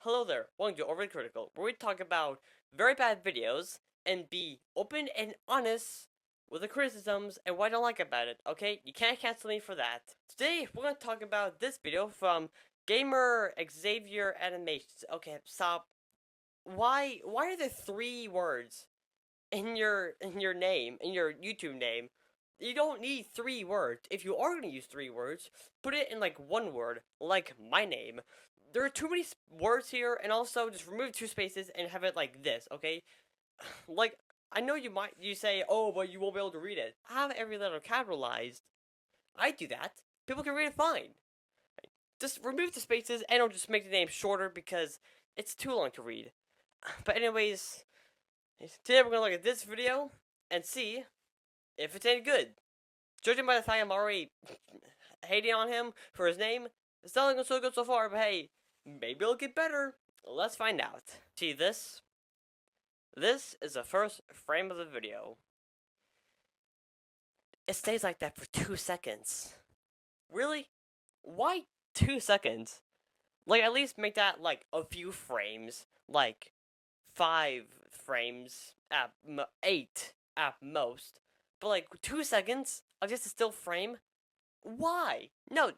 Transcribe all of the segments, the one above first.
Hello there, welcome to Overly Critical, where we talk about very bad videos and be open and honest with the criticisms and what I don't like about it, okay? You can't cancel me for that. Today, we're going to talk about this video from Gamer Xavier Animations. Okay, stop. Why are there 3 words in your name, in your YouTube name? You don't need 3 words. If you are going to use 3 words, put it in like 1 word, like my name. There are too many words here, and also just remove 2 spaces and have it like this, okay? Like, I know you say, oh, but you won't be able to read it. I have every letter capitalized. I do that. People can read it fine. Just remove the spaces and I'll just make the name shorter because it's too long to read. But anyways, today we're gonna look at this video and see if it's any good. Judging by the fact I'm already hating on him for his name, it's not looking so good so far, but hey, maybe it'll get better. Let's find out. See this? This is the first frame of the video. It stays like that for 2 seconds. Really? Why 2 seconds? Like, at least make that like a few frames. Like 5 frames at 8 at most. But like 2 seconds of just a still frame? Why? No,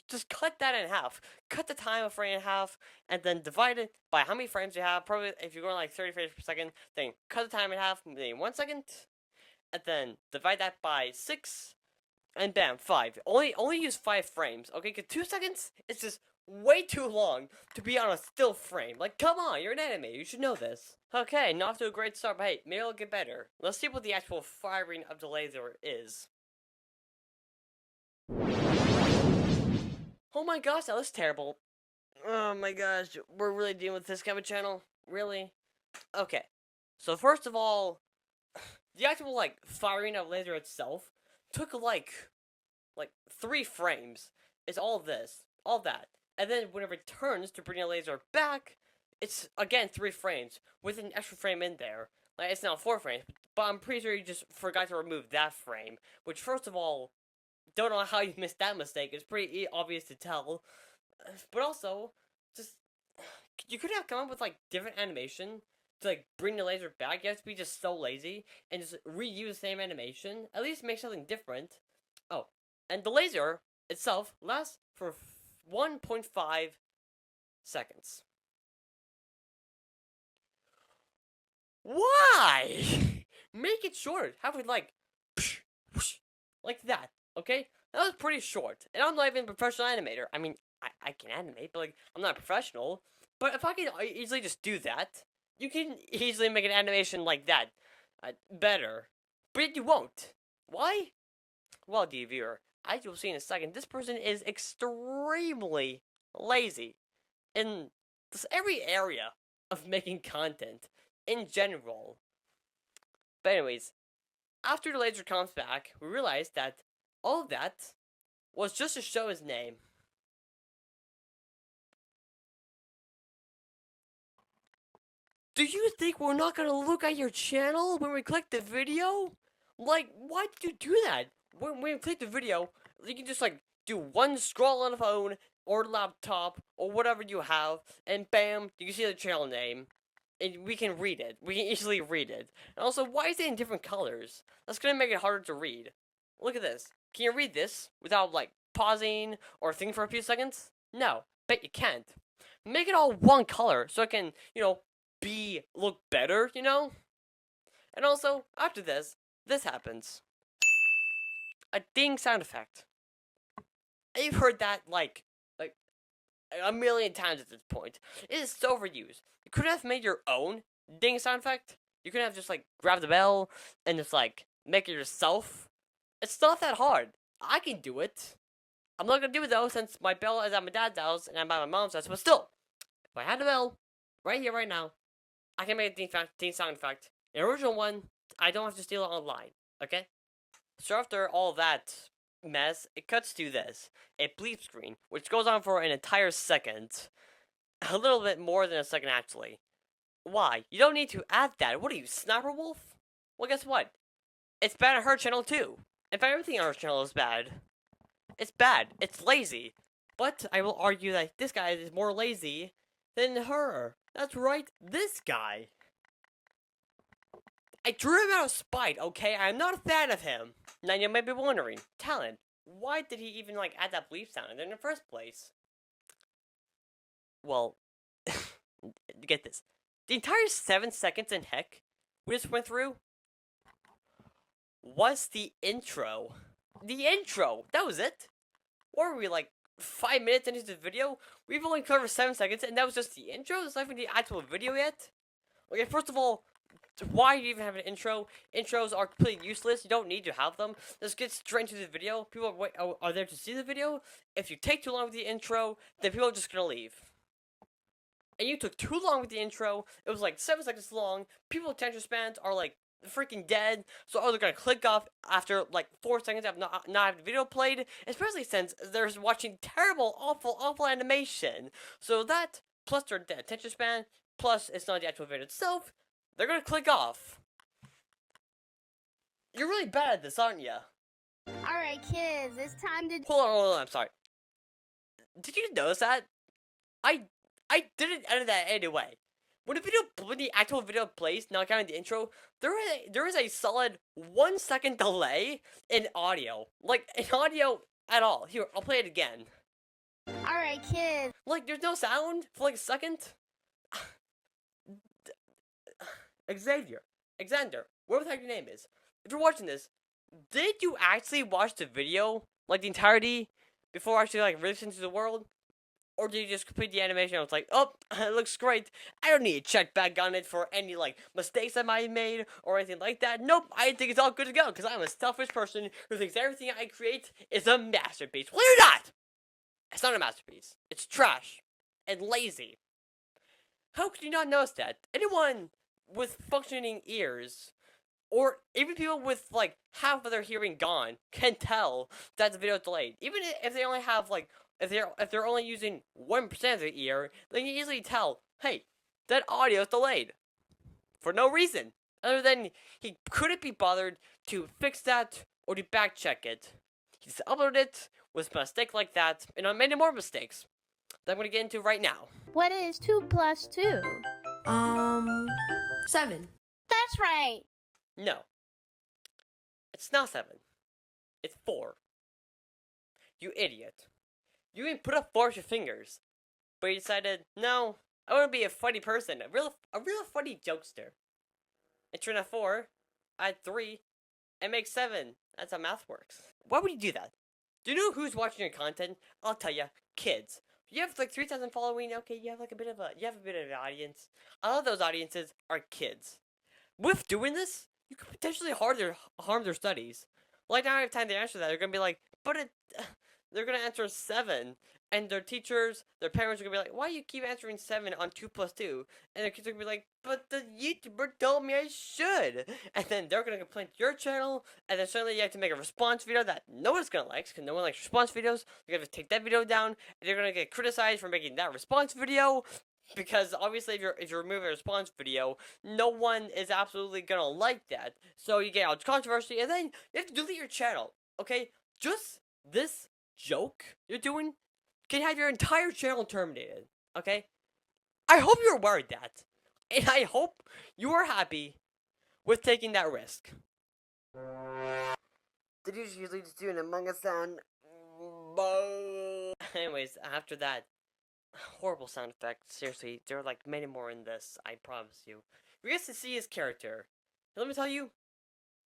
just cut that in half. Cut the time of frame in half, and then divide it by how many frames you have. Probably if you're going like 30 frames per second, then cut the time in half, maybe 1 second, and then divide that by 6, and bam, 5. Only use 5 frames, okay? Cause 2 seconds is just way too long to be on a still frame. Like, come on, you're an anime, you should know this. Okay, not off to a great start, but hey, maybe it'll get better. Let's see what the actual firing of the laser is. Oh my gosh, that looks terrible. Oh my gosh, we're really dealing with this kind of channel? Really? Okay. So first of all, the actual like firing of laser itself took like 3 frames. It's all this, all that. And then whenever it turns to bring the laser back, it's again 3 frames with an extra frame in there. Like it's now 4 frames, but I'm pretty sure you just forgot to remove that frame, which first of all, don't know how you missed that mistake. It's pretty obvious to tell. But also, just you could have come up with like different animation to like bring the laser back. You have to be just so lazy and just reuse the same animation. At least make something different. Oh, and the laser itself lasts for 1.5 seconds. Why? Make it short. Have it like that. Okay, that was pretty short. And I'm not even a professional animator. I mean, I can animate, but like I'm not a professional. But if I can easily just do that, you can easily make an animation like that better. But you won't. Why? Well, dear viewer, as you'll see in a second, this person is extremely lazy in just every area of making content in general. But anyways, after the laser comes back, we realize that all of that was just to show his name. Do you think we're not gonna look at your channel when we click the video? Like, why did you do that? When we click the video, you can just like do one scroll on the phone or laptop or whatever you have, and bam, you can see the channel name. And we can read it. We can easily read it. And also, why is it in different colors? That's gonna make it harder to read. Look at this. Can you read this without like pausing or thinking for a few seconds? No, bet you can't. Make it all one color so it can, look better, And also, after this happens. A ding sound effect. You've heard that like a million times at this point. It is so overused. You could have made your own ding sound effect. You could have just like grabbed the bell and just like make it yourself. It's not that hard. I can do it. I'm not gonna do it though since my bell is at my dad's house and I'm at my mom's house. But still, if I had a bell right here, right now, I can make a ding sound effect. An original one. I don't have to steal it online. Okay. So after all that mess, it cuts to this. A bleep screen, which goes on for an entire second. A little bit more than a second, actually. Why? You don't need to add that. What are you, Sniper Wolf? Well, guess what? It's bad on her channel, too. In fact, everything on her channel is bad. It's bad. It's lazy. But I will argue that this guy is more lazy than her. That's right, this guy. I drew him out of spite, okay? I'm not a fan of him. Now you might be wondering, Talon, why did he even add that bleep sound in there in the first place? Well, get this. The entire 7 seconds in heck we just went through was the intro. The intro! That was it! Or were we 5 minutes into the video? We've only covered 7 seconds and that was just the intro? It's not even the actual video yet? Okay, first of all, why do you even have an intro? Intros are completely useless. You don't need to have them. Let's get straight into the video. People are there to see the video. If you take too long with the intro, then people are just gonna leave. And you took too long with the intro. It was 7 seconds long. People's attention spans are freaking dead. So they're gonna click off after 4 seconds of not having the video played. Especially since they're watching terrible, awful animation. So that plus their attention span, plus it's not the actual video itself. They're gonna click off. You're really bad at this, aren't you? Alright, kids, it's time to... Hold on, I'm sorry. Did you notice that? I didn't edit that anyway. When the actual video plays, not counting the intro, there is a solid 1 second delay in audio. In audio at all. Here, I'll play it again. Alright, kids. There's no sound for a second. Xander, whatever the heck your name is, if you're watching this, did you actually watch the video, the entirety, before actually, releasing to the world? Or did you just complete the animation and was oh, it looks great, I don't need to check back on it for any, mistakes I might have made, or anything like that? Nope, I think it's all good to go, because I'm a selfish person who thinks everything I create is a masterpiece. Well, you're not! It's not a masterpiece. It's trash. And lazy. How could you not notice that? Anyone with functioning ears, or even people with half of their hearing gone, can tell that the video is delayed. Even if they only have if they're only using 1% of their ear, they can easily tell, hey, that audio is delayed for no reason other than he couldn't be bothered to fix that or to back check it. He just uploaded it with a mistake like that, and on many more mistakes that I'm gonna get into right now. What is 2 plus 2? 7. That's right. No. It's not 7. It's 4. You idiot. You even put up 4 with your fingers. But you decided, no, I want to be a funny person. A real funny jokester. And turn out 4, add 3, and make 7. That's how math works. Why would you do that? Do you know who's watching your content? I'll tell you, kids. You have 3,000 following. Okay, you have a bit of an audience. A lot of those audiences are kids. With doing this, you could potentially harm their studies. Now I have time to answer that. They're gonna be they're gonna answer 7, and their teachers, their parents are gonna be why do you keep answering 7 on 2 plus 2? And their kids are gonna be but the YouTuber told me I should. And then they're gonna complain to your channel, and then suddenly you have to make a response video that no one's gonna like, because no one likes response videos. You're gonna have to take that video down, and you're gonna get criticized for making that response video. Because obviously, if you're removing a response video, no one is absolutely gonna like that. So you get all controversy, and then you have to delete your channel. Okay, just this joke you're doing can have your entire channel terminated. Okay, I hope you're aware of that, and I hope you are happy with taking that risk. Did you usually just do an Among Us sound? Anyways, after that horrible sound effect. Seriously, there are many more in this, I promise you. We get to see his character. And let me tell you,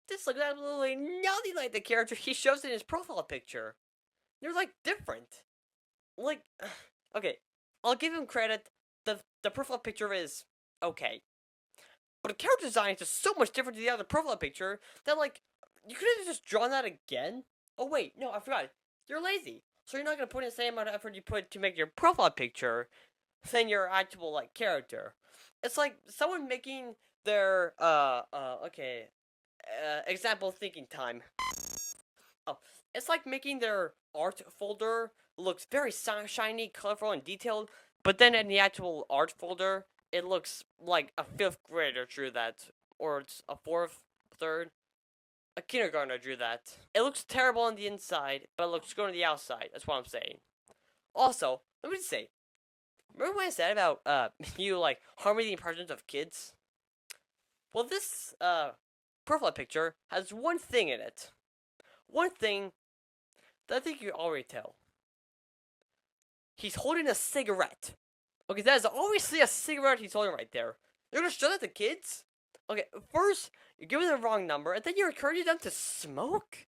this looks absolutely nothing like the character he shows in his profile picture. They're different. Okay, I'll give him credit. The profile picture is okay. But the character design is just so much different to the other profile picture that you could have just drawn that again. Oh wait, no, I forgot. You're lazy. So you're not gonna put in the same amount of effort you put to make your profile picture than your actual character. It's like someone making their example thinking time. Oh, it's like making their art folder looks very shiny, colorful, and detailed, but then in the actual art folder, it looks like a 5th grader drew that, or it's a 4th, 3rd. A kindergartner drew that. It looks terrible on the inside, but it looks good on the outside. That's what I'm saying. Also, let me just say, Remember what I said about you like harming the impressions of kids? Well, this profile picture has one thing in it. One thing that I think you can already tell. He's holding a cigarette. Okay, that is obviously a cigarette he's holding right there. You're gonna show that to kids? Okay, first you're giving them the wrong number, and then you're encouraging them to smoke.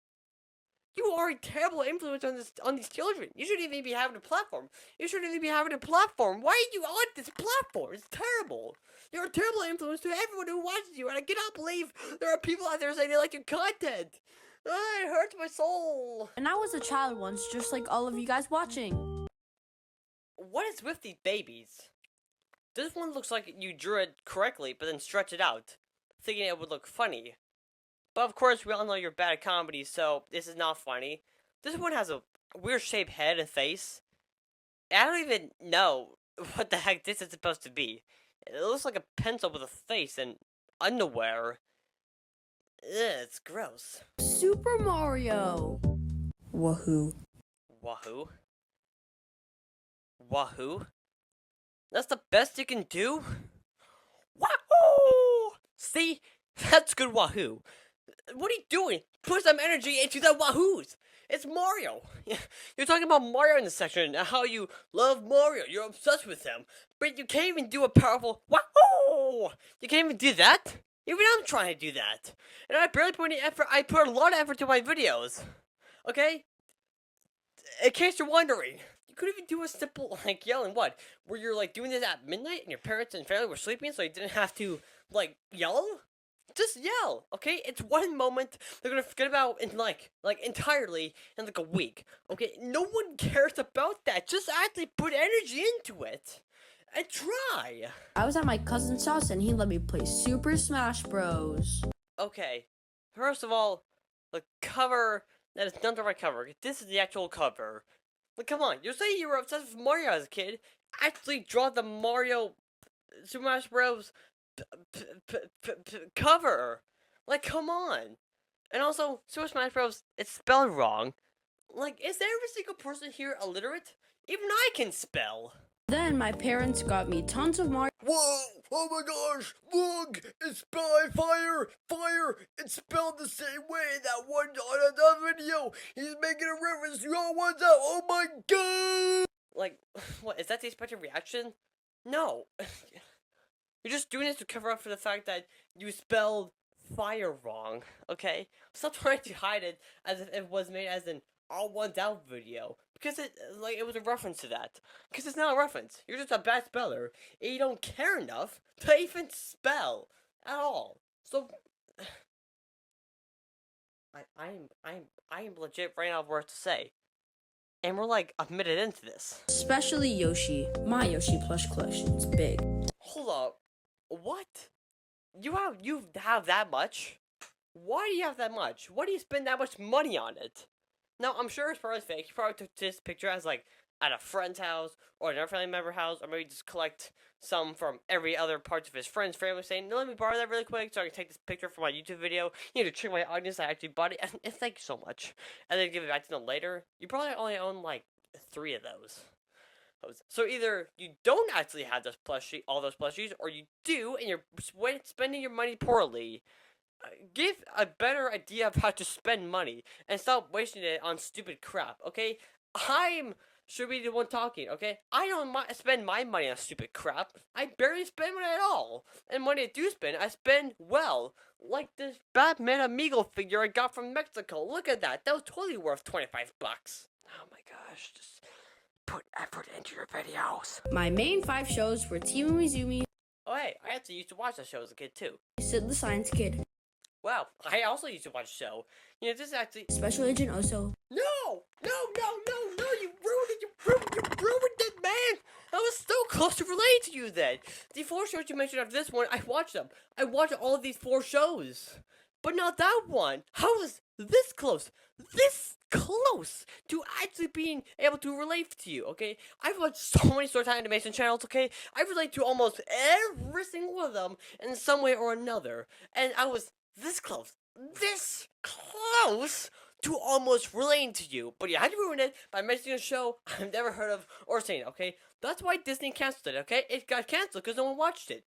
You are a terrible influence on these children. You shouldn't even be having a platform. You shouldn't even be having a platform. Why are you on this platform? It's terrible. You're a terrible influence to everyone who watches you, and I cannot believe there are people out there saying they like your content. It hurts my soul. And I was a child once, just like all of you guys watching. What is with these babies? This one looks like you drew it correctly, but then stretched it out, thinking it would look funny. But of course, we all know you're bad at comedy, so this is not funny. This one has a weird shaped head and face. I don't even know what the heck this is supposed to be. It looks like a pencil with a face and underwear. Ugh, it's gross. Super Mario. Wahoo. Wahoo? Wahoo? That's the best you can do? Wahoo! See? That's good wahoo. What are you doing? Put some energy into the wahoos. It's Mario. You're talking about Mario in this section and how you love Mario. You're obsessed with him. But you can't even do a powerful wahoo. You can't even do that. Even I'm trying to do that. And I barely put any effort. I put a lot of effort to my videos. Okay? In case you're wondering. You could even do a simple, like, yelling, what? Where you're, like, doing this at midnight and your parents and family were sleeping so you didn't have to, like, yell? Just yell, okay? It's one moment they're gonna forget about in, like, entirely in, like, a week, okay? No one cares about that. Just actually put energy into it. And try. I was at my cousin's house and he let me play Super Smash Bros. Okay. First of all, the cover, that is not the right cover. This is the actual cover. Like, come on, you say you were obsessed with Mario as a kid. Actually draw the Mario Super Smash Bros. Cover. Like, come on. And also, Super Smash Bros. It's spelled wrong. Like, is every single person here illiterate? Even I can spell. Then my parents got me tons of Mario. Whoa! Oh my gosh! Look! It's spelled fire! Fire! It's spelled the same way that one on another video! He's making a reference to all ones out! Oh my god! Like, what? Is that the expected reaction? No. You're just doing this to cover up for the fact that you spelled fire wrong, okay? Stop trying to hide it as if it was made as an all ones out video. Because it was a reference to that. Because it's not a reference. You're just a bad speller. And you don't care enough to even spell at all. So I am legit running out of words to say. And we're like a minute into this. Especially Yoshi. My Yoshi plush collection's big. Hold up. What? You have that much? Why do you have that much? Why do you spend that much money on it? Now, I'm sure it's probably fake. He probably took this picture as, like, at a friend's house, or another family member's house, or maybe just collect some from every other part of his friend's family, saying, no, let me borrow that really quick so I can take this picture for my YouTube video. You know, to trick my audience I actually bought it, and thank you so much. And then give it back to them later. You probably only own, like, 3 of those. So either you don't actually have those all those plushies, or you do, and you're spending your money poorly. Give a better idea of how to spend money and stop wasting it on stupid crap, okay? Should be the one talking, okay? I don't spend my money on stupid crap. I barely spend money at all. And money I do spend, I spend well. Like this Batman Amigo figure I got from Mexico. Look at that. That was totally worth 25 bucks. Oh my gosh, just put effort into your videos. My main 5 shows were Team Umizoomi, Oh hey, I actually used to watch that show as a kid too. Sid the Science Kid, Wow, I also used to watch the show. You know, this is actually... Special Agent Oso. No, you ruined it, man! I was so close to relating to you then. The 4 shows you mentioned after this one, I watched them. I watched all of these 4 shows. But not that one. How was this close to actually being able to relate to you, okay? I've watched so many Storytime animation channels, okay? I relate to almost every single one of them in some way or another. And I was this close to almost relating to you. But you had to ruin it by mentioning a show I've never heard of or seen, okay? That's why Disney canceled it, okay? It got canceled because no one watched it.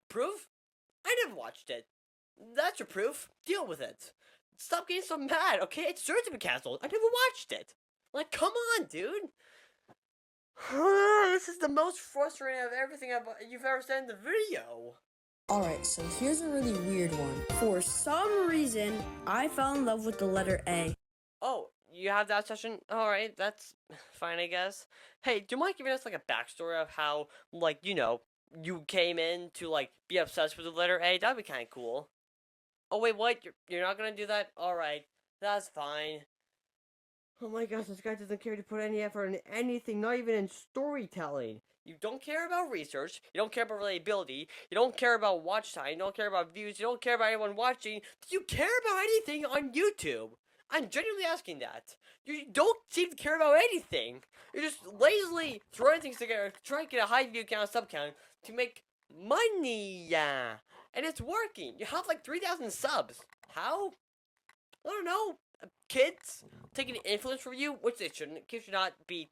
Proof? I never watched it. That's your proof. Deal with it. Stop getting so mad, okay? It deserves to be canceled. I never watched it. Like, come on, dude. This is the most frustrating of everything you've ever said in the video. Alright, so here's a really weird one. For some reason, I fell in love with the letter A. Oh, you have that session? Alright, that's fine, I guess. Hey, do you mind giving us, like, a backstory of how, like, you came in to, like, be obsessed with the letter A? That'd be kind of cool. Oh, wait, what? You're not gonna do that? Alright, that's fine. Oh my gosh, this guy doesn't care to put any effort in anything, not even in storytelling. You don't care about research, you don't care about relatability, you don't care about watch time, you don't care about views, you don't care about anyone watching. Do you care about anything on YouTube? I'm genuinely asking that. You don't seem to care about anything. You're just lazily throwing things together, trying to get a high view count, sub count, to make money, yeah. And it's working. You have like 3,000 subs. How? I don't know. Kids taking influence from you, which they shouldn't. Kids should not be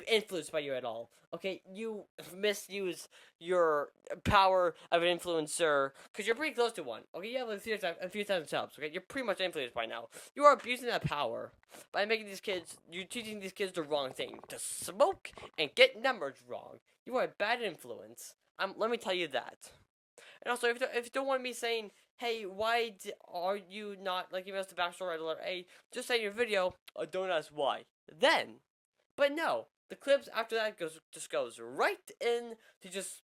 influenced by you at all. Okay, you misuse your power of an influencer because you're pretty close to one. Okay, you have a few thousand subs. Okay, you're pretty much influenced by now. You are abusing that power by making these kids. You're teaching these kids the wrong thing, to smoke and get numbers wrong. You are a bad influence. Let me tell you that. And also, if you don't want me saying, hey, why are you not, like, giving us the backstory of the letter A, just say in your video, don't ask why. Then. But no, the clips after that just goes right in to just,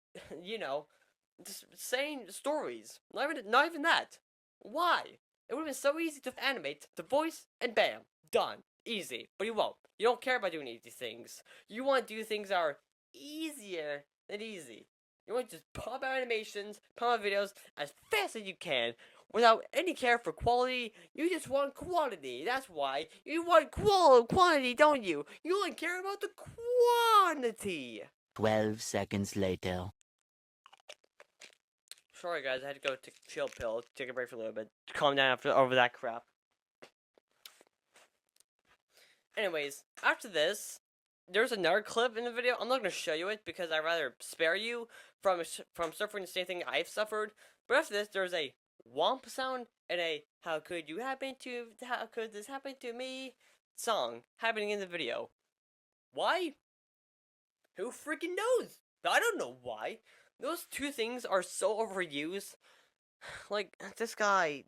just saying stories. Not even that. Why? It would have been so easy to animate the voice and bam, done. Easy. But you won't. You don't care about doing easy things. You want to do things that are easier than easy. You want to just pump out animations, pump out videos as fast as you can without any care for quality. You just want quantity. That's why. You want quantity, don't you? You only care about the quantity. 12 seconds later. Sorry guys, I had to go take a chill pill, take a break for a little bit, calm down over that crap. Anyways, after this, there's another clip in the video. I'm not going to show you it because I'd rather spare you from suffering the same thing I've suffered. But after this, there's a womp sound and a how could this happen to me song happening in the video. Why? Who freaking knows? I don't know why. Those two things are so overused. Like, this guy,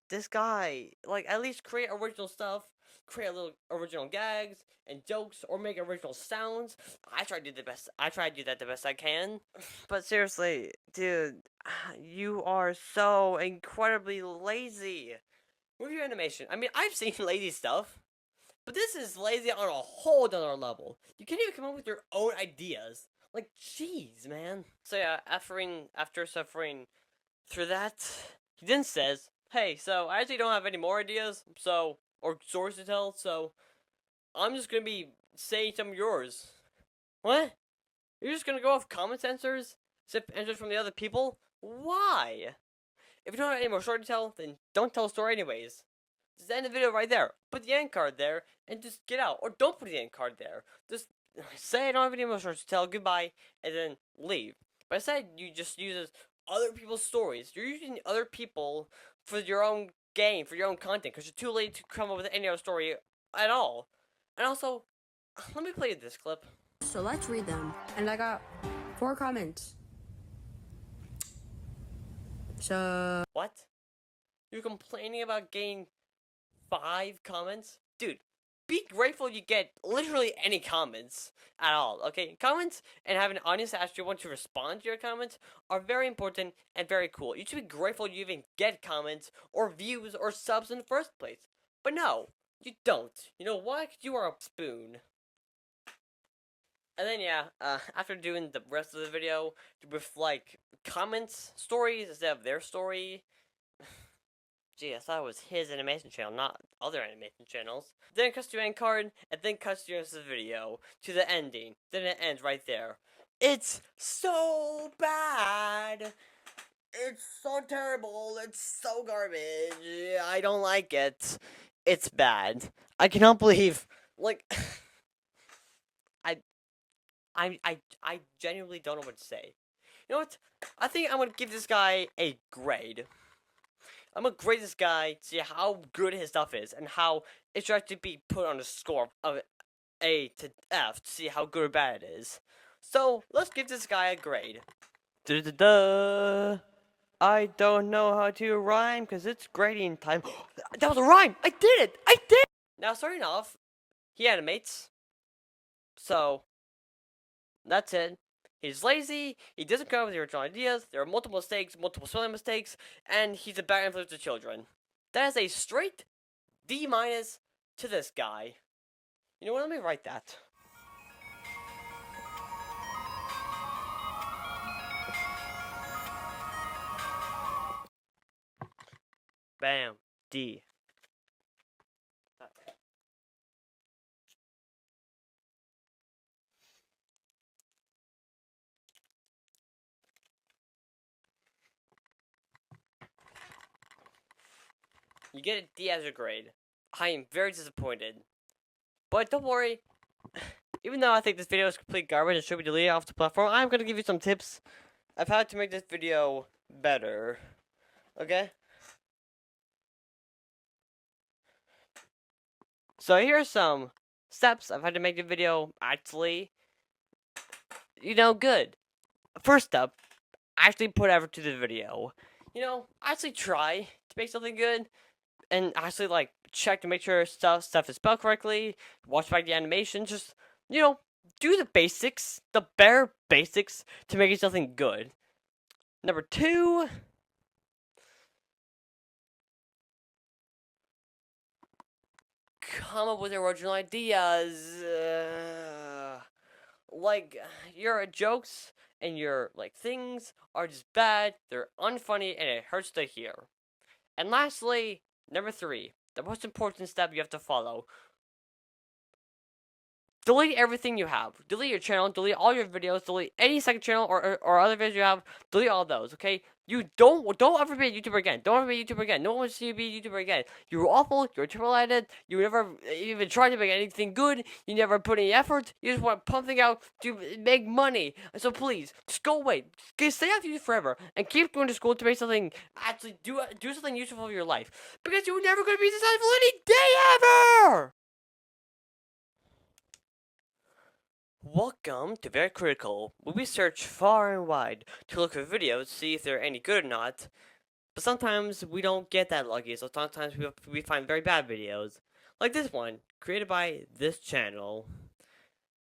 like, at least create original stuff, create a little original gags and jokes, or make original sounds. I try to do that the best I can. But seriously, dude, you are so incredibly lazy with your animation. I mean, I've seen lazy stuff, but this is lazy on a whole other level. You can't even come up with your own ideas. Like, jeez, man. So yeah, after suffering through that, he then says, hey, so I actually don't have any more ideas, or stories to tell, so I'm just gonna be saying some of yours. What? You're just gonna go off comment answers? Zip answers from the other people? Why? If you don't have any more story to tell, then don't tell a story anyways. Just end the video right there. Put the end card there, and just get out. Or don't put the end card there. Just say I don't have any more stories to tell, goodbye, and then leave. But instead, you just use other people's stories. You're using other people for your own game, for your own content, because you're too late to come up with any other story at all. And also, let me play you this clip. So let's read them. And I got 4 comments. So... What? You're complaining about getting 5 comments? Dude, be grateful you get literally any comments at all, okay? Comments and having an audience that actually wants to respond to your comments are very important and very cool. You should be grateful you even get comments or views or subs in the first place. But no, you don't. You know why? 'Cause you are a spoon. And then yeah, after doing the rest of the video with like comments, stories instead of their story. Gee, I thought it was his animation channel, not other animation channels. Then it cuts to end card, and then cuts to the rest of the video, to the ending. Then it ends right there. It's so bad! It's so terrible, it's so garbage, I don't like it. It's bad. I cannot believe, like, I genuinely don't know what to say. You know what? I think I'm gonna give this guy a grade. I'm gonna grade this guy, see how good his stuff is, and how it should actually be put on a score of A to F to see how good or bad it is. So let's give this guy a grade. Da-da-da. I don't know how to rhyme because it's grading time. That was a rhyme! I did it! I did it! Now, starting off, he animates. So, that's it. He's lazy, he doesn't come up with the original ideas, there are multiple mistakes, multiple spelling mistakes, and he's a bad influence to children. That is a straight D- to this guy. You know what, let me write that. Bam. D. You get a D as your grade. I am very disappointed. But don't worry. Even though I think this video is complete garbage and should be deleted off the platform, I'm going to give you some tips of how to make this video better. Okay? So here's some steps I've had to make the video actually, good. First up, actually put effort to the video. Actually try to make something good, and actually check to make sure stuff is spelled correctly. Watch back the animation. Just do the basics, the bare basics to making something good. Number 2. Come up with original ideas. Your jokes and your things are just bad. They're unfunny and it hurts to hear. And lastly, number 3, the most important step you have to follow. Delete everything you have. Delete your channel. Delete all your videos. Delete any second channel or other videos you have. Delete all those. Okay. You don't ever be a YouTuber again. Don't ever be a YouTuber again. No one wants you to be a YouTuber again. You were awful. You were terrible at it. You never even tried to make anything good. You never put any effort. You just want to pump things out to make money. So please, just go away. Stay off YouTube forever and keep going to school to make something. Actually, do something useful for your life because you're never going to be successful any day ever. Welcome to Very Critical, where we search far and wide to look for videos to see if they're any good or not. But sometimes we don't get that lucky, so sometimes we find very bad videos. Like this one, created by this channel.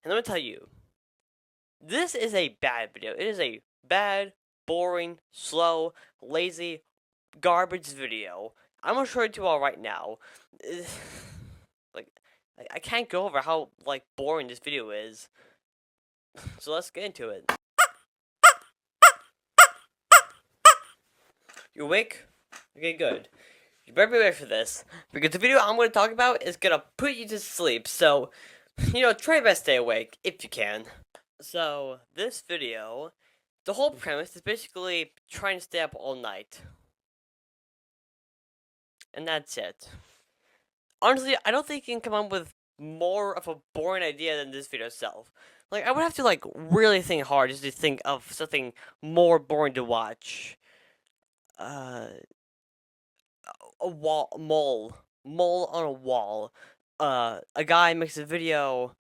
And let me tell you, this is a bad video. It is a bad, boring, slow, lazy, garbage video. I'm gonna show it to you all right now. I can't go over how boring this video is. So let's get into it. You awake? Okay, good. You better be ready for this, because the video I'm going to talk about is going to put you to sleep, so, try your best to stay awake, if you can. So, this video, the whole premise is basically trying to stay up all night. And that's it. Honestly, I don't think you can come up with more of a boring idea than this video itself. I would have to, really think hard just to think of something more boring to watch. A mole on a wall. A guy makes a video,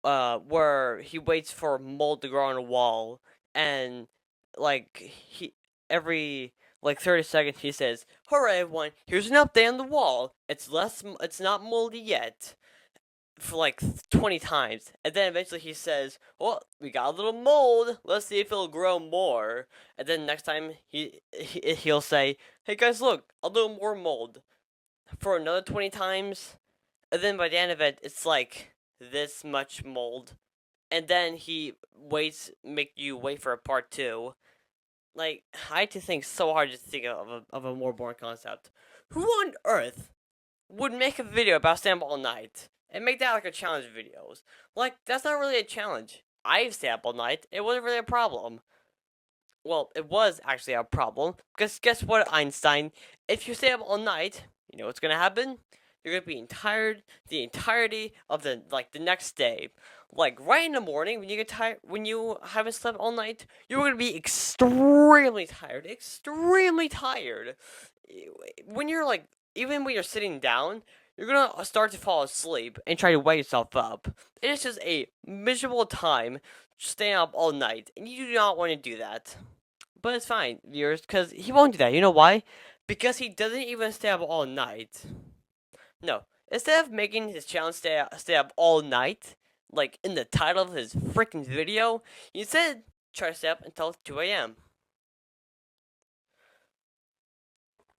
where he waits for a mole to grow on a wall, and, every 30 seconds he says, "Hooray, everyone, here's an update on the wall. It's not moldy yet." For 20 times, and then eventually he says, "Well, we got a little mold. Let's see if it'll grow more." And then next time he'll say, "Hey guys, look, a little more mold." For another 20 times, and then by the end of it, it's this much mold. And then he make you wait for a part 2. I had to think so hard to think of a more boring concept. Who on earth would make a video about staying up all night and make that a challenge videos? That's not really a challenge. I've stayed up all night. It wasn't really a problem. Well, it was actually a problem, because guess what, Einstein? If you stay up all night, you know what's gonna happen? you're gonna be tired the entirety of the next day. Like right in the morning when you get tired, when you haven't slept all night, you're gonna be extremely tired, extremely tired. When you're like, even when you're sitting down, you're gonna start to fall asleep and try to wake yourself up. It is just a miserable time staying up all night, and you do not want to do that. But it's fine, viewers, because he won't do that. You know why? Because he doesn't even stay up all night. No, instead of making his channel stay up all night, like in the title of his freaking video, he instead try to stay up until 2 a.m.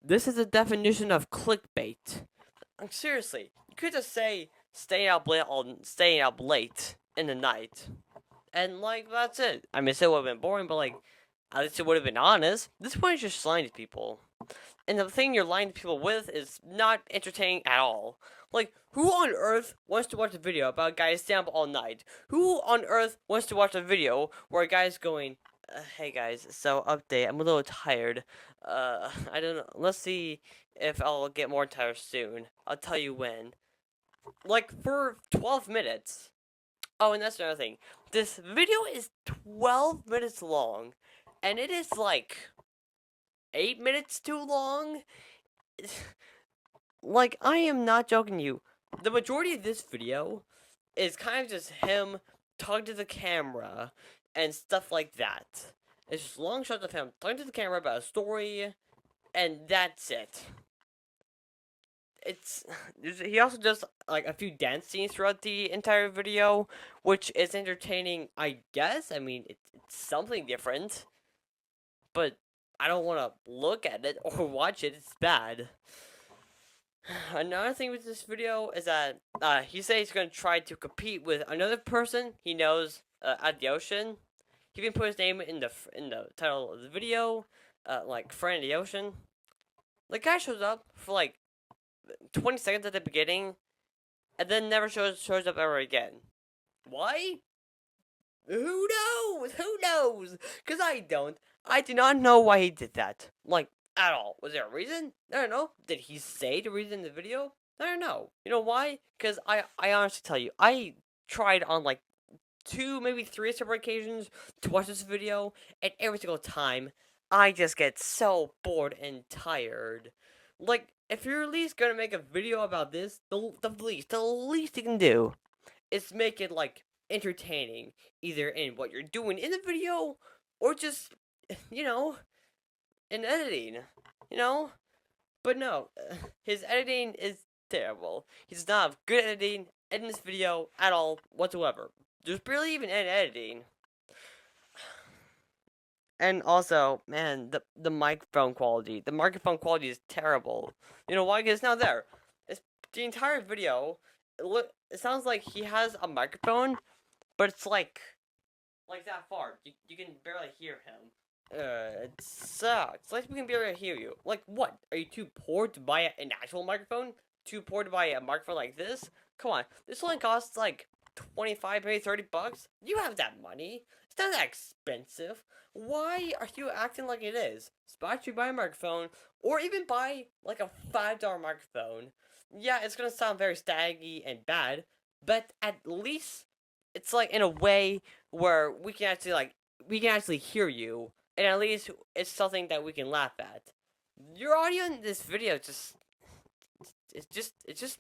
This is the definition of clickbait. Seriously, you could just say staying up late in the night, and like that's it. I mean, it would have been boring, but like at least it would have been honest. This point is just lying to people. And the thing you're lying to people with is not entertaining at all. Like, who on earth wants to watch a video about a guy staying up all night? Who on earth wants to watch a video where a guy's going, hey guys, so update, I'm a little tired. I don't know, let's see if I'll get more tired soon. I'll tell you when. Like, for 12 minutes. Oh, and that's another thing. This video is 12 minutes long, and it is like 8 minutes too long. Like, I am not joking you. The majority of this video is kind of just him talking to the camera and stuff like that. It's just long shots of him talking to the camera about a story, and that's it. He also does like a few dance scenes throughout the entire video, which is entertaining, I guess. I mean, it's something different, but I don't want to look at it or watch it. It's bad. Another thing with this video is that he says he's going to try to compete with another person he knows at the ocean. He even put his name in the title of the video, like friend of the ocean. The guy shows up for like 20 seconds at the beginning, and then never shows up ever again. Why? Who knows? Who knows? Because I don't. I do not know why he did that. Like, at all. Was there a reason? I don't know. Did he say the reason in the video? I don't know. You know why? Because I honestly tell you, I tried on like 2, maybe 3 separate occasions to watch this video, and every single time, I just get so bored and tired. Like, if you're at least gonna make a video about this, the least you can do is make it like entertaining, either in what you're doing in the video or just, you know, in editing, you know. But no, his editing is terrible. He does not have good editing in this video at all whatsoever. There's barely even any editing. And also, man, the microphone quality. The microphone quality is terrible. You know why? Because it's not there. It's the entire video. It sounds like he has a microphone, but it's like that far. You can barely hear him. It sucks. Like we can barely hear you. Like what? Are you too poor to buy an actual microphone? Too poor to buy a microphone like this? Come on, this only costs like 25, maybe 30 bucks. You have that money. It's not that expensive. Why are you acting like it is? Spot you buy a microphone, or even buy like a $5 microphone. Yeah, it's gonna sound very staggy and bad, but at least it's like in a way where we can actually hear you, and at least it's something that we can laugh at. Your audio in this video just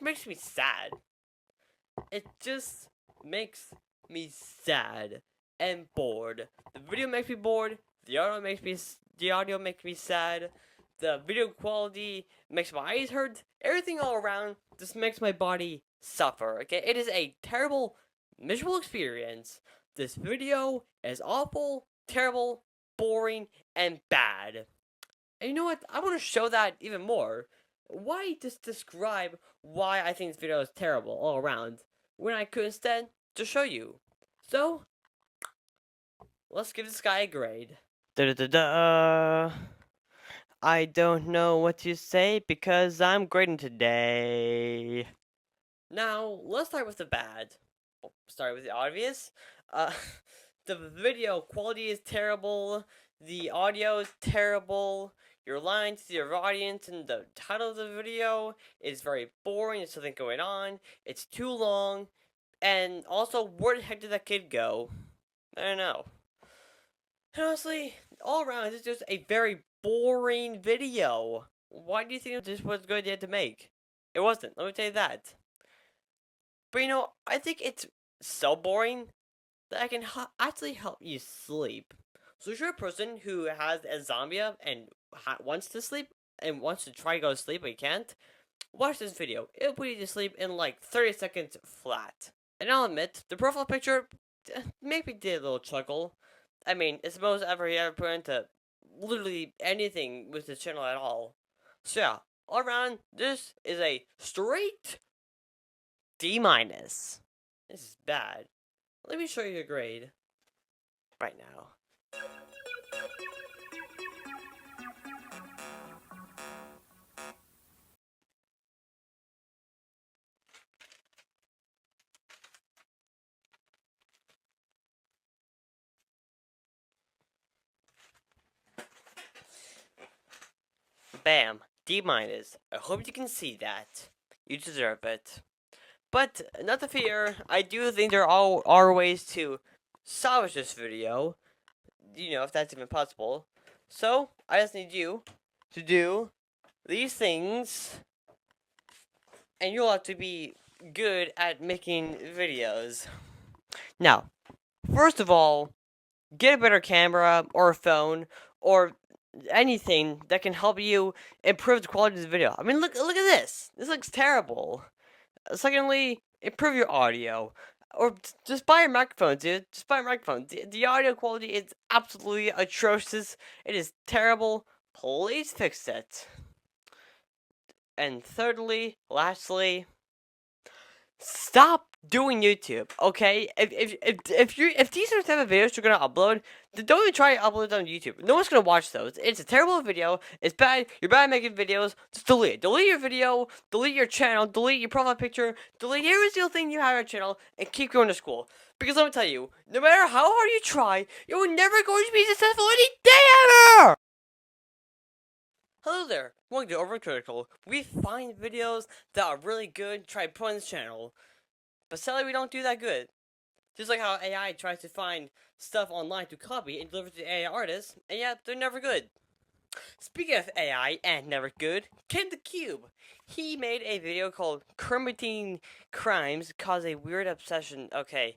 makes me sad. It just makes me sad and bored. The video makes me bored. The audio makes me sad. The video quality makes my eyes hurt. Everything all around just makes my body suffer. Okay, it is a terrible, miserable experience. This video is awful, terrible, boring, and bad. And you know what? I want to show that even more. Why just describe why I think this video is terrible all around when I could instead just show you? So, let's give this guy a grade. Da-da-da-da. I don't know what to say because I'm grading today. Now, let's start with the bad. Start with the obvious. The video quality is terrible. The audio is terrible. you're lying to your audience, and the title of the video is very boring. There's something going on. It's too long. And also, where the heck did that kid go? I don't know. And honestly, all around, it's just a very boring video. Why do you think this was a good idea to make? It wasn't, let me tell you that. But you know, I think it's so boring that I can actually help you sleep. So if you're a person who has insomnia and wants to sleep, and wants to try to go to sleep but you can't, watch this video. It'll put you to sleep in like 30 seconds flat. And I'll admit, the profile picture maybe did a little chuckle. I mean, it's the most ever he ever put into literally anything with his channel at all. So yeah, all around, this is a straight D-. This is bad. Let me show you a grade right now. Bam, D-. I hope you can see that. You deserve it. But not to fear, I do think there are ways to salvage this video. You know, if that's even possible. So, I just need you to do these things. And you'll have to be good at making videos. Now, first of all, get a better camera or a phone or anything that can help you improve the quality of the video. I mean, look at this. This looks terrible. Secondly, improve your audio. Or just buy a microphone, dude. Just buy a microphone. The audio quality is absolutely atrocious. It is terrible. Please fix it. And thirdly, lastly, stop doing YouTube, okay? If these are the type of videos you're gonna upload, then don't even try to upload them on YouTube. No one's gonna watch those. It's a terrible video. It's bad. You're bad at making videos. Just delete it. Delete your video. Delete your channel. Delete your profile picture. Delete every single thing you have on your channel, and keep going to school. Because let me tell you, no matter how hard you try, you're never going to be successful any day ever. Hello there, welcome to Overcritical. We find videos that are really good, try to put on this channel. But sadly, we don't do that good. Just like how AI tries to find stuff online to copy and deliver to AI artists, and yet they're never good. Speaking of AI and never good, Ken the Cube. He made a video called Kermitine Crimes Cause a Weird Obsession. Okay.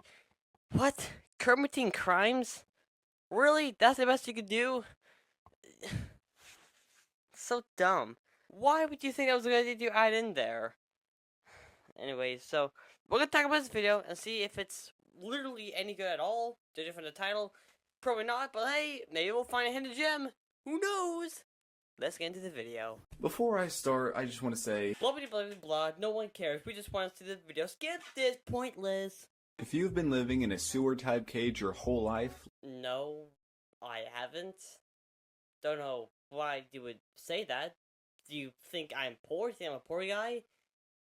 What? Kermitine Crimes? Really? That's the best you could do? So dumb. Why would you think that was a good idea to add in there? Anyway, so we're gonna talk about this video and see if it's literally any good at all, judging from the title. Probably not, but hey, maybe we'll find a hidden gem. Who knows? Let's get into the video. Before I start, I just want to say, Blah blah blah blah, no one cares. We just want to see this video. Skip this, pointless. if you've been living in a sewer-type cage your whole life, No, I haven't. Don't know why you would say that. Do you think I'm poor? Do you think I'm a poor guy?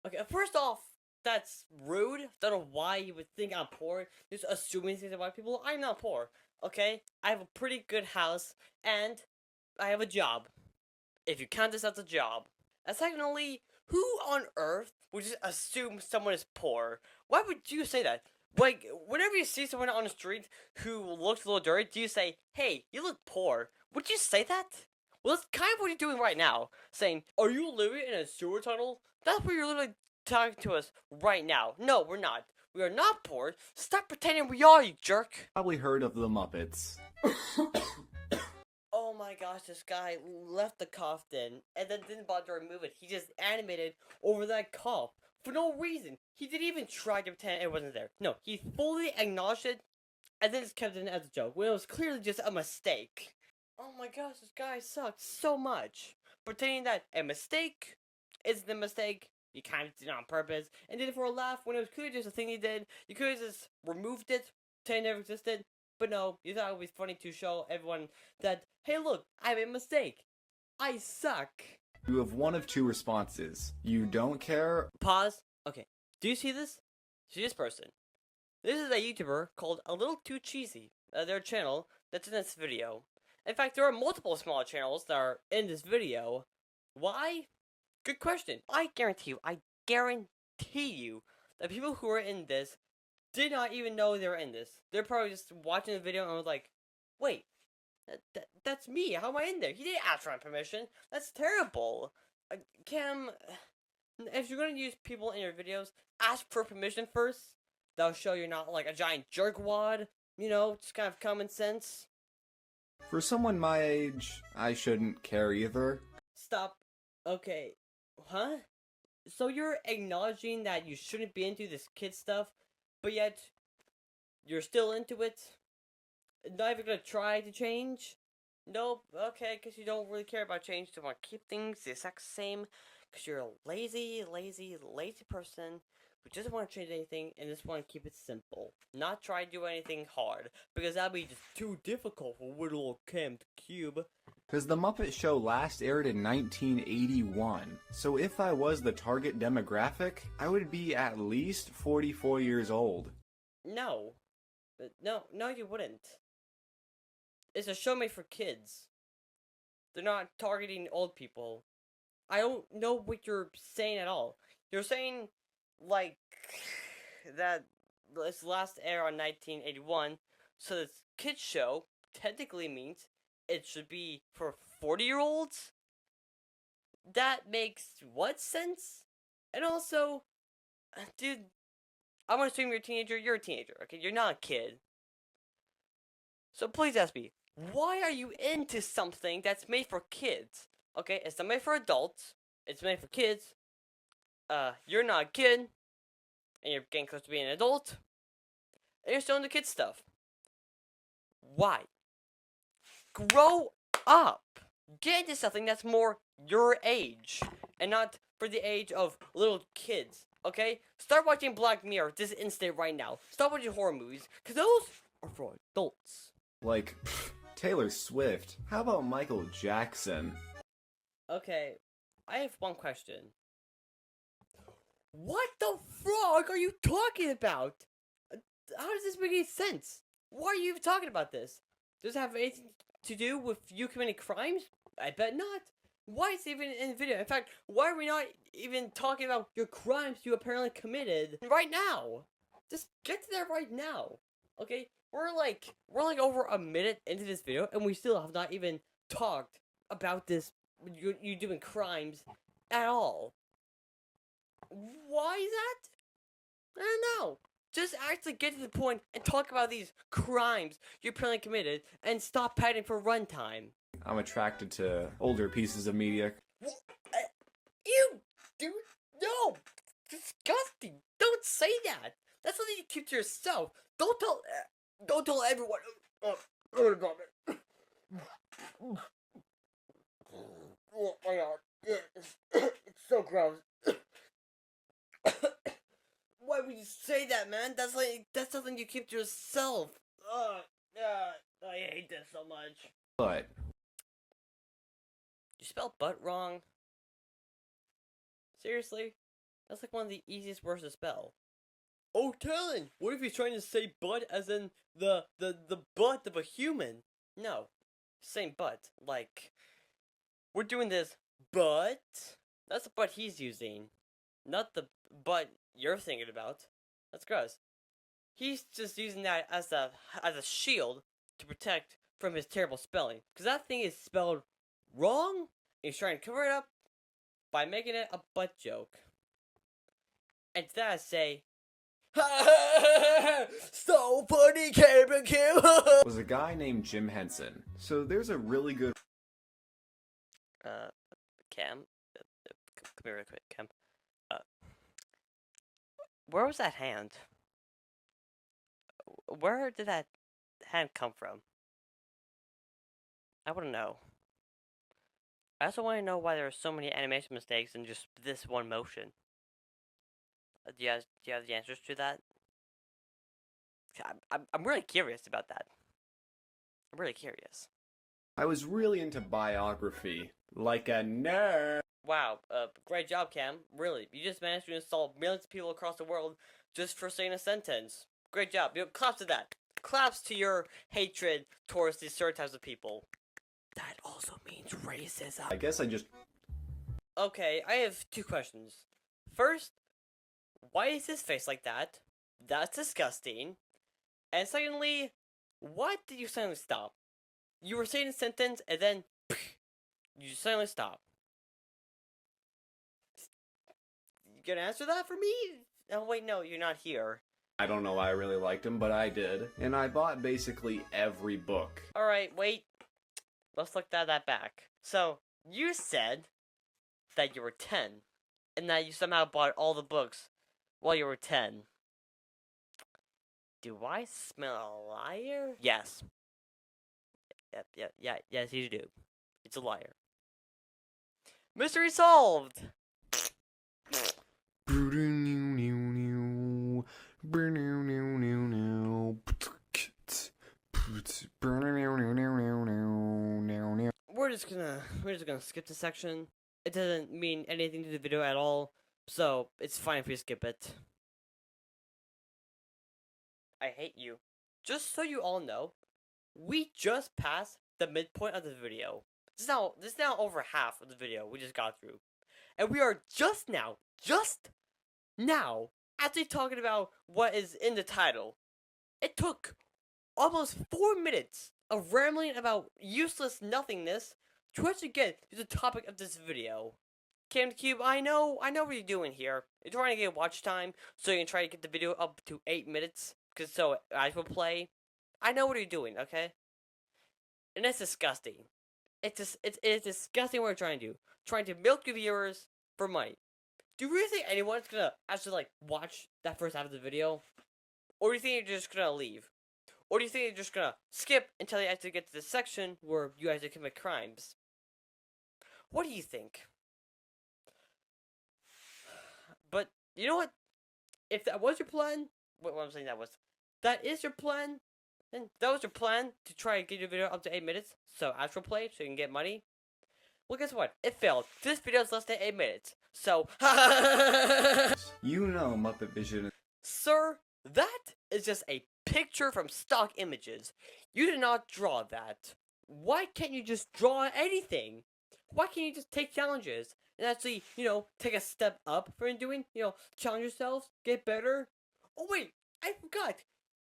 Okay, first off, that's rude. Don't know why you would think I'm poor. Just assuming things about people. I'm not poor. Okay? I have a pretty good house, and I have a job. If you count this as a job. And secondly, who on earth would just assume someone is poor? Why would you say that? Like, whenever you see someone on the street who looks a little dirty, do you say, hey, you look poor? Would you say that? Well, that's kind of what you're doing right now. Saying, are you living in a sewer tunnel? That's what you're literally talking to us right now. No, we're not. We are not poor. Stop pretending we are, you jerk. probably heard of the Muppets. Oh my gosh, this guy left the cough in and then didn't bother to remove it. He just animated over that cough for no reason. He didn't even try to pretend it wasn't there. No, he fully acknowledged it and then just kept it in as a joke when it was clearly just a mistake. Oh my gosh, this guy sucks so much. Pretending that a mistake isn't a mistake, you kind of did it on purpose, and did it for a laugh when it was clearly just a thing he did. You could have just removed it, pretend it never existed, but no, you thought it would be funny to show everyone that, hey look, I made a mistake. I suck. You have one of two responses. You don't care, Pause. Okay, do you see this? See this person. This is a YouTuber called A Little Too Cheesy, their channel that's in this video. In fact, there are multiple small channels that are in this video. Why? Good question. I guarantee you that people who are in this did not even know they were in this. They're probably just watching the video and was like, wait, that's me. How am I in there? He didn't ask for my permission. That's terrible. Cam, if you're gonna use people in your videos, ask for permission first. That'll show you're not like a giant jerkwad. You know, just kind of common sense. For someone my age, I shouldn't care either. Stop. Okay. Huh? So you're acknowledging that you shouldn't be into this kid stuff, but yet you're still into it? Not even gonna try to change? Nope. Okay, because you don't really care about change. You want to keep things the exact same. Because you're a lazy person who doesn't want to change anything and just want to keep it simple. Not try to do anything hard. Because that'd be just too difficult for little Cam Cube. Because the Muppet Show last aired in 1981. So if I was the target demographic, I would be at least 44 years old. No. No, you wouldn't. It's a show made for kids. They're not targeting old people. I don't know what you're saying at all. You're saying, like, that this last air on 1981, so this kids show technically means it should be for 40-year-olds? That makes what sense? And also, dude, I'm gonna assume you're a teenager. You're a teenager, okay? You're not a kid. So please ask me, why are you into something that's made for kids? Okay, it's not made for adults. It's made for kids. You're not a kid. And you're getting close to being an adult. And you're still into kid stuff. Why? Grow up. Get into something that's more your age. And not for the age of little kids. Okay? Start watching Black Mirror this instant right now. Stop watching horror movies. Because those are for adults. Like, Taylor Swift. How about Michael Jackson? Okay, I have one question. What the frog are you talking about? How does this make any sense? Why are you even talking about this? Does it have anything to do with you committing crimes? I bet not. Why is it even in the video? In fact, why are we not even talking about your crimes you apparently committed right now? Just get to that right now. Okay? We're like over a minute into this video and we still have not even talked about this you doing crimes at all. Why is that? I don't know. Just actually get to the point and talk about these crimes you apparently committed and stop padding for runtime. I'm attracted to older pieces of media. Ew, dude, no, disgusting. Don't say that. That's something you keep to yourself. Don't tell everyone. Oh my god. Oh my god. It's so gross. Why would you say that, man? That's something you keep to yourself. I hate this so much. But You spelled butt wrong. Seriously? That's like one of the easiest words to spell. Oh, Talon! What if he's trying to say butt as in the butt of a human? No. Same butt. Like, we're doing this butt. That's the butt he's using. Not the butt you're thinking about. That's gross. He's just using that as a shield to protect from his terrible spelling. Because that thing is spelled wrong, and he's trying to cover it up by making it a butt joke. And to that I say, so funny, Cameron Kim. was a guy named Jim Henson. So there's a really good Cam, come here real quick, Cam. Where was that hand? Where did that hand come from? I want to know. I also want to know why there are so many animation mistakes in just this one motion. Do you have the answers to that? I'm really curious about that. I'm really curious. I was really into biography. Like a nerd. Wow, great job, Cam. Really, you just managed to insult millions of people across the world just for saying a sentence. Great job. Claps to that. Claps to your hatred towards these certain types of people. That also means racism. I guess I just... Okay, I have two questions. First, why is his face like that? That's disgusting. And secondly, why did you suddenly stop? You were saying a sentence and then you suddenly stop. You gonna answer that for me? Oh wait, no, you're not here. I don't know why I really liked him, but I did. And I bought basically every book. Alright, wait. Let's look that back. So, you said that you were 10, and that you somehow bought all the books while you were 10. Do I smell a liar? Yes. Yes, you do. It's a liar. Mystery solved! We're just gonna skip this section. It doesn't mean anything to the video at all, so it's fine if we skip it. I hate you. Just so you all know, we just passed the midpoint of the video. This is now over half of the video we just got through. And we are just now actually talking about what is in the title. It took almost 4 minutes of rambling about useless nothingness to actually get to the topic of this video. CamCube, I know what you're doing here. You're trying to get watch time, so you can try to get the video up to 8 minutes, because so I will play. I know what you're doing, okay? And it's disgusting. It's disgusting what you're trying to do. Trying to milk your viewers for money. Do you really think anyone's gonna actually, like, watch that first half of the video? Or do you think you're just gonna leave? Or do you think you're just gonna skip until you actually get to the section where you actually commit crimes? What do you think? But, you know what? If that was your plan, what I'm saying that is your plan, then that was your plan to try and get your video up to 8 minutes, so actual play, so you can get money. Well, guess what? It failed. This video is less than 8 minutes, so You know Muppet Vision. Sir, that is just a picture from stock images. You did not draw that. Why can't you just draw anything? Why can't you just take challenges and actually, take a step up from doing, challenge yourselves, get better? Oh wait, I forgot.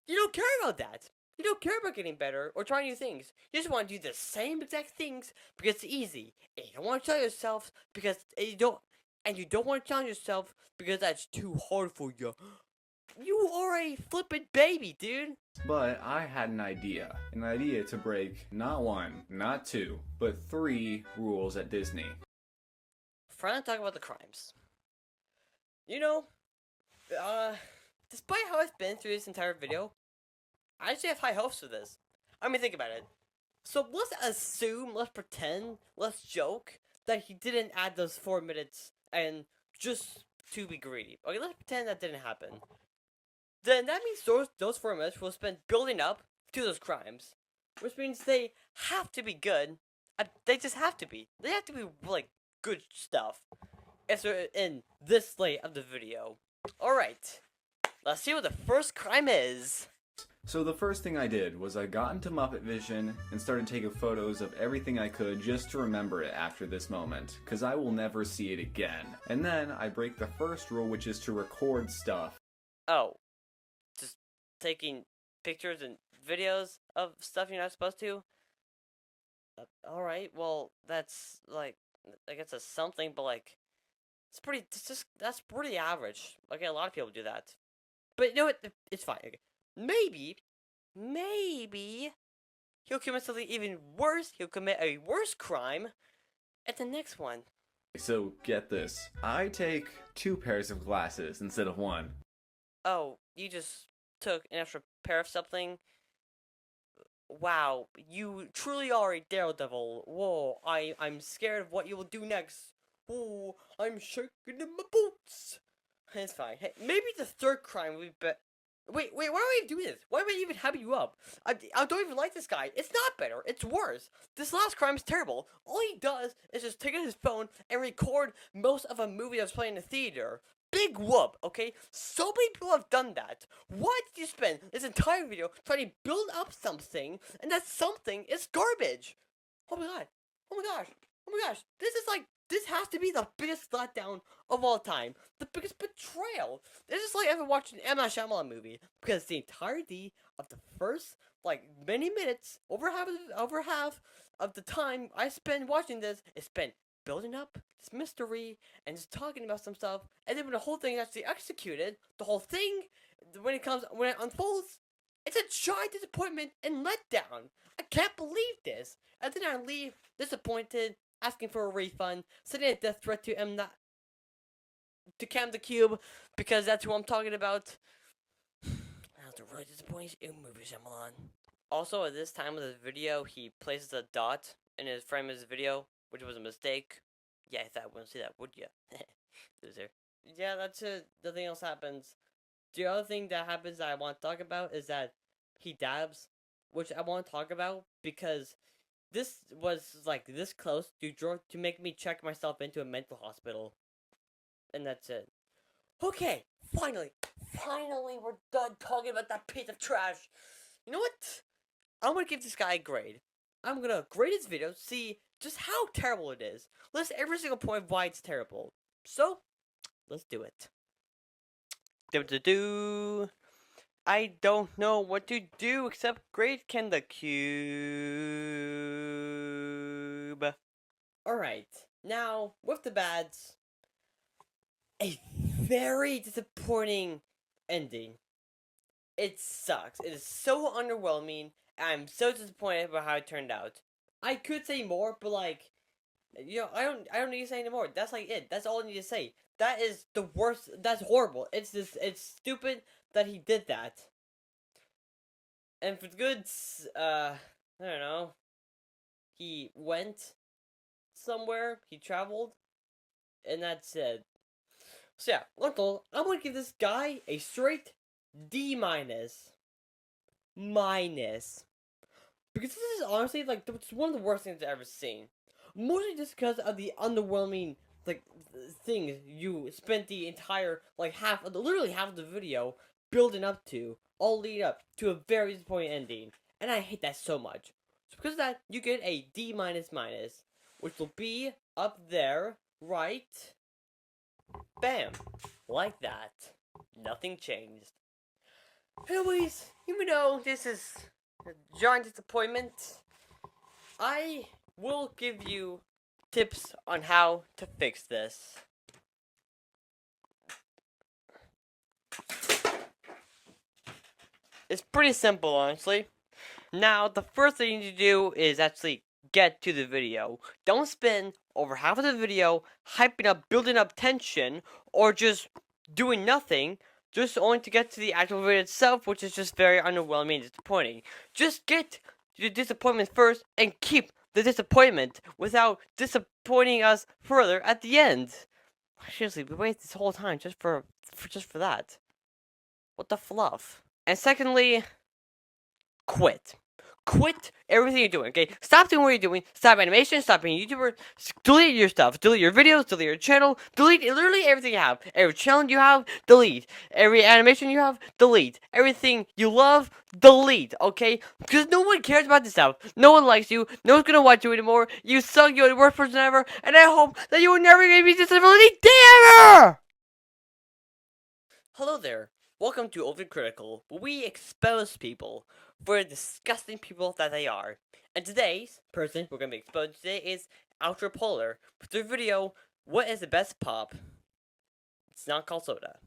You don't care about that. You don't care about getting better or trying new things. You just want to do the same exact things because it's easy. And you don't want to challenge yourself because you don't want to challenge yourself because that's too hard for you. You are a flippin' baby, dude. But I had an idea to break not 1, not 2, but 3 rules at Disney. Finally talk about the crimes. Despite how I've been through this entire video, I actually have high hopes for this. I mean, think about it. So let's assume, let's pretend, let's joke that he didn't add those 4 minutes and just to be greedy. Okay, let's pretend that didn't happen. Then that means those 4 minutes will spend building up to those crimes. Which means they have to be good. They just have to be. They have to be, like, good stuff. If they're in this late of the video. Alright. Let's see what the first crime is. So the first thing I did was I got into Muppet Vision and started taking photos of everything I could just to remember it after this moment, because I will never see it again. And then I break the first rule, which is to record stuff. Oh. Just taking pictures and videos of stuff you're not supposed to? Alright, well, that's, like, I guess that's something, but, like, that's pretty average. Okay, a lot of people do that. But you know what? It's fine. Okay. Maybe he'll commit something even worse. He'll commit a worse crime at the next one. So get this. I take 2 pairs of glasses instead of 1. Oh, you just took an extra pair of something? Wow, you truly are a daredevil. Whoa, I'm scared of what you will do next. Whoa, I'm shaking in my boots. It's fine. Hey, maybe the third crime would be Wait, why do we do this? Why am I even hyping you up? I don't even like this guy. It's not better. It's worse. This last crime is terrible. All he does is just take out his phone and record most of a movie that's playing in the theater. Big whoop, okay? So many people have done that. Why did you spend this entire video trying to build up something, and that something is garbage? Oh my god. Oh my gosh. Oh my gosh. This has to be the biggest letdown of all time. The biggest betrayal. This is like ever watching an M. Night Shyamalan movie, because the entirety of the first like many minutes, over half of the time I spent watching this is spent building up this mystery and just talking about some stuff, and then when the whole thing is actually executed, the whole thing when it unfolds, it's a giant disappointment and letdown. I can't believe this. And then I leave disappointed, asking for a refund, sending a death threat to to Cam the Cube, because that's who I'm talking about. That was really disappointing movie, Shyamalan. Also, at this time of the video, he places a dot in his frame of his video, which was a mistake. Yeah, I thought I wouldn't see that, would ya? Loser. Yeah, that's it. Nothing else happens. The other thing that happens that I want to talk about is that he dabs, which I want to talk about because this was like this close to make me check myself into a mental hospital, and that's it. Okay, finally, we're done talking about that piece of trash. You know what? I'm gonna give this guy a grade. I'm gonna grade his video, see just how terrible it is. List every single point of why it's terrible. So, let's do it. Do. I don't know what to do except grade Ken the Cube. Alright, now, with the bads, a very disappointing ending. It sucks. It is so underwhelming. I'm so disappointed about how it turned out. I could say more, but like, I don't need to say anymore. That's like it. That's all I need to say. That is the worst. That's horrible. It's stupid that he did that. And for the goods, I don't know. He went somewhere. He traveled, and that's it. So yeah, Uncle, I'm gonna give this guy a straight D minus. Minus. Because this is honestly like it's one of the worst things I've ever seen. Mostly just because of the underwhelming like things you spent the entire like literally half of the video building up to, all lead up to a very disappointing ending, and I hate that so much. So because of that, you get a D minus minus, which will be up there, right? Bam, like that. Nothing changed. Anyways, even though this is a giant disappointment, I will give you tips on how to fix this. It's pretty simple, honestly. Now, the first thing you need to do is actually get to the video. Don't spend over half of the video hyping up, building up tension, or just doing nothing, just only to get to the actual video itself, which is just very underwhelming and disappointing. Just get to the disappointment first and keep the disappointment without disappointing us further at the end. Seriously, we waited this whole time just for that. What the fluff? And secondly, quit. Quit everything you're doing, okay? Stop doing what you're doing. Stop animation. Stop being a YouTuber. Delete your stuff. Delete your videos. Delete your channel. Delete literally everything you have. Every channel you have, delete. Every animation you have, delete. Everything you love, delete, okay? Because no one cares about this stuff. No one likes you. No one's gonna watch you anymore. You suck. You're the worst person ever. And I hope that you will never give me disability. Damn! Hello there. Welcome to Overly Critical, where we expose people for the disgusting people that they are. And today's person we're going to be exposing today is Ultra Polar, with their video, What is the Best Pop? It's not called soda.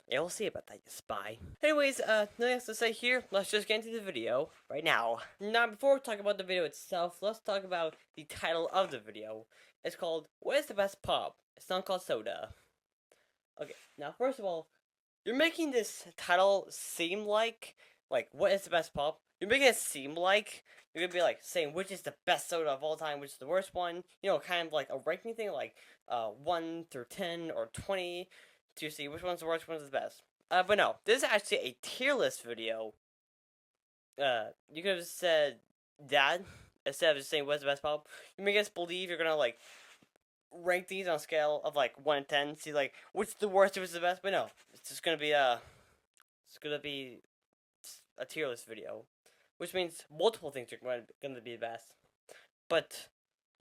Yeah, we'll see about that, you spy. Anyways, nothing else to say here. Let's just get into the video right now. Now, before we talk about the video itself, let's talk about the title of the video. It's called, What is the Best Pop? It's not called soda. Okay, now first of all, you're making this title seem like what is the best pop? You're making it seem like you're gonna be like saying which is the best soda of all time, which is the worst one. You know, kind of like a ranking thing, like 1 through 10 or 20 to see which one's the worst, which one's the best. But no, this is actually a tier list video. You could have said that instead of just saying what's the best pop. You make us believe you're gonna like rank these on a scale of like 1 to 10, see like which is the worst, which is the best, but no, it's just gonna be a tier list video, which means multiple things are gonna be the best. but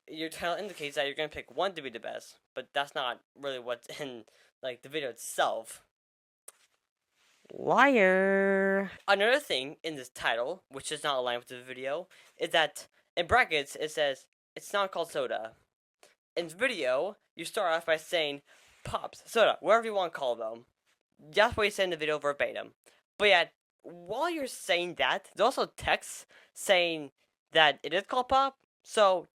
your title indicates that you're gonna pick one to be the best, but that's not really what's in like the video itself. Liar. Another thing in this title, which is not aligned with the video, is that in brackets it says it's not called soda. In the video, you start off by saying pops, soda, whatever you want to call them. That's what you say in the video verbatim. But yet, while you're saying that, there's also text saying that it is called pop. So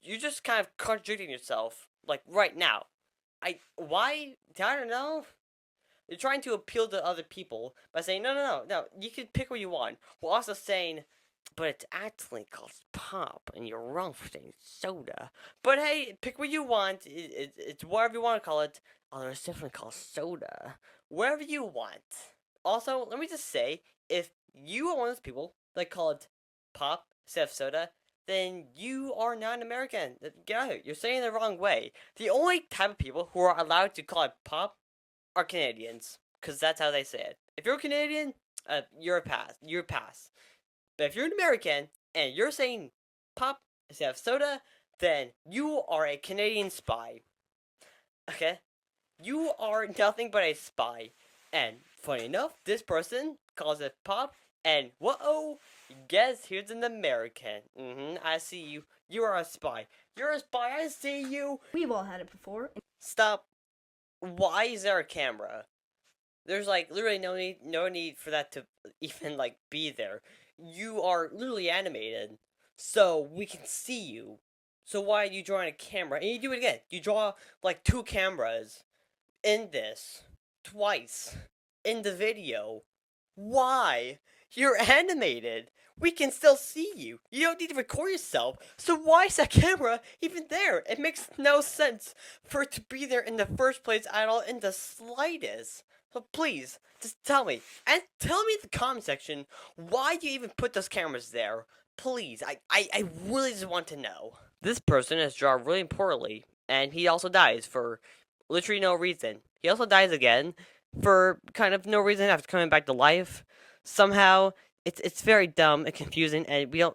you're just kind of contradicting yourself, like right now. Why? I don't know. You're trying to appeal to other people by saying no. You can pick what you want. While also saying, but it's actually called pop, and you're wrong for saying soda. But hey, pick what you want. It's whatever you want to call it. Although it's definitely called soda. Whatever you want. Also, let me just say, if you are one of those people that call it pop instead of soda, then you are not an American. Get out of here. You're saying it the wrong way. The only type of people who are allowed to call it pop are Canadians, because that's how they say it. If you're a Canadian, you're a pass. You're a pass. But if you're an American and you're saying pop instead of soda, then you are a Canadian spy. Okay? You are nothing but a spy. And funny enough, this person calls it pop, and whoa, guess who's an American? I see you. You are a spy. You're a spy. I see you. We've all had it before. Stop. Why is there a camera? There's like literally no need for that to even like be there. You are literally animated, so we can see you. So why are you drawing a camera? And you do it again. You draw like 2 cameras in this twice in the video. Why? You're animated. We can still see you. You don't need to record yourself. So why is that camera even there? It makes no sense for it to be there in the first place at all, in the slightest. So please, just tell me. And tell me in the comment section why you even put those cameras there. Please, I really just want to know. This person is drawn really poorly, and he also dies for literally no reason. He also dies again for kind of no reason after coming back to life. Somehow, it's very dumb and confusing, and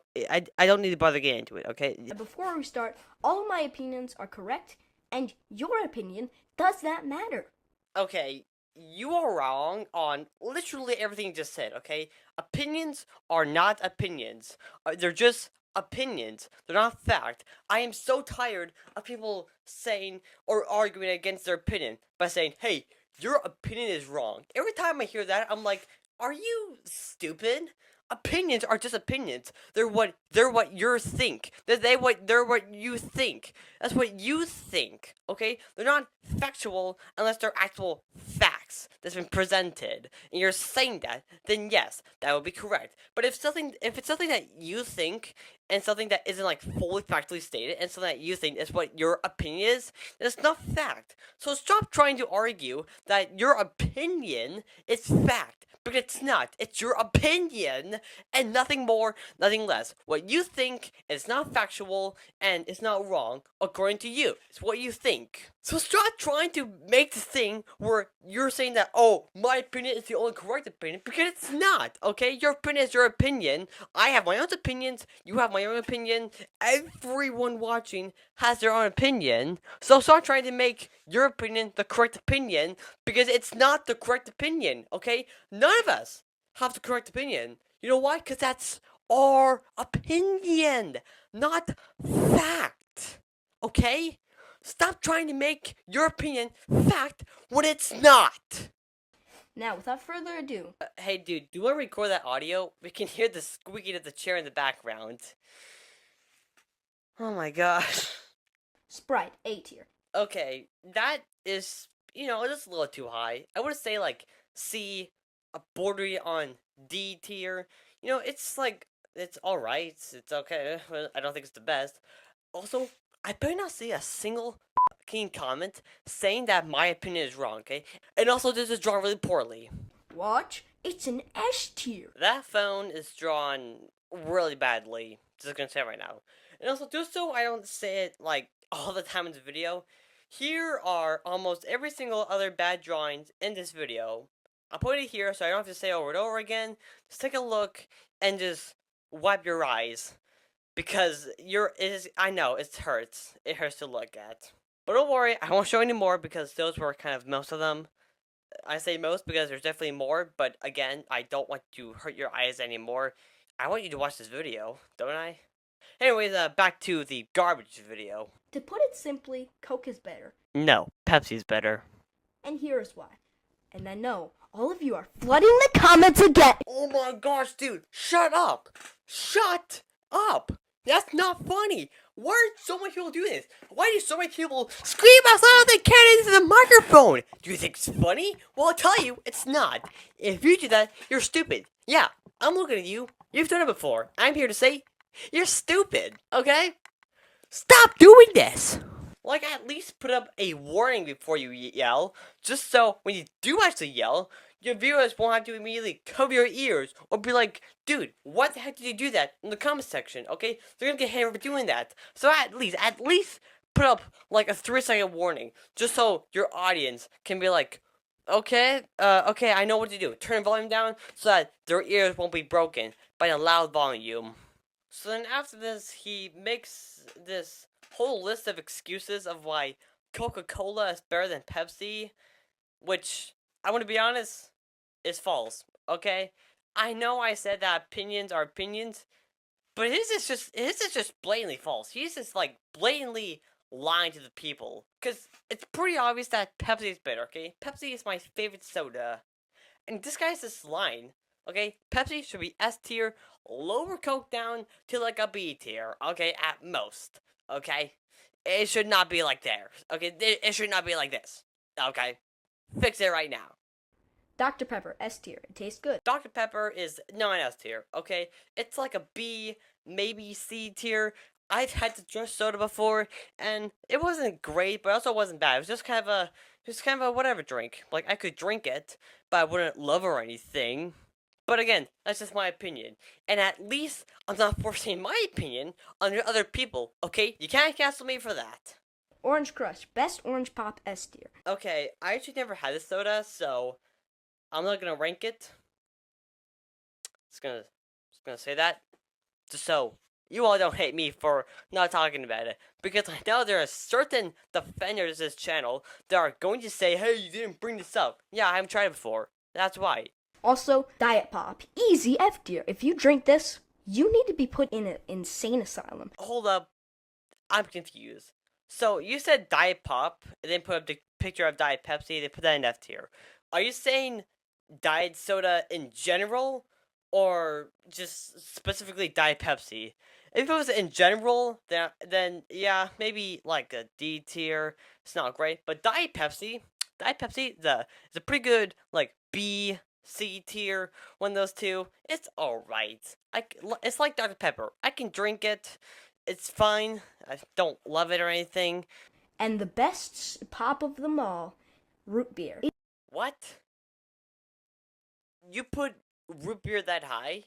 I don't need to bother getting into it, okay? Before we start, all of my opinions are correct, and your opinion does not matter. Okay, you are wrong on literally everything you just said, okay? Opinions are not opinions. They're just opinions. They're not fact. I am so tired of people saying or arguing against their opinion by saying, hey, your opinion is wrong. Every time I hear that, I'm like, are you stupid? Opinions are just opinions. They're what you think. They're what you think. That's what you think. Okay? They're not factual unless they're actual facts that's been presented. And you're saying that, then yes, that would be correct. But if it's something that you think and something that isn't like fully factually stated and something that you think is what your opinion is, then it's not fact. So stop trying to argue that your opinion is fact. But it's not. It's your opinion, and nothing more, nothing less. What you think is not factual, and it's not wrong, according to you. It's what you think. So stop trying to make this thing where you're saying that, oh, my opinion is the only correct opinion, because it's not, okay? Your opinion is your opinion. I have my own opinions. You have my own opinion. Everyone watching has their own opinion. So stop trying to make your opinion the correct opinion, because it's not the correct opinion, okay? None of us have the correct opinion. You know why? Because that's our opinion, not fact. Okay? Stop trying to make your opinion fact when it's not. Now, without further ado, Hey, dude, do you want to record that audio? We can hear the squeaking of the chair in the background. Oh my gosh. Sprite A tier. Okay, that is, just a little too high. I would say like C, a bordering on D tier. It's like, it's alright, it's okay, I don't think it's the best. Also, I better not see a single fucking comment saying that my opinion is wrong, okay? And also, this is drawn really poorly. Watch, it's an S tier. That phone is drawn really badly, just gonna say it right now. And also, just so I don't say it, like, all the time in the video, here are almost every single other bad drawings in this video. I'll put it here so I don't have to say it over and over again. Just take a look and just wipe your eyes. because I know it hurts. It hurts to look at. But don't worry, I won't show any more because those were kind of most of them. I say most because there's definitely more, but again, I don't want to hurt your eyes anymore. I want you to watch this video, don't I? Anyways, back to the garbage video. To put it simply, Coke is better. No, Pepsi's better. And here's why. And I know all of you are flooding the comments again. Oh my gosh, dude, shut up! Shut up! That's not funny! Why are so many people doing this? Why do so many people scream as loud as they can into the microphone? Do you think it's funny? Well, I'll tell you, it's not. If you do that, you're stupid. Yeah, I'm looking at you. You've done it before. I'm here to say, you're stupid, okay? Stop doing this! Like, at least put up a warning before you yell, just so when you do actually yell, your viewers won't have to immediately cover your ears or be like, dude, what the heck did you do that in the comment section, okay? They're gonna get hammered for doing that. So at least put up like a 3-second warning, just so your audience can be like, okay, I know what to do. Turn the volume down so that their ears won't be broken by a loud volume. So then after this, he makes this whole list of excuses of why Coca-Cola is better than Pepsi, which, I want to be honest, is false, okay? I know I said that opinions are opinions, but his is just blatantly false. He's just, like, blatantly lying to the people. Because it's pretty obvious that Pepsi is better, okay? Pepsi is my favorite soda. And this guy's just lying. Okay, Pepsi should be S tier, lower Coke down to like a B tier, okay, at most, okay? It should not be like there, okay? It should not be like this, okay? Fix it right now. Dr. Pepper, S tier. It tastes good. Dr. Pepper is not S tier, okay? It's like a B, maybe C tier. I've had to drink soda before, and it wasn't great, but also wasn't bad. It was just kind of a whatever drink. Like, I could drink it, but I wouldn't love it or anything. But again, that's just my opinion. And at least I'm not forcing my opinion on other people, okay? You can't cancel me for that. Orange Crush, best orange pop, S tier. Okay, I actually never had this soda, so I'm not gonna rank it. Just gonna say that. Just so you all don't hate me for not talking about it. Because I know there are certain defenders of this channel that are going to say, hey, you didn't bring this up. Yeah, I haven't tried it before. That's why. Also, Diet Pop, easy F tier. If you drink this, you need to be put in an insane asylum. Hold up. I'm confused. So, you said Diet Pop, and then put up the picture of Diet Pepsi, they put that in F tier. Are you saying Diet Soda in general, or just specifically Diet Pepsi? If it was in general, then yeah, maybe like a D tier. It's not great, but Diet Pepsi, is a pretty good like B, C tier. One of those two, it's all right. It's like Dr. Pepper. I can drink it. It's fine. I don't love it or anything. And the best pop of them all, root beer. What? You put root beer that high?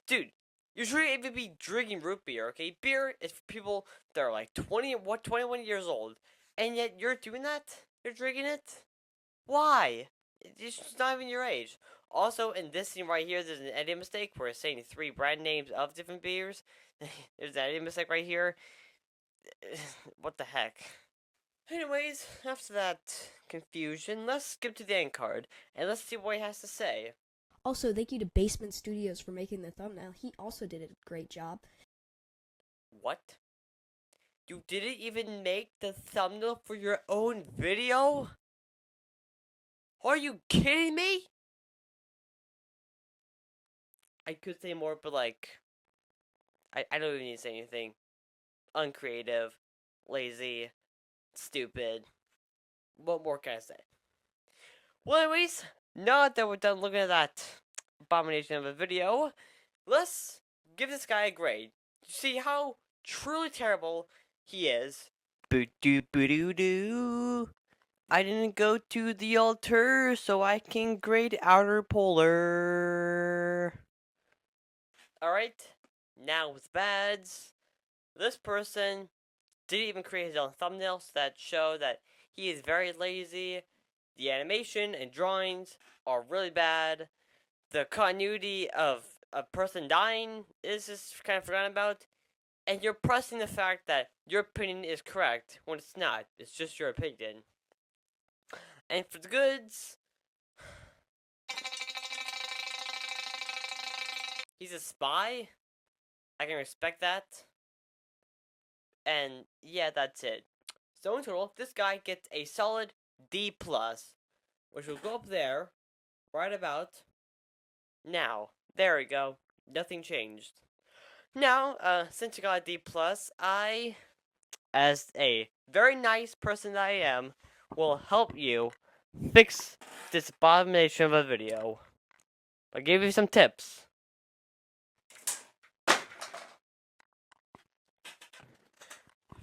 Dude, you shouldn't even be drinking root beer, okay? Beer is for people that are like 21 years old. And yet you're doing that? You're drinking it? Why? It's just not even your age. Also, in this scene right here, there's an editing mistake where it's saying 3 brand names of different beers. There's an editing mistake right here. What the heck? Anyways, after that confusion, let's skip to the end card, and let's see what he has to say. Also, thank you to Basement Studios for making the thumbnail. He also did a great job. What? You didn't even make the thumbnail for your own video? Are you kidding me? I could say more, but like, I don't even need to say anything. Uncreative, lazy, stupid. What more can I say? Well, anyways, now that we're done looking at that abomination of a video, let's give this guy a grade. See how truly terrible he is. Boo-doo-boo-doo-doo. I didn't go to the altar, so I can grade outer polar. Alright, now with bads. This person didn't even create his own thumbnails that show that he is very lazy. The animation and drawings are really bad. The continuity of a person dying is just kind of forgotten about. and you're pressing the fact that your opinion is correct when it's not. It's just your opinion. And for the goods, he's a spy. I can respect that. And yeah, that's it. So in total, this guy gets a solid D+, which will go up there, right about now. There we go. Nothing changed. Now, since you got a D+, I, as a very nice person that I am, will help you fix this abomination of a video. I'll give you some tips.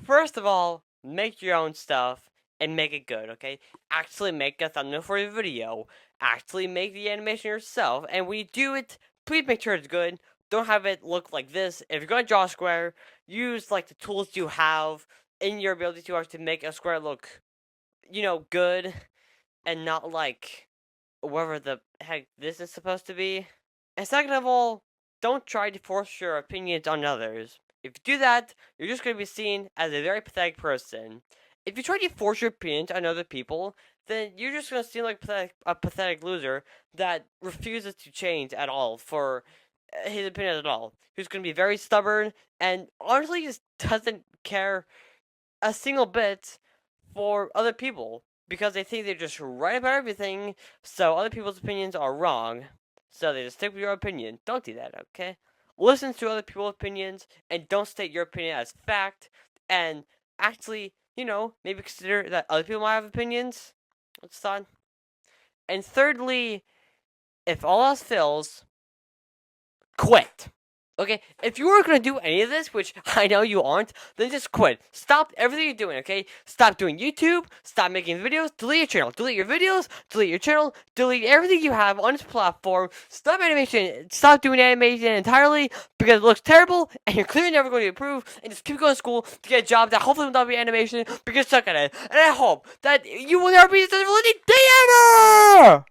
First of all, make your own stuff and make it good, okay? Actually make a thumbnail for your video. Actually make the animation yourself. And when you do it, please make sure it's good. Don't have it look like this. If you're going to draw a square, use like the tools you have in your ability to actually make a square look, good. And not like whatever the heck this is supposed to be. And second of all, don't try to force your opinions on others. If you do that, you're just going to be seen as a very pathetic person. If you try to force your opinions on other people, then you're just going to seem like a pathetic loser that refuses to change at all for his opinion at all. Who's going to be very stubborn and honestly just doesn't care a single bit for other people because they think they're just right about everything, so other people's opinions are wrong. So they just stick with your opinion. Don't do that, okay? Listen to other people's opinions and don't state your opinion as fact. And actually, maybe consider that other people might have opinions. What's that? And thirdly, if all else fails, quit. Okay, if you weren't gonna do any of this, which I know you aren't, then just quit. Stop everything you're doing, okay? Stop doing YouTube, stop making videos, delete your channel, delete your videos, delete your channel, delete everything you have on this platform, stop doing animation entirely because it looks terrible and you're clearly never going to improve, and just keep going to school to get a job that hopefully will not be animation because you're stuck at it. And I hope that you will never be successful in the day ever!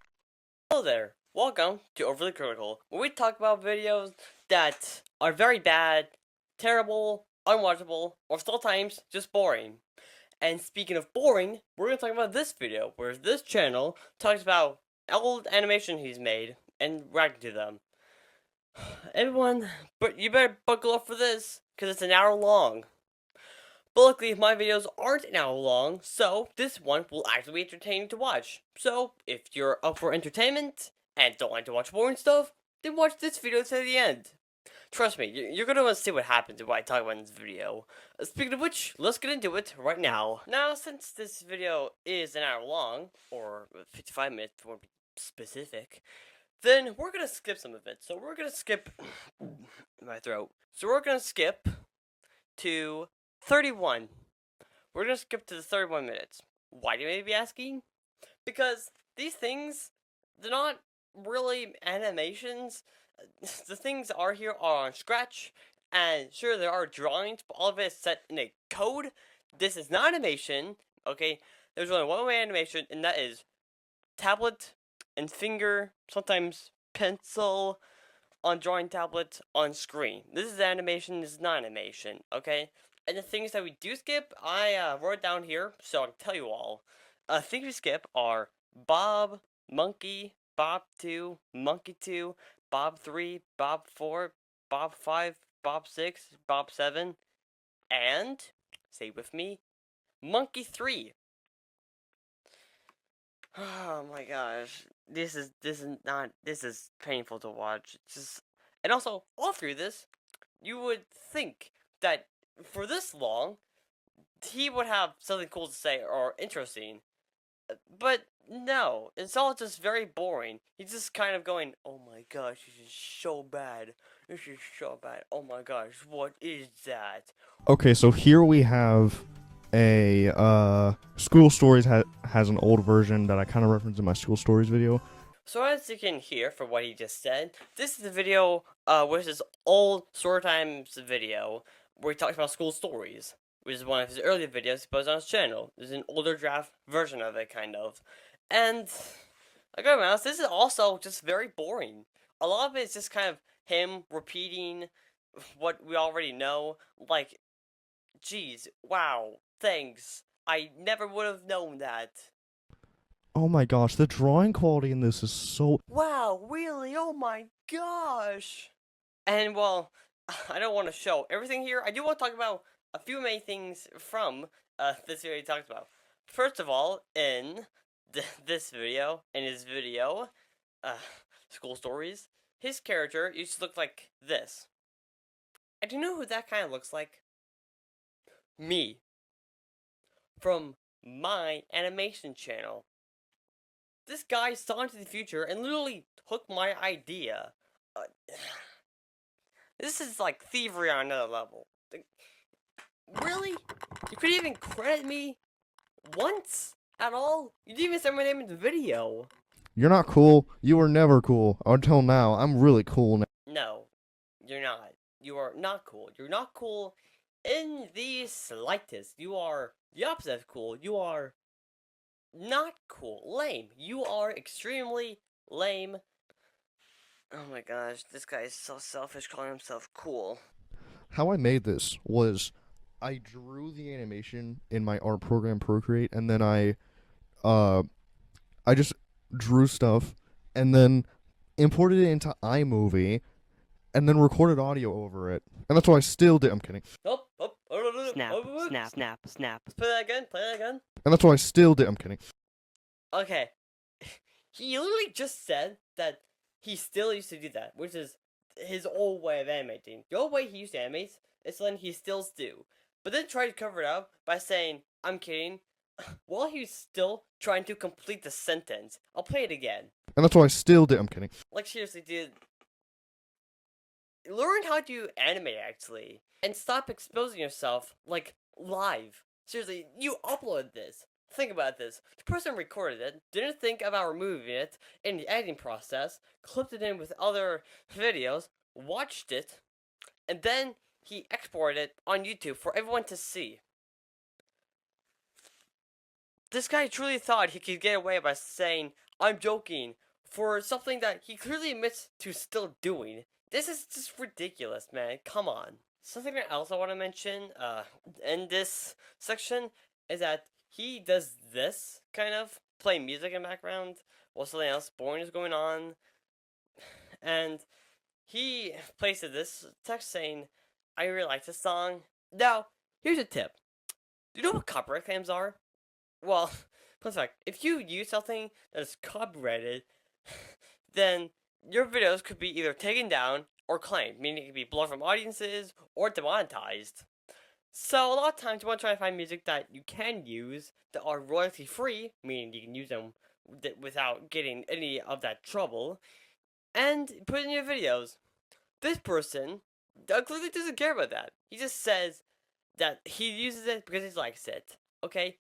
Hello there. Welcome to Overly Critical, where we talk about videos that are very bad, terrible, unwatchable, or sometimes just boring. And speaking of boring, we're going to talk about this video, where this channel talks about old animation he's made and reacting to them. Everyone, but you better buckle up for this, because it's an hour long. But luckily, my videos aren't an hour long, so this one will actually be entertaining to watch. So, if you're up for entertainment, and don't like to watch boring stuff, then watch this video to the end. Trust me, you're gonna want to see what happens if I talk about in this video. Speaking of which, let's get into it right now. Now, since this video is an hour long, or 55 minutes to be specific, then we're gonna skip some of it. So we're gonna skip my throat. So we're gonna skip to 31. We're gonna skip to the 31 minutes. Why do you may be asking? Because these things, they're not really animations. The things are here are on Scratch, and sure there are drawings, but all of it is set in a code. This is not animation, okay? There's only one way animation, and that is tablet and finger, sometimes pencil on drawing tablet on screen. This is animation, this is not animation, okay? And the things that we do skip, I wrote down here, so I can tell you all. Things we skip are Bob, Monkey, Bob 2, Monkey 2, Bob 3, Bob 4, Bob 5, Bob 6, Bob 7, and, say with me, Monkey 3. Oh my gosh. This is painful to watch. And also, all through this, you would think that for this long, he would have something cool to say or interesting. But no, it's all just very boring. He's just kind of going, oh my gosh, this is so bad. This is so bad. Oh my gosh, what is that? Okay, so here we have a School Stories has an old version that I kind of referenced in my School Stories video. So as you can hear from what he just said, this is the video, which is old Story Times video, where he talks about school stories, which is one of his earlier videos he posted on his channel. There's an older draft version of it, kind of. And, I gotta be honest, this is also just very boring. A lot of it is just kind of him repeating what we already know. Like, geez, wow, thanks. I never would have known that. Oh my gosh, the drawing quality in this is so. Wow, really? Oh my gosh! And well, I don't want to show everything here. I do want to talk about a few main things from this video he talks about. First of all, in this video, uh, School Stories, his character used to look like this. And do you know who that kind of looks like? Me. From my animation channel. This guy saw into the future and literally took my idea. Uh, this is like thievery on another level. Really? You couldn't even credit me once at all? You didn't even say my name in the video. You're not cool. You were never cool until now. I'm really cool now. No, you're not. You are not cool. You're not cool in the slightest. You are the opposite of cool. You are not cool. Lame. You are extremely lame. Oh my gosh, this guy is so selfish calling himself cool. How I made this was I drew the animation in my art program Procreate, and then I just drew stuff and then imported it into iMovie and then recorded audio over it. And that's what I still did. I'm kidding. Oh, Snap, snap, snap, snap. Let's play that again. Play that again. And that's what I still did. I'm kidding. Okay. He literally just said that he still used to do that, which is his old way of animating. The old way he used to animate is something he still do. But then tried to cover it up by saying, I'm kidding, while he was still trying to complete the sentence. I'll play it again. And that's what I still did. I'm kidding. Like, seriously, dude. Learn how to animate, actually. And stop exposing yourself, like, live. Seriously, you uploaded this. Think about this. The person recorded it, didn't think about removing it in the editing process, clipped it in with other videos, watched it, and then he exported it on YouTube for everyone to see. This guy truly thought he could get away by saying, I'm joking, for something that he clearly admits to still doing. This is just ridiculous, man. Come on. Something else I want to mention, in this section, is that he does this, kind of, play music in the background, while something else boring is going on. And he pasted this text saying, I really like this song. Now, here's a tip. Do you know what copyright claims are? Well, fun fact, if you use something that is copyrighted, then your videos could be either taken down or claimed, meaning it could be blocked from audiences or demonetized. So a lot of times you want to try to find music that you can use that are royalty free, meaning you can use them without getting any of that trouble, and put it in your videos. This person clearly doesn't care about that. He just says that he uses it because he likes it. Okay?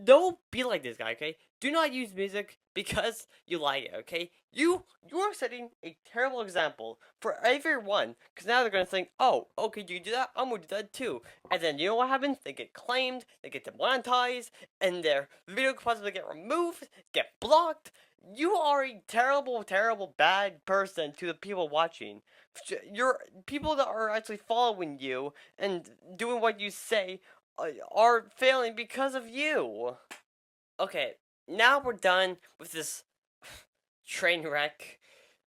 Don't be like this guy, okay? Do not use music because you like it, okay? You are setting a terrible example for everyone, because now they're gonna think, oh, okay, you do that, I'm gonna do that too. And then you know what happens? They get claimed, they get demonetized, and their video could possibly get removed, get blocked. You are a terrible, terrible, bad person to the people watching. Your people that are actually following you and doing what you say are failing because of you. Okay, now we're done with this train wreck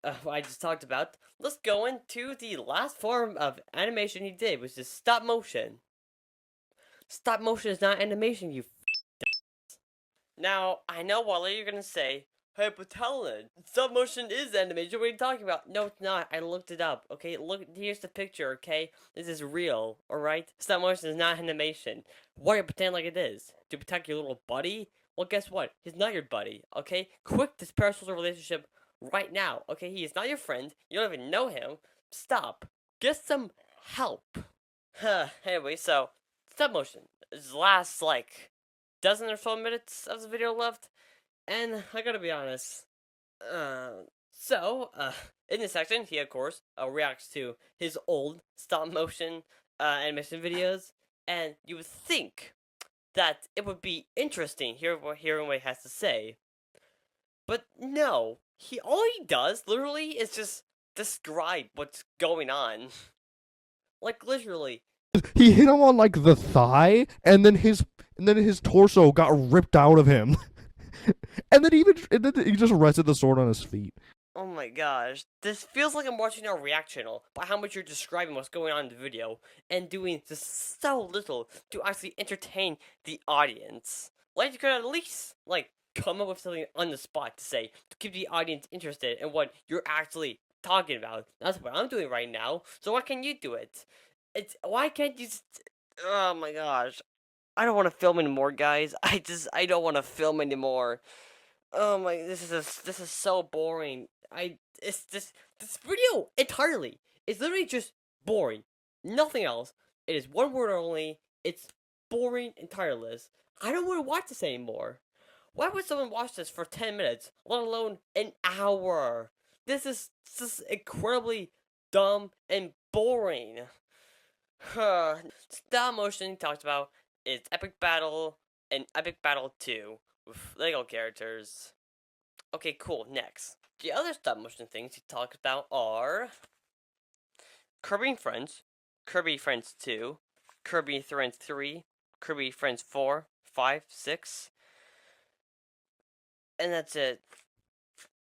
I just talked about. Let's go into the last form of animation he did, which is stop motion. Stop motion is not animation, you Now, I know what you're gonna say, hey, but Talon, stop motion is animation, what are you talking about? No, it's not, I looked it up, okay? Look, here's the picture, okay? This is real, alright? Stop motion is not animation. Why you pretend like it is? To protect your little buddy? Well, guess what? He's not your buddy, okay? Quit this parasocial relationship right now, okay? He is not your friend, you don't even know him. Stop. Get some help. Anyway, so, stop motion. This lasts, like, dozen or so minutes of the video left, and I gotta be honest. In this section, he of course reacts to his old stop motion animation videos, and you would think that it would be interesting hearing what he has to say, but no. All he does literally is just describe what's going on. Like, literally. He hit him on like the thigh, and then his torso got ripped out of him. and then he just rested the sword on his feet. Oh my gosh. This feels like I'm watching a react channel by how much you're describing what's going on in the video and doing just so little to actually entertain the audience. Like, you could at least, like, come up with something on the spot to say to keep the audience interested in what you're actually talking about. That's what I'm doing right now. So why can't you do it? Why can't you oh my gosh. I don't want to film anymore, guys. I don't want to film anymore. Oh my, this is so boring. It's this video entirely is literally just boring. Nothing else. It is one word only. It's boring and tireless. I don't want to watch this anymore. Why would someone watch this for 10 minutes, let alone an hour? This is just incredibly dumb and boring. Stop motion talked about is Epic Battle and Epic Battle 2 with Lego characters. Okay, cool. Next. The other stop motion things he talked about are Kirby Friends, Kirby Friends 2, Kirby Friends 3, Kirby Friends 4, 5, 6. And that's it.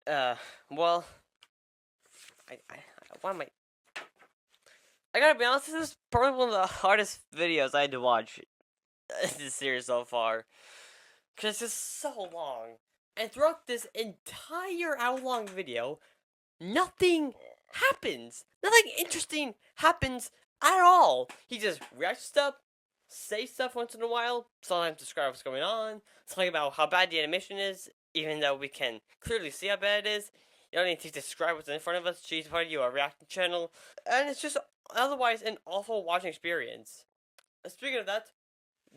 Well, why am I gotta be honest, this is probably one of the hardest videos I had to watch in this series so far. Because it's just so long. And throughout this entire hour-long video, nothing happens. Nothing interesting happens at all. He just reacts to stuff, say stuff once in a while, sometimes describe what's going on, talking about how bad the animation is, even though we can clearly see how bad it is. You don't need to describe what's in front of us. She's part of you, a reacting channel. And it's just otherwise an awful watching experience. Speaking of that,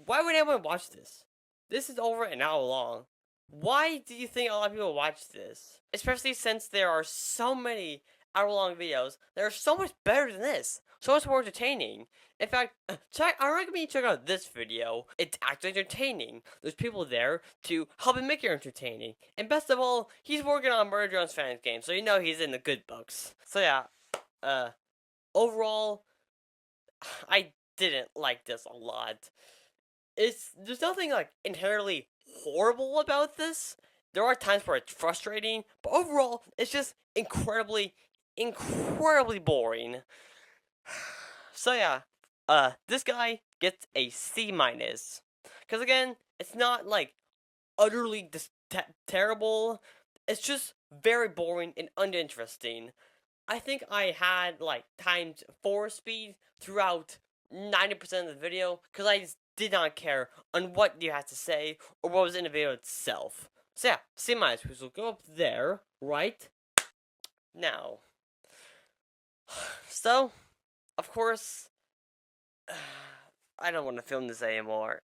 why would anyone watch this? This is over an hour long. Why do you think a lot of people watch this? Especially since there are so many hour-long videos that are so much better than this. So much more entertaining. In fact, I recommend you check out this video. It's actually entertaining. There's people there to help him make it entertaining. And best of all, he's working on Murder Drones Fans game, so you know he's in the good books. So yeah, overall, I didn't like this a lot. There's nothing like inherently horrible about this. There are times where it's frustrating, but overall, it's just incredibly boring. So yeah, this guy gets a C-. Because again, it's not like utterly terrible. It's just very boring and uninteresting. I think I had like times 4 speed throughout 90% of the video because I just did not care on what you had to say or what was in the video itself. So yeah, C-, which will go up there right now. So, of course, I don't want to film this anymore.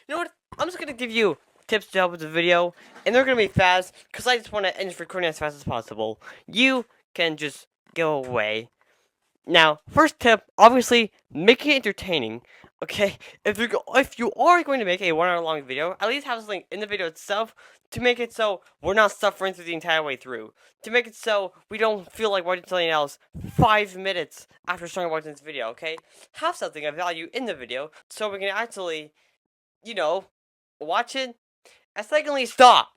You know what? I'm just going to give you tips to help with the video, and they're going to be fast, because I just want to end this recording as fast as possible. You can just go away. Now, first tip, obviously, make it entertaining. Okay, if you are going to make a 1 hour long video, at least have something in the video itself to make it so we're not suffering through the entire way through. To make it so we don't feel like watching something else 5 minutes after starting watching this video, okay? Have something of value in the video so we can actually, you know, watch it. And secondly, stop.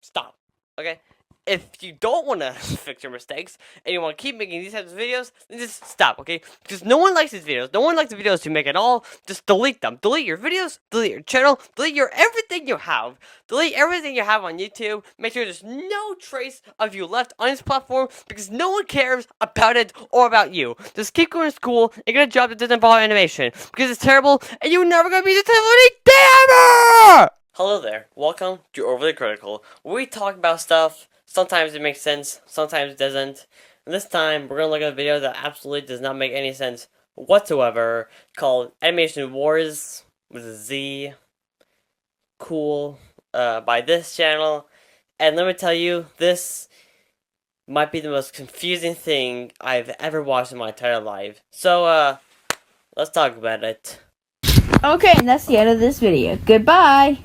Stop, okay? If you don't want to fix your mistakes, and you want to keep making these types of videos, then just stop, okay? Because no one likes these videos. No one likes the videos you make at all. Just delete them. Delete your videos, delete your channel, delete everything you have. Delete everything you have on YouTube. Make sure there's no trace of you left on this platform, because no one cares about it or about you. Just keep going to school and get a job that doesn't involve animation, because it's terrible, and you're never going to be the damn. Hello there. Welcome to Overly Critical, where we talk about stuff. Sometimes it makes sense, sometimes it doesn't. And this time, we're going to look at a video that absolutely does not make any sense whatsoever, called Animation Wars, with a Z. Cool. By this channel. And let me tell you, this might be the most confusing thing I've ever watched in my entire life. So, let's talk about it. Okay, and that's the end of this video. Goodbye!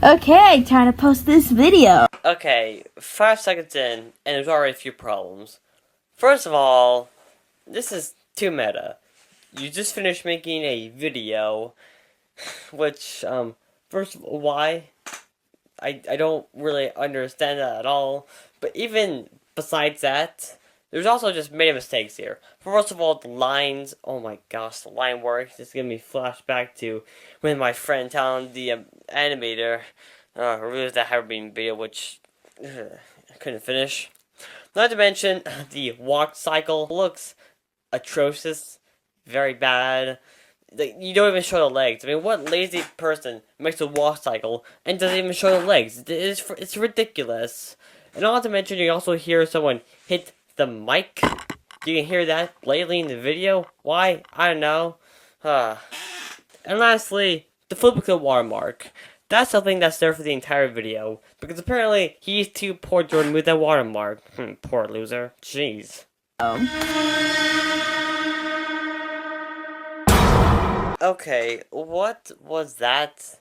Okay, time to post this video. Okay, 5 seconds in, and there's already a few problems. First of all, this is too meta. You just finished making a video, which, first of all, why? I don't really understand that at all. But even besides that, there's also just many mistakes here. First of all, the lines. Oh my gosh, the line work. Just give me flashback to when my friend telling the animator reviewed the Halloween video, which I couldn't finish. Not to mention, the walk cycle looks atrocious, very bad. You don't even show the legs. I mean, what lazy person makes a walk cycle and doesn't even show the legs? It's ridiculous. And not to mention, you also hear someone hit the mic. You can hear that blatantly in the video. Why? I don't know. And lastly, the flip of the watermark. That's something that's there for the entire video. Because apparently, he's too poor to remove that watermark. Poor loser. Jeez. Okay, what was that?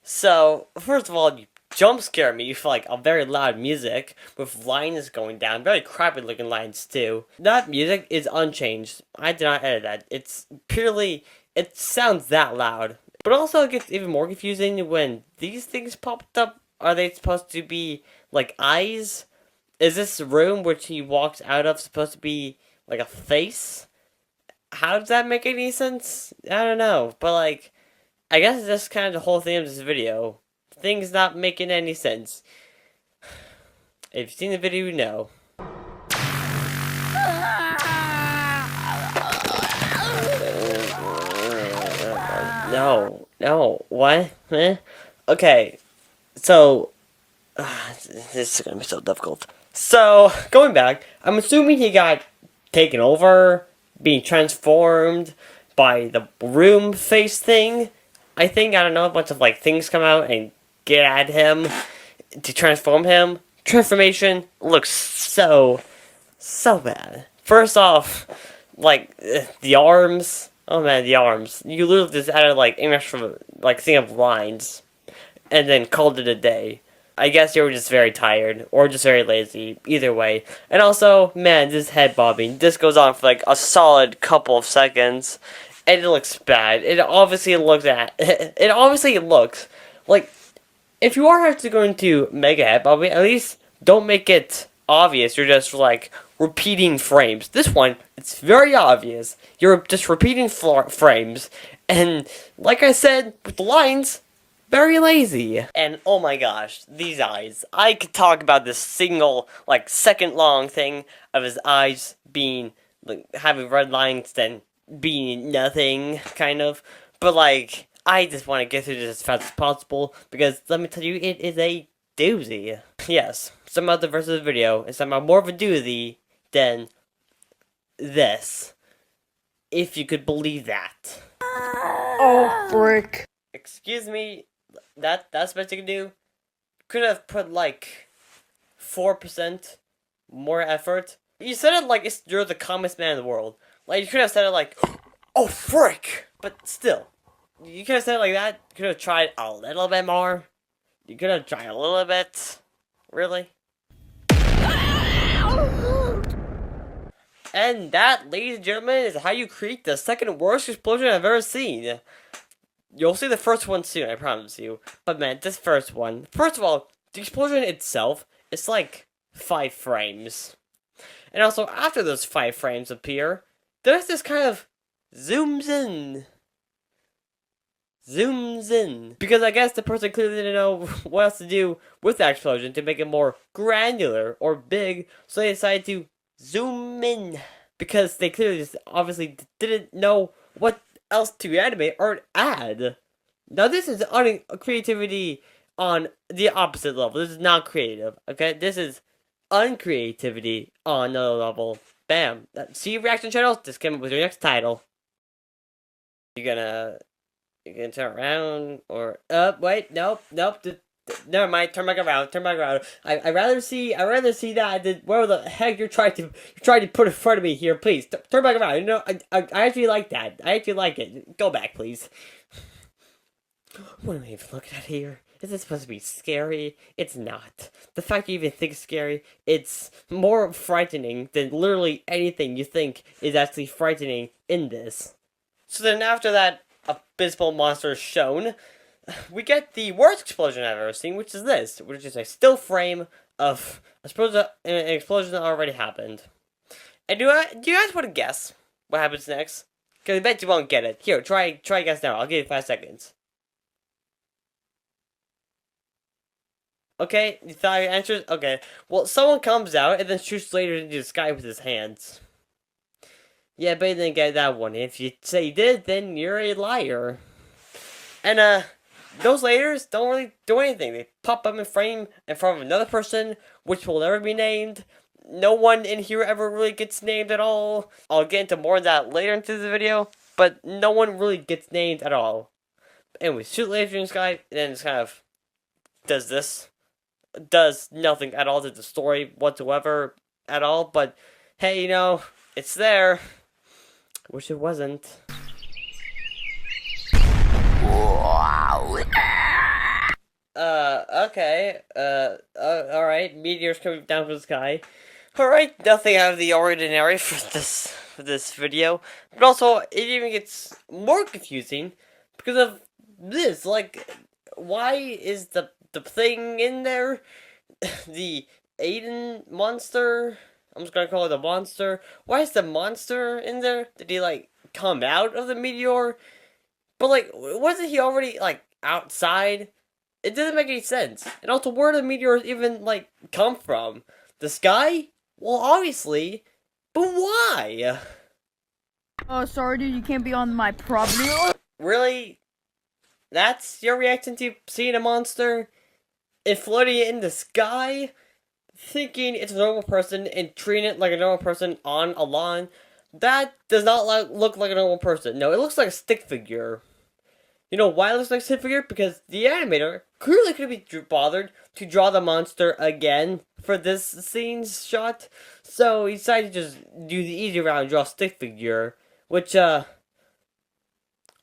So, first of all, you jump scare me with like a very loud music with lines going down, very crappy looking lines too. That music is unchanged. I did not edit that. It's purely, it sounds that loud. But also it gets even more confusing when these things popped up. Are they supposed to be like eyes? Is this room which he walks out of supposed to be like a face? How does that make any sense? I don't know, but like, I guess that's kind of the whole thing of this video. Things not making any sense. If you've seen the video, you know. No, what? Huh? Okay, so, this is gonna be so difficult. So, going back, I'm assuming he got taken over, being transformed by the room face thing. I don't know, a bunch of like things come out and get at him to transform him. Transformation looks so bad. First off, like the arms. Oh man, the arms. You literally just added like image from like thing of lines, and then called it a day. I guess you were just very tired, or just very lazy, either way. And also, man, this head bobbing, this goes on for like a solid couple of seconds, and it looks bad. It obviously looks like, if you are actually going to make a head bobbing, at least don't make it obvious. You're just like repeating frames. This one, it's very obvious. You're just repeating frames, and like I said, with the lines, very lazy. And oh my gosh, these eyes. I could talk about this single, like, second long thing of his eyes being, like, having red lines, then being nothing, kind of. But, like, I just want to get through this as fast as possible, because let me tell you, it is a doozy. Yes, somehow the rest of the video is somehow more of a doozy than this. If you could believe that. Oh, frick. Excuse me. That's what you can do. Could have put like 4% more effort. You said it like you're the calmest man in the world. Like you could have said it like, oh frick! But still, you could have said it like that. You could have tried a little bit more. You could have tried a little bit. Really? And that, ladies and gentlemen, is how you create the second worst explosion I've ever seen. You'll see the first one soon, I promise you. But man, this first one. First of all, the explosion itself is like 5 frames. And also, after those 5 frames appear, there's this kind of zooms in. Because I guess the person clearly didn't know what else to do with that explosion to make it more granular or big, so they decided to zoom in. Because they clearly just obviously didn't know what else to animate or add. Now this is creativity on the opposite level. This is not creative, okay? This is uncreativity on another level. Bam. See reaction channels? Just came up with your next title. You're gonna turn around or wait, nope. Never mind. Turn back around. I'd rather see that than where the heck you're trying to put in front of me here. Please turn back around. You know, I actually like that. I actually like it. Go back, please. What am I even looking at here? Is this supposed to be scary? It's not. The fact you even think it's scary, it's more frightening than literally anything you think is actually frightening in this. So then after that abysmal monster is shown, we get the worst explosion I've ever seen, which is this, which is a still frame of an explosion that already happened. And do you guys want to guess what happens next? Because I bet you won't get it. Here, try guess now. I'll give you 5 seconds. Okay, you thought your answers? Okay. Well, someone comes out and then shoots lasers into the sky with his hands. Yeah, but you didn't get that one. If you say you did, then you're a liar. And, those lasers don't really do anything. They pop up in frame in front of another person, which will never be named. No one in here ever really gets named at all. I'll get into more of that later into the video, but no one really gets named at all. Anyway, shoot lasers in the sky, and then it's kind of does this. Does nothing at all to the story whatsoever at all, but hey, you know, it's there. Wish it wasn't. Okay, alright, meteors coming down from the sky. Alright, nothing out of the ordinary for this video, but also, it even gets more confusing because of this, like, why is the thing in there, the Aiden monster, I'm just gonna call it a monster, why is the monster in there? Did he, like, come out of the meteor? But, like, wasn't he already, like, outside? It doesn't make any sense. And also, where do the meteors even, like, come from? The sky? Well, obviously. But why? Oh, sorry, dude, you can't be on my property. Really? That's your reaction to seeing a monster? And floating it in the sky? Thinking it's a normal person and treating it like a normal person on a lawn? That does not look like a normal person. No, it looks like a stick figure. You know why it looks like a stick figure? Because the animator clearly could be bothered to draw the monster again for this scene's shot. So he decided to just do the easy route and draw a stick figure. Which,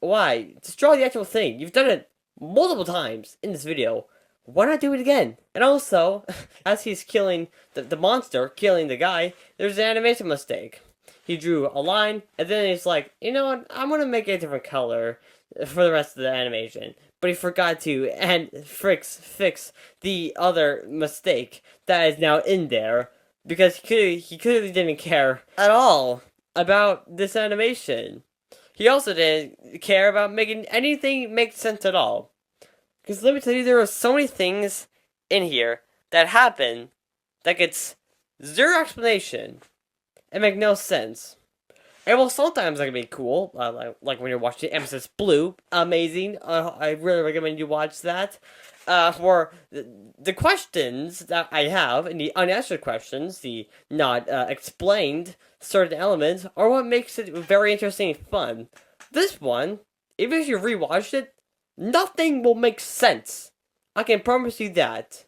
why? Just draw the actual thing. You've done it multiple times in this video. Why not do it again? And also, as he's killing the monster, killing the guy, there's an animation mistake. He drew a line, and then he's like, you know what, I'm gonna make it a different color for the rest of the animation. But he forgot to fix the other mistake that is now in there, because he clearly didn't care at all about this animation. He also didn't care about making anything make sense at all. Because let me tell you, there are so many things in here that happen that gets zero explanation and make no sense. And well, sometimes that can be cool, like when you're watching Emesis Blue, amazing. I really recommend you watch that. For the questions that I have, and the unanswered questions, the not explained certain elements, are what makes it very interesting and fun. This one, even if you rewatched it, nothing will make sense. I can promise you that.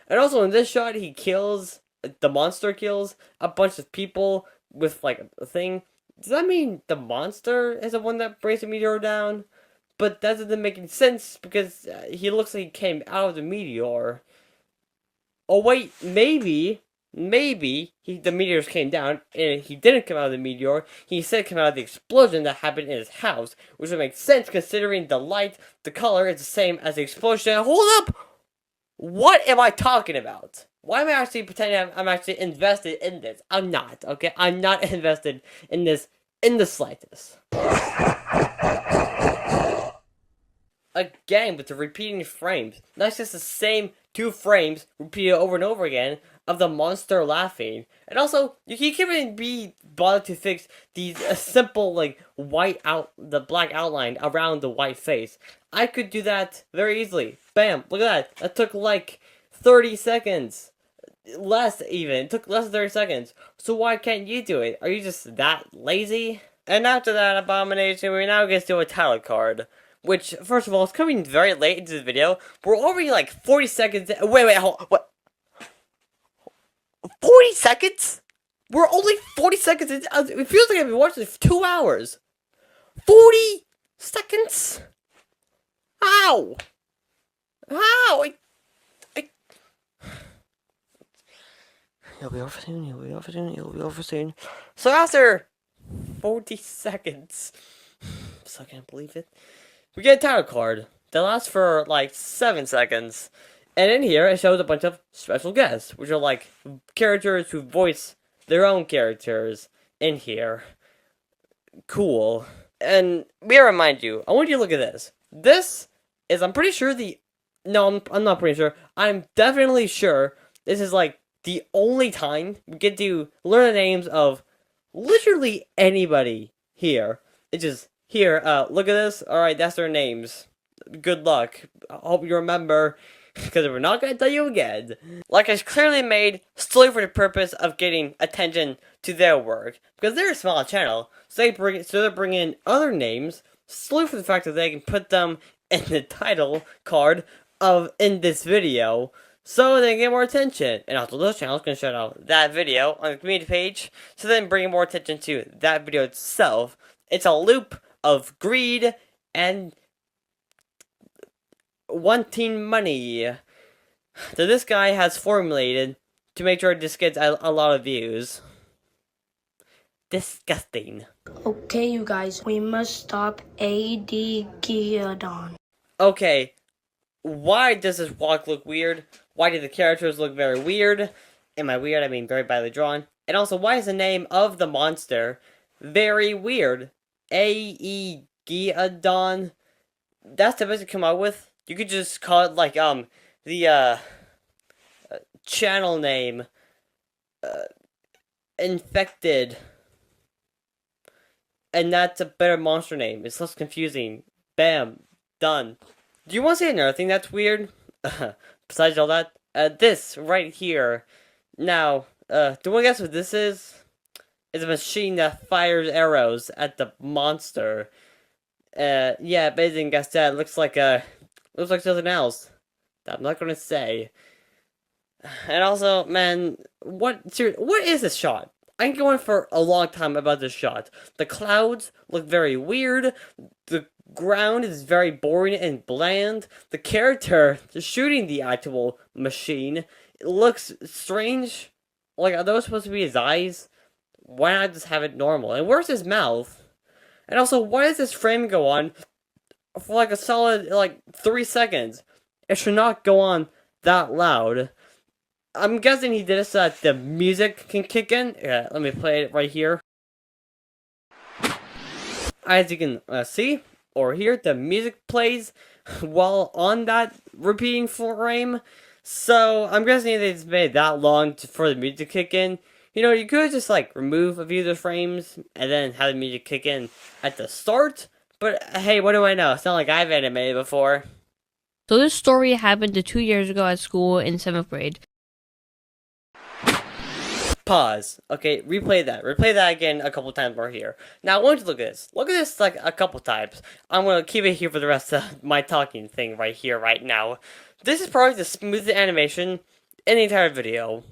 And also in this shot, the monster kills a bunch of people with like a thing. Does that mean the monster is the one that brings the meteor down? But that doesn't make any sense because he looks like he came out of the meteor. Oh wait, maybe the meteors came down and he didn't come out of the meteor. He instead came out of the explosion that happened in his house, which would make sense considering the light, the color is the same as the explosion. Hold up! What am I talking about? Why am I actually pretending I'm actually invested in this? I'm not, okay? I'm not invested in this in the slightest. Again, with the repeating frames. Not just the same 2 frames repeated over and over again of the monster laughing. And also, you can't even be bothered to fix these simple, like, the black outline around the white face. I could do that very easily. Bam, look at that. That took like 30 seconds. Less even. It took less than 30 seconds. So why can't you do it? Are you just that lazy? And after that abomination, we now get to a title card. Which, first of all, is coming very late into the video. We're already like 40 seconds. Wait, hold on. What? 40 seconds? We're only 40 seconds in. It feels like I've been watching this for 2 hours. 40 seconds? Ow! How? He'll be over soon, he'll be over soon, he'll be over soon. So after 40 seconds, still can't believe it, we get a title card that lasts for like 7 seconds. And in here, it shows a bunch of special guests, which are like characters who voice their own characters in here. Cool. And we remind you, I want you to look at this. This is, I'm pretty sure no, I'm not pretty sure. I'm definitely sure this is like the only time we get to learn the names of literally anybody here. It's just, here, look at this. Alright, that's their names. Good luck. I hope you remember, because we're not going to tell you again. Like it's clearly made solely for the purpose of getting attention to their work, because they're a small channel, so they're bringing other names solely for the fact that they can put them in the title card in this video, so they get more attention. And also those channels can shout out that video on the community page, so then bring more attention to that video itself. It's a loop of greed and wanting money that this guy has formulated to make sure this gets a lot of views. Disgusting. Okay, you guys, we must stop AD Geodon. Okay, why does this walk look weird? Why do the characters look very weird? And by weird, I mean very badly drawn. And also, why is the name of the monster very weird? Aegeodon? That's the best to come up with. You could just call it like, the, channel name. Infected. And that's a better monster name. It's less confusing. Bam. Done. Do you want to say another thing that's weird? Besides all that? This right here. Now, do you want to guess what this is? It's a machine that fires arrows at the monster. Yeah, but I didn't guess that. It looks like something else that I'm not gonna say. And also, man, what is this shot? I can go on for a long time about this shot. The clouds look very weird. The ground is very boring and bland. The character shooting the actual machine, it looks strange. Like, are those supposed to be his eyes? Why not just have it normal? And where's his mouth? And also, why does this frame go on for like a solid, 3 seconds? It should not go on that loud. I'm guessing he did it so that the music can kick in. Yeah, let me play it right here. As you can see or hear, the music plays while on that repeating frame. So I'm guessing they just made it that long for the music to kick in. You know, you could just remove a few of the frames and then have the music kick in at the start. But hey, what do I know? It's not like I've animated before. So this story happened 2 years ago at school in 7th grade. Pause. Okay, replay that. Replay that again a couple times more here. Now, I want you to look at this. Look at this a couple times. I'm going to keep it here for the rest of my talking thing right here, right now. This is probably the smoothest animation in the entire video.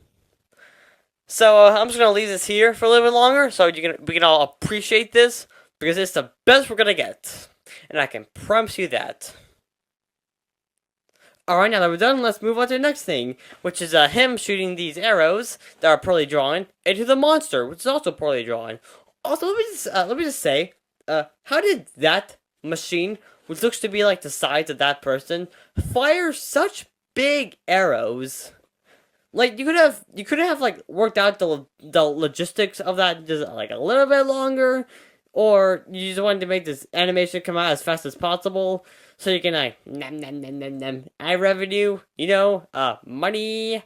So, I'm just going to leave this here for a little bit longer so we can all appreciate this, because it's the best we're going to get. And I can promise you that. Alright, now that we're done, let's move on to the next thing, which is him shooting these arrows that are poorly drawn into the monster, which is also poorly drawn. Also, let me just say, how did that machine, which looks to be like the size of that person, fire such big arrows? Like, you could have worked out the logistics of that just a little bit longer, or you just wanted to make this animation come out as fast as possible, so you can add revenue, money.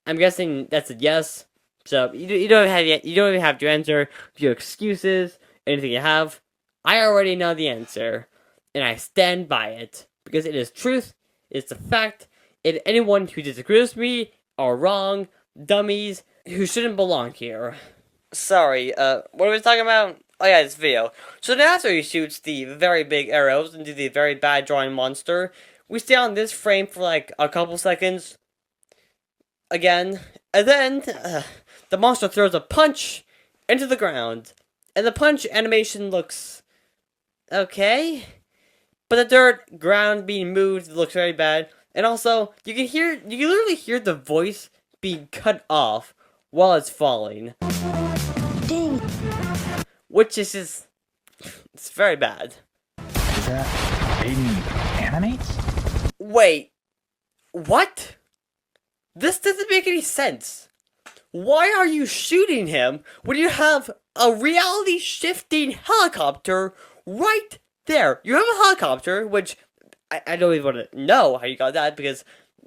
I'm guessing that's a yes. So you don't even have to answer your excuses, anything you have. I already know the answer, and I stand by it because it is truth. It's a fact. And anyone who disagrees with me are wrong, dummies who shouldn't belong here. Sorry. What were we talking about? Oh yeah, this video. So then after he shoots the very big arrows into the very bad drawing monster, we stay on this frame for a couple seconds. Again. And then, the monster throws a punch into the ground. And the punch animation looks okay. But the dirt ground being moved looks very bad. And also, you can literally hear the voice being cut off while it's falling. Dang. Which is just, it's very bad. Is that Aiden animates? Wait, what? This doesn't make any sense. Why are you shooting him when you have a reality shifting helicopter right there? You have a helicopter, which I don't even want to know how you got that because,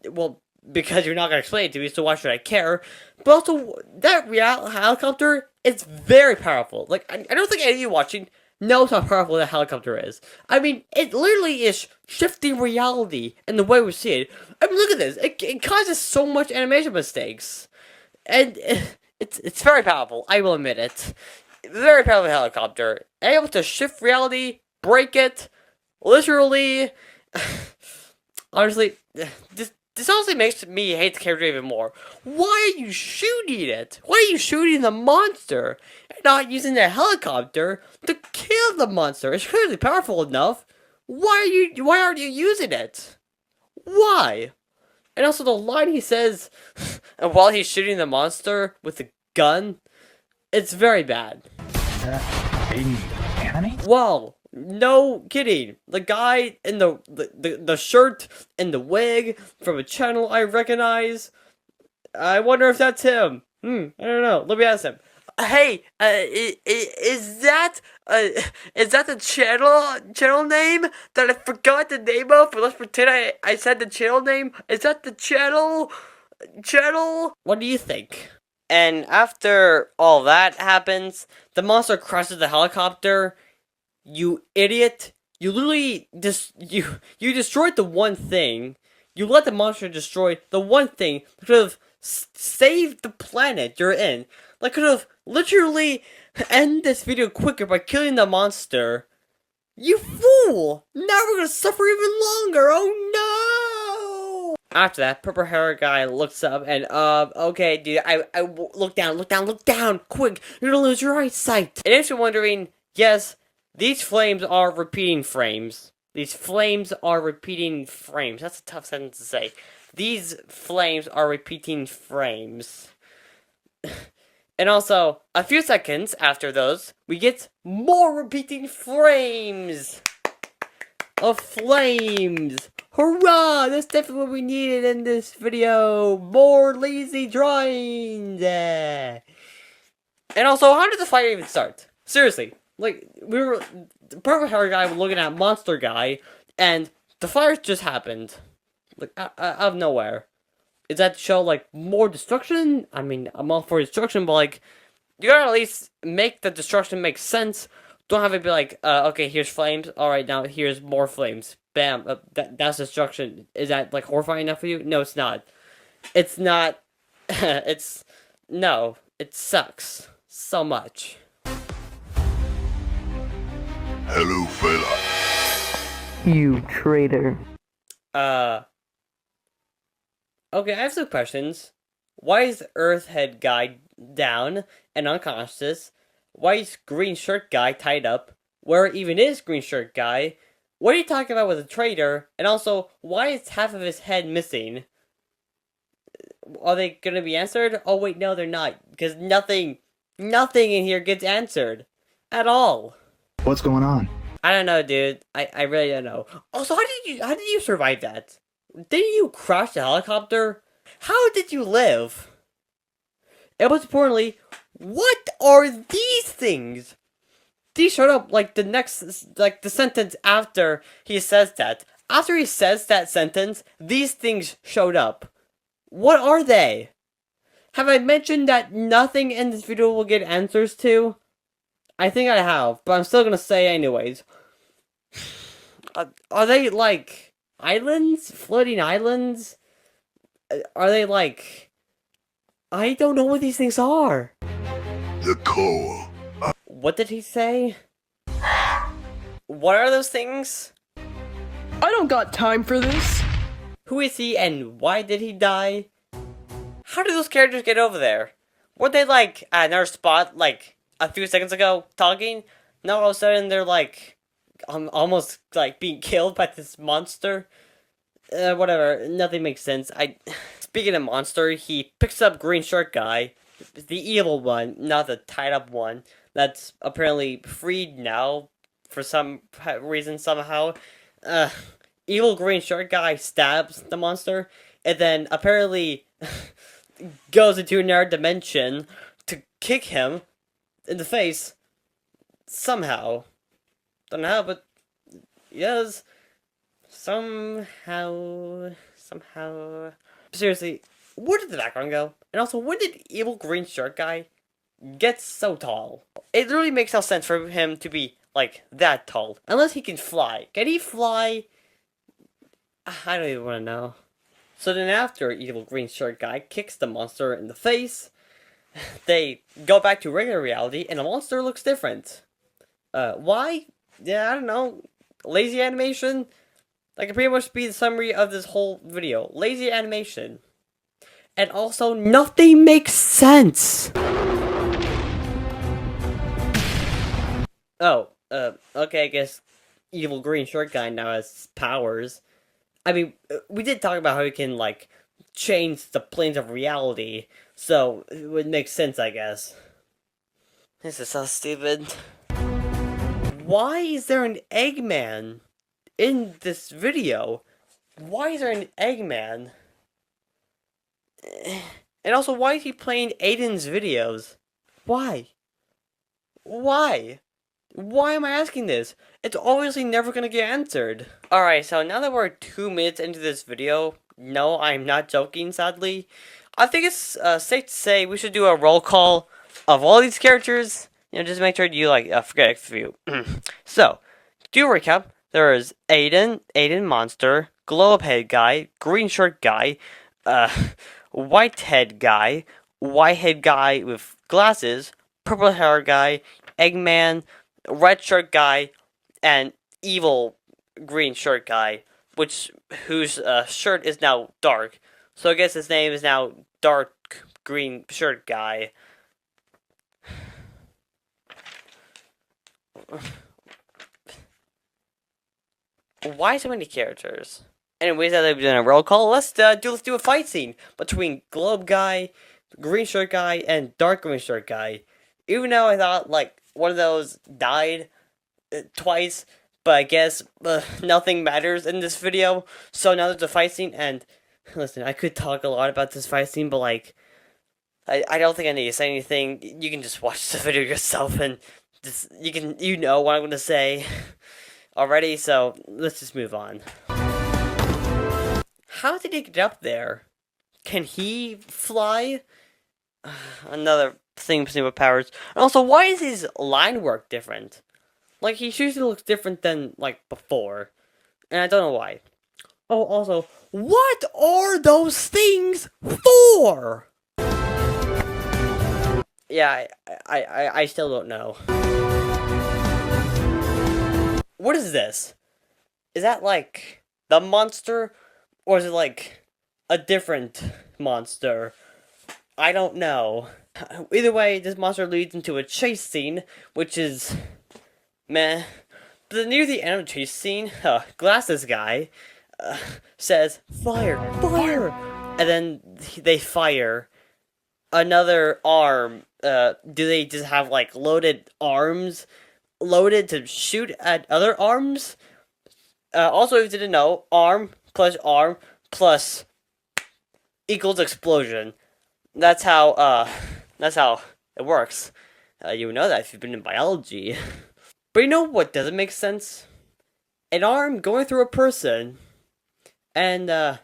well, because you're not going to explain it to me, so why should I care? But also, that helicopter is very powerful. Like, I don't think any of you watching knows how powerful that helicopter is. I mean, it literally is shifting reality in the way we see it. I mean, look at this. It causes so much animation mistakes. And it's very powerful, I will admit it. Very powerful helicopter. Able to shift reality, break it, literally. Honestly, this honestly makes me hate the character even more. Why are you shooting it? Why are you shooting the monster and not using the helicopter to kill the monster? It's clearly powerful enough. Why aren't you using it? Why? And also the line he says while he's shooting the monster with the gun, it's very bad. Is that Aiden animates? Wow, no kidding. The guy in the shirt and the wig from a channel I recognize. I wonder if that's him. I don't know. Let me ask him. Hey, is that the channel name that I forgot the name of? But let's pretend I said the channel name. Is that the channel? What do you think? And after all that happens, the monster crashes the helicopter. You idiot! You literally you destroyed the one thing. You let the monster destroy the one thing that could have saved the planet you're in. Like, could have literally end this video quicker by killing the monster. You fool! Now we're gonna suffer even longer. Oh no! After that, purple hair guy looks up and okay, dude, I look down, quick! You're gonna lose your eyesight. And if you're wondering, yes, these flames are repeating frames. These flames are repeating frames. That's a tough sentence to say. These flames are repeating frames. And also, a few seconds after those, we get more repeating frames of flames. Hurrah! That's definitely what we needed in this video. More lazy drawings. And also, how did the fight even start? Seriously, like, the purple hair guy was looking at monster guy, and the fire just happened. Like, out of nowhere. Is that to show, like, more destruction? I mean, I'm all for destruction, but, like, you gotta at least make the destruction make sense. Don't have it be like, okay, here's flames. Alright, now here's more flames. Bam, that's destruction. Is that, like, horrifying enough for you? No, it's not. It's not. No, it sucks so much. Hello, fella. You traitor. Okay, I have some questions. Why is Earth Head guy down and unconscious? Why is Green Shirt guy tied up? Where even is Green Shirt guy? What are you talking about with a traitor? And also, why is half of his head missing? Are they gonna be answered? Oh wait, no, they're not. Because nothing in here gets answered. At all. What's going on? I don't know, dude. I really don't know. Also, how did you survive that? Didn't you crash the helicopter? How did you live? And most importantly, what are these things? These showed up like the sentence after he says that. After he says that sentence, these things showed up. What are they? Have I mentioned that nothing in this video will get answers to? I think I have, but I'm still gonna say anyways. Are they like islands? Floating islands? Are they like... I don't know what these things are. The core. What did he say? What are those things? I don't got time for this. Who is he and why did he die? How did those characters get over there? Were they like at another spot like a few seconds ago talking? Now all of a sudden they're like almost like being killed by this monster? Whatever. Nothing makes sense. Speaking of monster, he picks up green shirt guy, the evil one, not the tied up one. That's apparently freed now, for some reason somehow. Evil green shirt guy stabs the monster, and then apparently goes into another dimension to kick him in the face. Somehow. Don't know how, but yes. Somehow. Seriously, where did the background go? And also, when did evil green shirt guy get so tall? It literally makes no sense for him to be, like, that tall. Unless he can fly. Can he fly? I don't even want to know. So then after evil green shirt guy kicks the monster in the face, they go back to regular reality and the monster looks different. Why? Yeah, I don't know. Lazy animation? That can pretty much be the summary of this whole video. Lazy animation. And also, nothing makes sense! Oh, okay, I guess evil green shirt guy now has powers. I mean, we did talk about how he can, like, change the planes of reality, so it would make sense, I guess. This is so stupid. Why is there an Eggman in this video? Why is there an Eggman? And also, why is he playing Aiden's videos? Why? Why? Why am I asking this? It's obviously never gonna get answered. Alright, so now that we're 2 minutes into this video, no, I'm not joking, sadly. I think it's safe to say we should do a roll call of all these characters. You know, just make sure you, like, forget a few. So, to recap, there is Aiden Monster, Glow Up Head Guy, Green Shirt Guy, Whitehead Guy, Whitehead Guy with glasses, Purple Hair Guy, Eggman, Red Shirt Guy, and Evil Green Shirt Guy, whose shirt is now dark. So I guess his name is now Dark Green Shirt Guy. Why so many characters? Anyways, as I've done a roll call, let's do a fight scene between Globe Guy, Green Shirt Guy, and Dark Green Shirt Guy. Even though I thought, like, one of those died twice, but I guess nothing matters in this video. So now there's a fight scene, and listen, I could talk a lot about this fight scene, but, like, I don't think I need to say anything. You can just watch the video yourself, and just, you know what I'm gonna say already, so let's just move on. How did he get up there? Can he fly? Another thing with powers. And also, why is his line work different? Like, he usually looks different than, like, before. And I don't know why. Oh, also, what are those things for? Yeah, I still don't know. What is this? Is that, like, the monster? Or is it, like, a different monster? I don't know. Either way, this monster leads into a chase scene, which is meh. But near the end of the chase scene, Glasses Guy says, "Fire! Fire!" And then they fire another arm. Do they just have, like, loaded arms? Loaded to shoot at other arms? Also, if you didn't know, arm plus equals explosion. That's how it works. You know that if you've been in biology. But you know what doesn't make sense? An arm going through a person and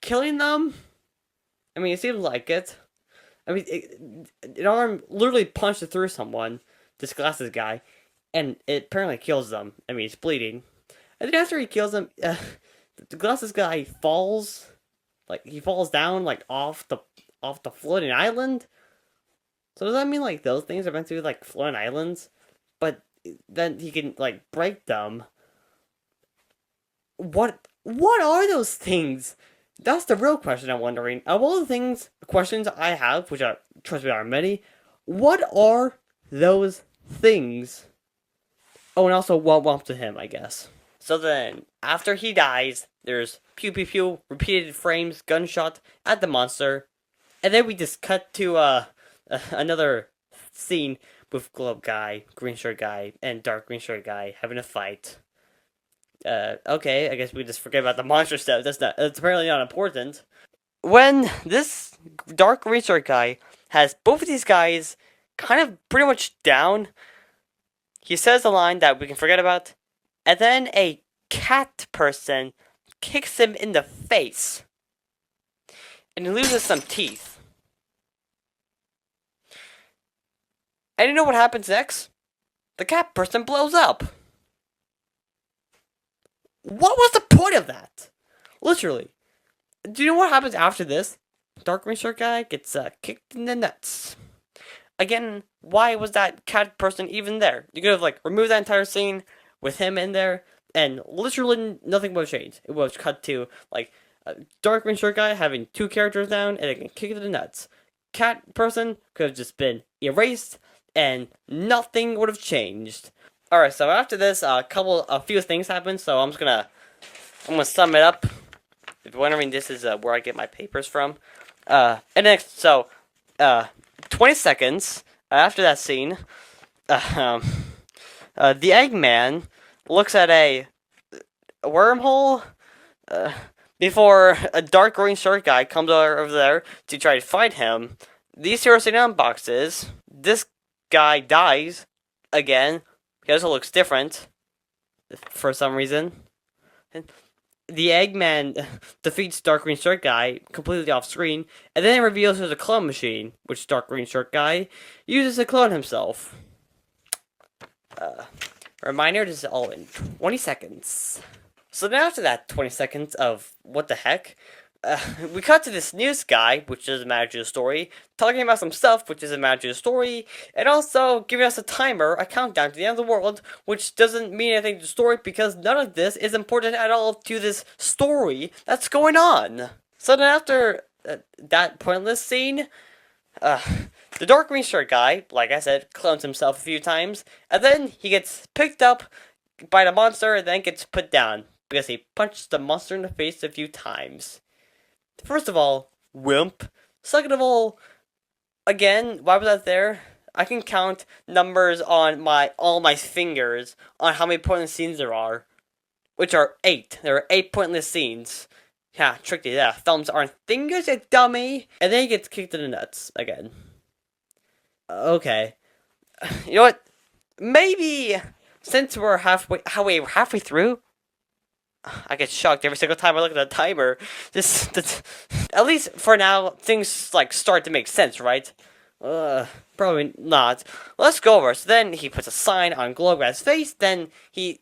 killing them? I mean, it seems like it. I mean, an arm literally punched through someone, this Glasses Guy, and it apparently kills them. I mean, he's bleeding. And then after he kills them, the Glasses Guy falls. Like, he falls down, like, off the floating island? So does that mean, like, those things are meant to be, like, floating islands? But then he can, like, break them. What are those things? That's the real question I'm wondering. Of all the questions I have, which are, trust me, are many, what are those things? Oh, and also, what went to him, I guess. So then, after he dies, There's pew pew pew, repeated frames, gunshot at the monster, and then we just cut to another scene with Globe Guy, Green Shirt Guy, and Dark Green Shirt Guy having a fight. Okay, I guess we just forget about the monster stuff. That's apparently not important. When this Dark Green Shirt Guy has both of these guys kind of pretty much down, he says a line that we can forget about, and then a cat person kicks him in the face, and he loses some teeth. And you know what happens next? The cat person blows up. What was the point of that? Literally. Do you know what happens after this? Dark Green Shirt Guy gets kicked in the nuts. Again, why was that cat person even there? You could have removed that entire scene with him in there, and literally nothing would have changed. It would have cut to a Dark Green Shirt Guy having two characters down and they can kick it in the nuts. Cat person could have just been erased and nothing would have changed. Alright, so after this, a few things happened, so I'm gonna sum it up. If you're wondering, this is where I get my papers from. And next, 20 seconds after that scene, the Eggman looks at a wormhole before a Dark Green Shirt Guy comes over there to try to fight him. These zero down boxes. This guy dies again. He also looks different for some reason. And the Eggman defeats Dark Green Shirt Guy completely off screen, and then it reveals there's a clone machine, which Dark Green Shirt Guy uses to clone himself. Reminder, this is all in 20 seconds. So then after that 20 seconds of what the heck, we cut to this news guy, which doesn't matter to the story, talking about some stuff which doesn't matter to the story, and also giving us a timer, a countdown to the end of the world, which doesn't mean anything to the story because none of this is important at all to this story that's going on. So then after that pointless scene, the Dark Green Shirt Guy, like I said, clones himself a few times, and then he gets picked up by the monster and then gets put down because he punched the monster in the face a few times. First of all, wimp. Second of all, again, why was that there? I can count numbers on all my fingers on how many pointless scenes there are, which are 8. There are 8 pointless scenes. Yeah, tricked you. Yeah, thumbs aren't fingers, you dummy. And then he gets kicked in the nuts again. Okay, you know what? Maybe since we're halfway through. I get shocked every single time I look at the timer. At least for now, things start to make sense, right? Probably not. Let's go over. So then he puts a sign on Glowguy's face. Then he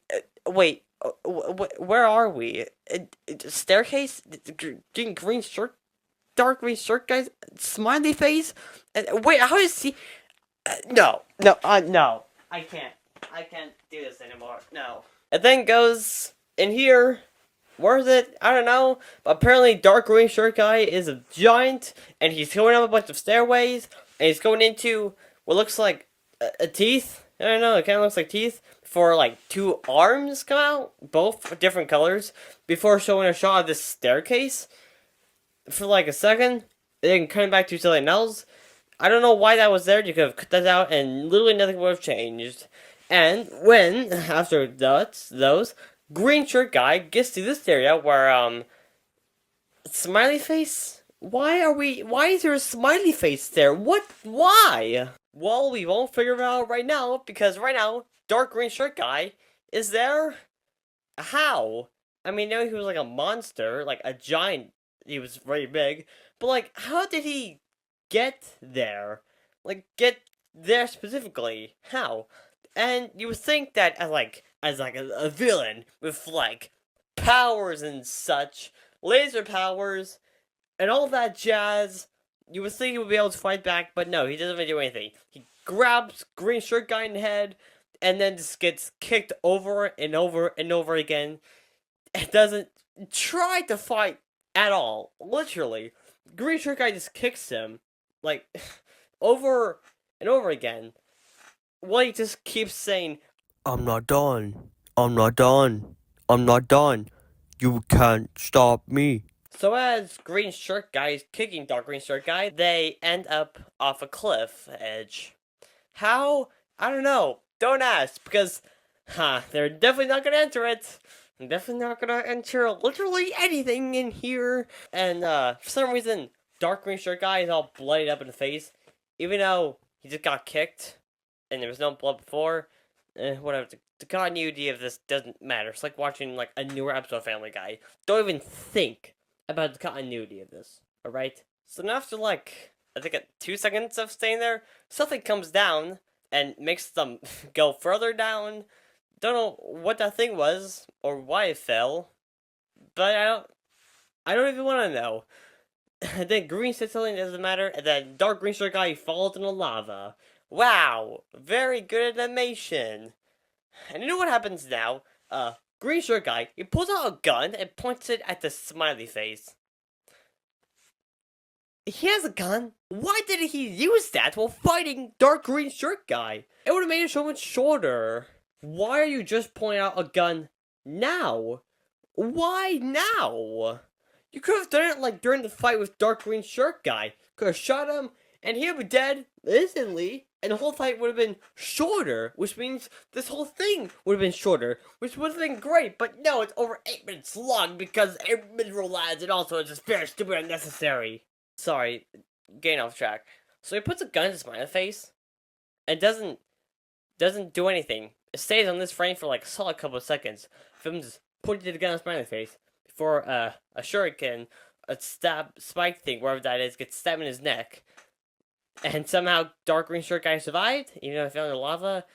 wait. Where are we? Staircase? Green shirt, Dark Green Shirt Guy's smiley face. Wait, how is he? No. I can't do this anymore. No. And then goes in here. Where is it? I don't know. But apparently Dark Green Shirt Guy is a giant, and he's going up a bunch of stairways, and he's going into what looks like a teeth. I don't know, it kind of looks like teeth. For 2 arms come out, both different colors, before showing a shot of this staircase for a second, and then coming back to something else. I don't know why that was there. You could have cut that out, and literally nothing would have changed. And when, after those, Green Shirt Guy gets to this area where, smiley face? Why is there a smiley face there? Why? Well, we won't figure it out right now, because right now, Dark Green Shirt Guy is there? How? I mean, no, he was a monster, a giant. He was very big, but how did he get there? Get there specifically? How? And you would think that as a villain with powers and such, laser powers, and all that jazz, you would think he would be able to fight back, but no, he doesn't even do anything. He grabs Green Shirt Guy in the head, and then just gets kicked over and over and over again. It doesn't try to fight at all. Literally. Green Shirt Guy just kicks him, over and over again. Well, he just keeps saying, "I'm not done. I'm not done. I'm not done. You can't stop me. So as green shirt guy is kicking dark green shirt guy, they end up off a cliff edge. How? I don't know. Don't ask, because they're definitely not gonna enter it. They're definitely not gonna enter literally anything in here. And for some reason, dark green shirt guy is all bloodied up in the face, even though he just got kicked and there was no blood before. Whatever. The continuity of this doesn't matter. It's like watching like a newer episode of Family Guy. Don't even think about the continuity of this. All right. So now after like I think 2 seconds of staying there, something comes down and makes them go further down. Don't know what that thing was or why it fell, but I don't even want to know. And then green said something that doesn't matter, and then dark green shirt guy falls in the lava. Wow, very good animation. And you know what happens now? Green shirt guy, he pulls out a gun and points it at the smiley face. He has a gun? Why did he use that while fighting dark green shirt guy? It would have made it so much shorter. Why are you just pointing out a gun now? Why now? You could have done it like during the fight with dark green shirt guy. Could have shot him and he would be dead instantly. And the whole fight would have been shorter, which means this whole thing would have been shorter, which would have been great. But no, it's over 8 minutes long because 8 mineral lads, and also it's just very stupid and unnecessary. Sorry, getting off track. So he puts a gun in his smiley face, and doesn't do anything. It stays on this frame for like a solid couple of seconds. Film just pointing the gun in his smiley face before a shuriken, a spike thing, wherever that is, gets stabbed in his neck. And somehow dark green shirt guy survived, even though he fell in the lava.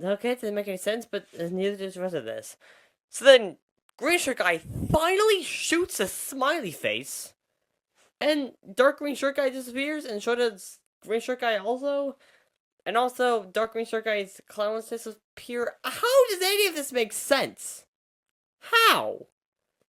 Okay, it didn't make any sense, but neither does the rest of this. So then, green shirt guy finally shoots a smiley face, and dark green shirt guy disappears, and so does green shirt guy also. And also, dark green shirt guy's clowns disappear. How does any of this make sense? How?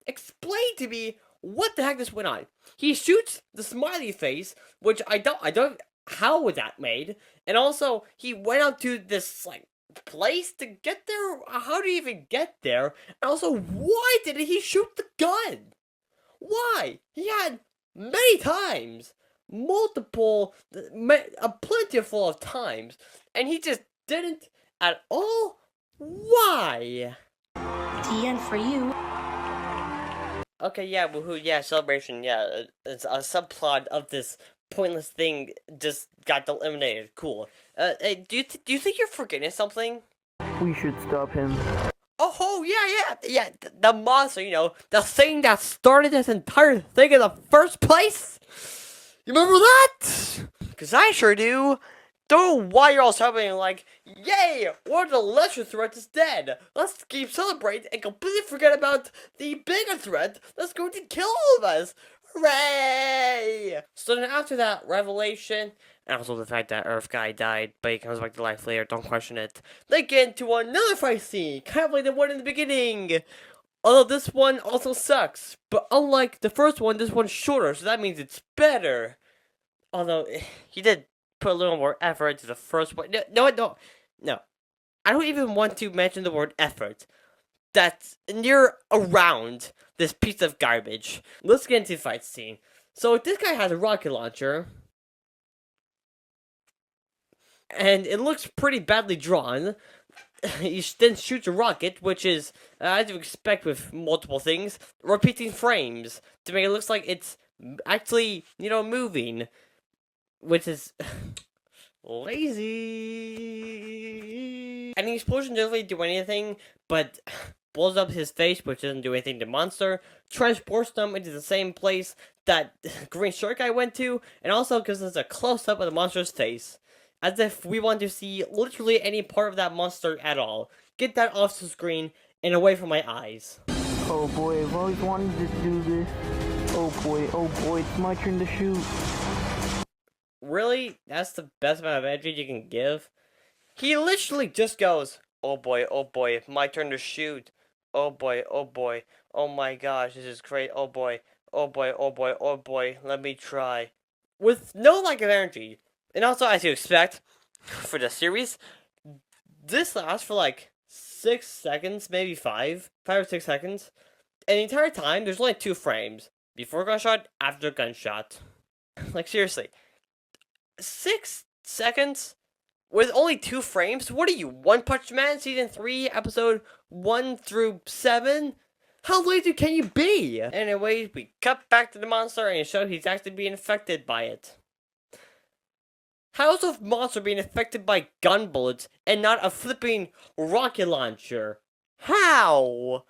Explain to me what the heck this went on. He shoots the smiley face, which I don't. How was that made? And also, he went out to this, like, place to get there? How did he even get there? And also, why did he shoot the gun? Why? He had many times. Multiple, plentiful of times. And he just didn't at all? Why? The end for you. Okay, yeah, woohoo, yeah, celebration, yeah. It's a subplot of this pointless thing just got eliminated. Cool. Hey, do you think you're forgetting something? We should stop him. Oh, yeah, the monster, you know, the thing that started this entire thing in the first place? You remember that? Because I sure do. Don't know why you're all celebrating like, yay, one of the lesser threats is dead. Let's keep celebrating and completely forget about the bigger threat that's going to kill all of us. Hooray! So then after that revelation, and also the fact that Earth guy died, but he comes back to life later, don't question it, they get into another fight scene, kind of like the one in the beginning. Although this one also sucks, but unlike the first one, this one's shorter, so that means it's better. Although, he did put a little more effort into the first one. No. I don't even want to mention the word effort. That's near around this piece of garbage. Let's get into the fight scene. So this guy has a rocket launcher. And it looks pretty badly drawn. He then shoots a rocket, which is, as you expect with multiple things, repeating frames to make it look like it's actually, moving. Which is lazy. And the explosion doesn't really do anything, but blows up his face, which doesn't do anything to monster. Transports them into the same place that green shirt guy went to, and also gives us a close-up of the monster's face. As if we want to see literally any part of that monster at all. Get that off the screen and away from my eyes. Oh boy, I've always wanted to do this. Oh boy, it's my turn to shoot. Really? That's the best amount of energy you can give? He literally just goes, oh boy, my turn to shoot. Oh boy, oh my gosh, this is great. Oh boy, let me try. With no lack of energy. And also, as you expect, for the series, this lasts for like 6 seconds, maybe 5 or 6 seconds. And the entire time, there's only 2 frames. Before gunshot, after gunshot. Like, seriously. 6 seconds? With only 2 frames? What are you, One Punch Man Season 3, Episode 1 through 7? How lazy can you be? Anyways, we cut back to the monster and show he's actually being affected by it. How is a monster being affected by gun bullets and not a flipping rocket launcher? How?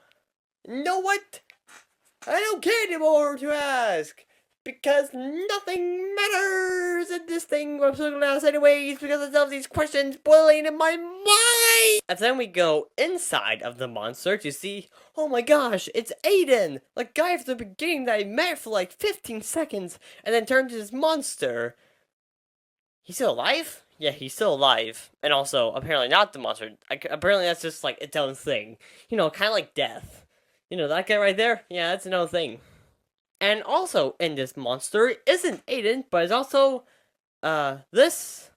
Know what? I don't care anymore to ask. Because nothing matters in this thing I'm still gonna ask anyways because of all these questions boiling in my mind! And then we go inside of the monster to see, oh my gosh, it's Aiden! The guy from the beginning that I met for like 15 seconds and then turned into this monster. He's still alive? Yeah, he's still alive. And also, apparently not the monster. Apparently that's just like its own thing. You know, kind of like death. You know, that guy right there? Yeah, that's another thing. And also in this monster isn't Aiden, but it's also, this.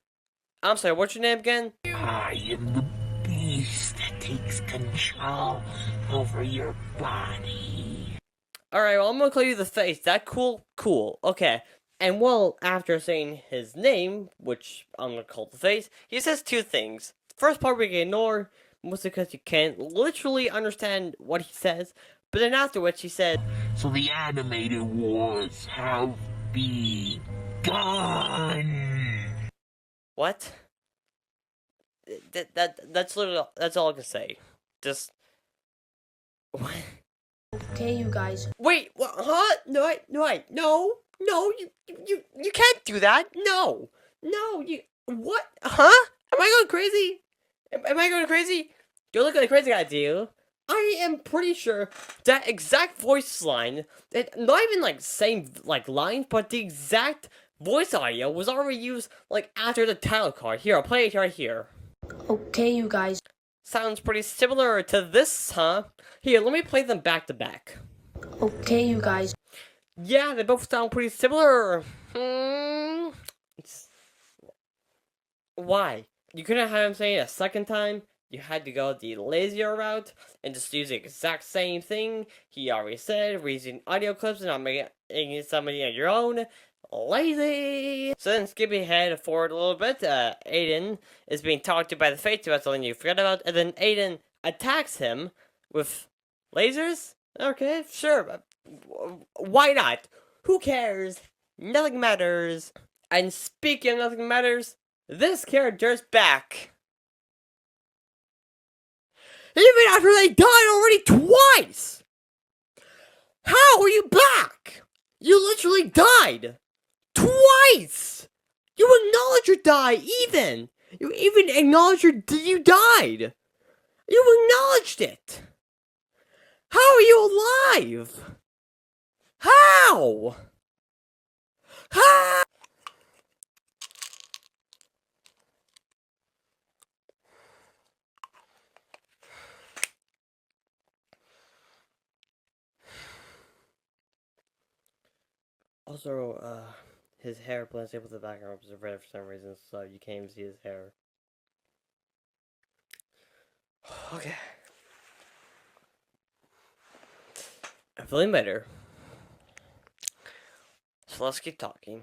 I'm sorry, what's your name again? I am the beast that takes control over your body. Alright, well, I'm gonna call you the face. That cool? Cool. Okay. And well, after saying his name, which I'm gonna call the face, he says 2 things. The first part we can ignore, mostly because you can't literally understand what he says. But then afterwards, he said, So the animated wars have begun. What? That's literally, that's all I can say. Just, what? Okay, you guys. Wait, what, huh? No, you can't do that. No, what? Huh? Am I going crazy? Am I going crazy? You're looking like a crazy guy, do you? I am pretty sure that exact voice line, not even like same like line, but the exact voice audio was already used like after the title card. Here, I'll play it right here. Okay, you guys. Sounds pretty similar to this, huh? Here, let me play them back to back. Okay, you guys. Yeah, they both sound pretty similar. Why? You couldn't have him say it a second time? You had to go the lazier route and just use the exact same thing he already said, using audio clips and not making somebody of your own. Lazy! So then skipping ahead forward a little bit, Aiden is being talked to by the Fates, that's something you forgot about, and then Aiden attacks him with lasers? Okay, sure. Why not? Who cares? Nothing matters. And speaking of nothing matters, this character's back. Even after they died already twice! How are you back? You literally died! Twice! You acknowledge you died, even! You even acknowledged you died! You acknowledged it! How are you alive? How? How? Also, his hair blends in with the background was red for some reason, so you can't even see his hair. Okay. I'm feeling better. So let's keep talking.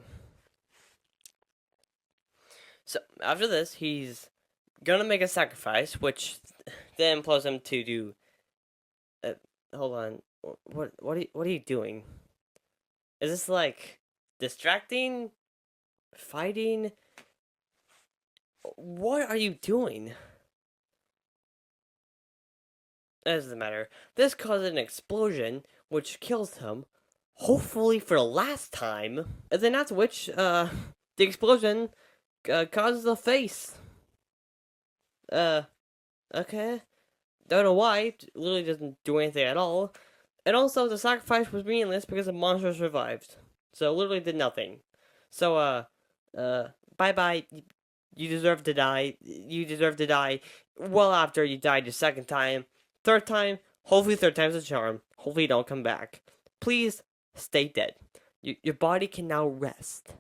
So, after this, he's gonna make a sacrifice, which then implodes him to do... hold on. What are you doing? Is this like distracting? Fighting? What are you doing? It doesn't matter. This causes an explosion, which kills him, hopefully for the last time. And then after which, the explosion causes a face. Okay. Don't know why. It literally doesn't do anything at all. And also, the sacrifice was meaningless because the monster survived. So, literally did nothing. So, bye-bye. You deserve to die. You deserve to die well after you died the second time. Third time, hopefully third time's a charm. Hopefully you don't come back. Please, stay dead. Your body can now rest.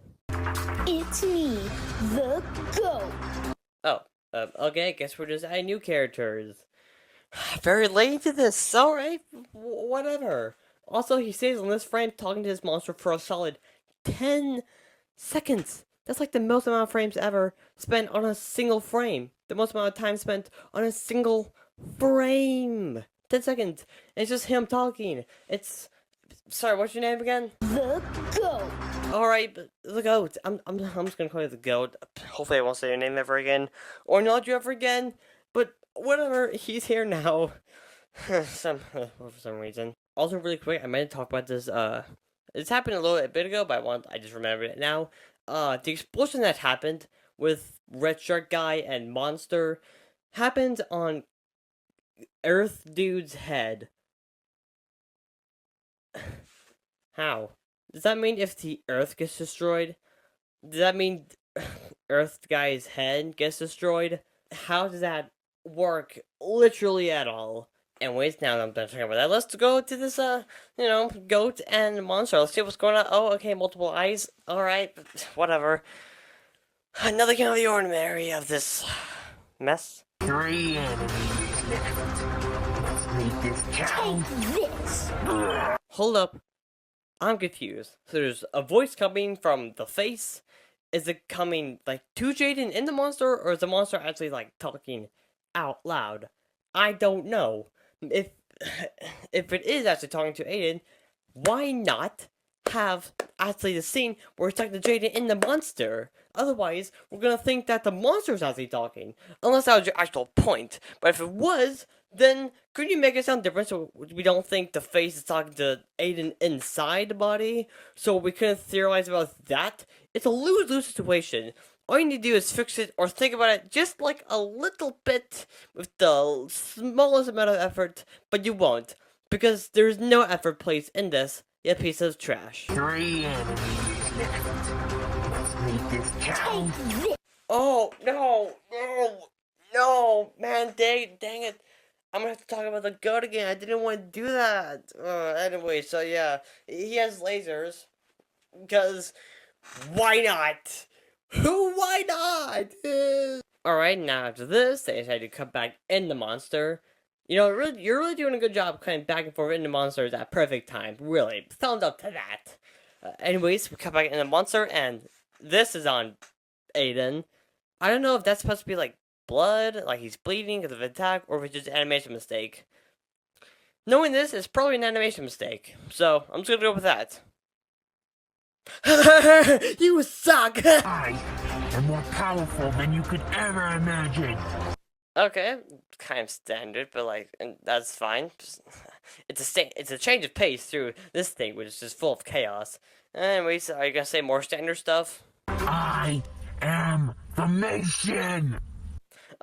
It's me, the GOAT. Oh, okay, I guess we're just adding new characters. Very late to this. Alright, whatever. Also, he stays on this frame talking to this monster for a solid 10 seconds. That's like the most amount of frames ever spent on a single frame. The most amount of time spent on a single frame. 10 seconds. And it's just him talking. It's... Sorry, what's your name again? The goat. Alright, but the goat. I'm just gonna call you the goat. Hopefully I won't say your name ever again. Or not you ever again. But whatever, he's here now. For some reason. Also, really quick, I meant to talk about this, it's happened a little bit ago, but I just remembered it now. The explosion that happened with Red Shark Guy and Monster happened on Earth Dude's head. How? Does that mean if the Earth gets destroyed? Does that mean Earth Guy's head gets destroyed? How does that work literally at all? Anyways, now that I'm done talking about that, let's go to this, goat and monster. Let's see what's going on. Oh, okay, multiple eyes. Alright, whatever. Another kind of the ordinary of this mess. 3 enemies left. Let's make this count. Take this. Hold up. I'm confused. So there's a voice coming from the face. Is it coming, like, to Jaden in the monster, or is the monster actually, like, talking out loud? I don't know. If it is actually talking to Aiden, why not have actually the scene where it's talking to Jaden in the monster? Otherwise, we're gonna think that the monster is actually talking. Unless that was your actual point. But if it was, then could you make it sound different so we don't think the face is talking to Aiden inside the body? So we couldn't theorize about that? It's a lose-lose situation. All you need to do is fix it or think about it just like a little bit with the smallest amount of effort, but you won't. Because there's no effort placed in this, you piece of trash. 3 enemies left. Let's make this count. Oh, no, man, dang it. I'm gonna have to talk about the goat again. I didn't want to do that. Anyway, so yeah, he has lasers. Because, why not? Why not? Alright, now after this, they decided to cut back in the monster. You know, you're really doing a good job cutting back and forth in the monsters at perfect time. Really, thumbs up to that. Anyways, we cut back in the monster, and this is on Aiden. I don't know if that's supposed to be like blood, like he's bleeding because of an attack, or if it's just an animation mistake. Knowing this is probably an animation mistake, so I'm just gonna go with that. You suck! I am more powerful than you could ever imagine. Okay, kind of standard, but like, that's fine. It's a change of pace through this thing, which is just full of chaos. Anyways, are you gonna say more standard stuff? I am the nation.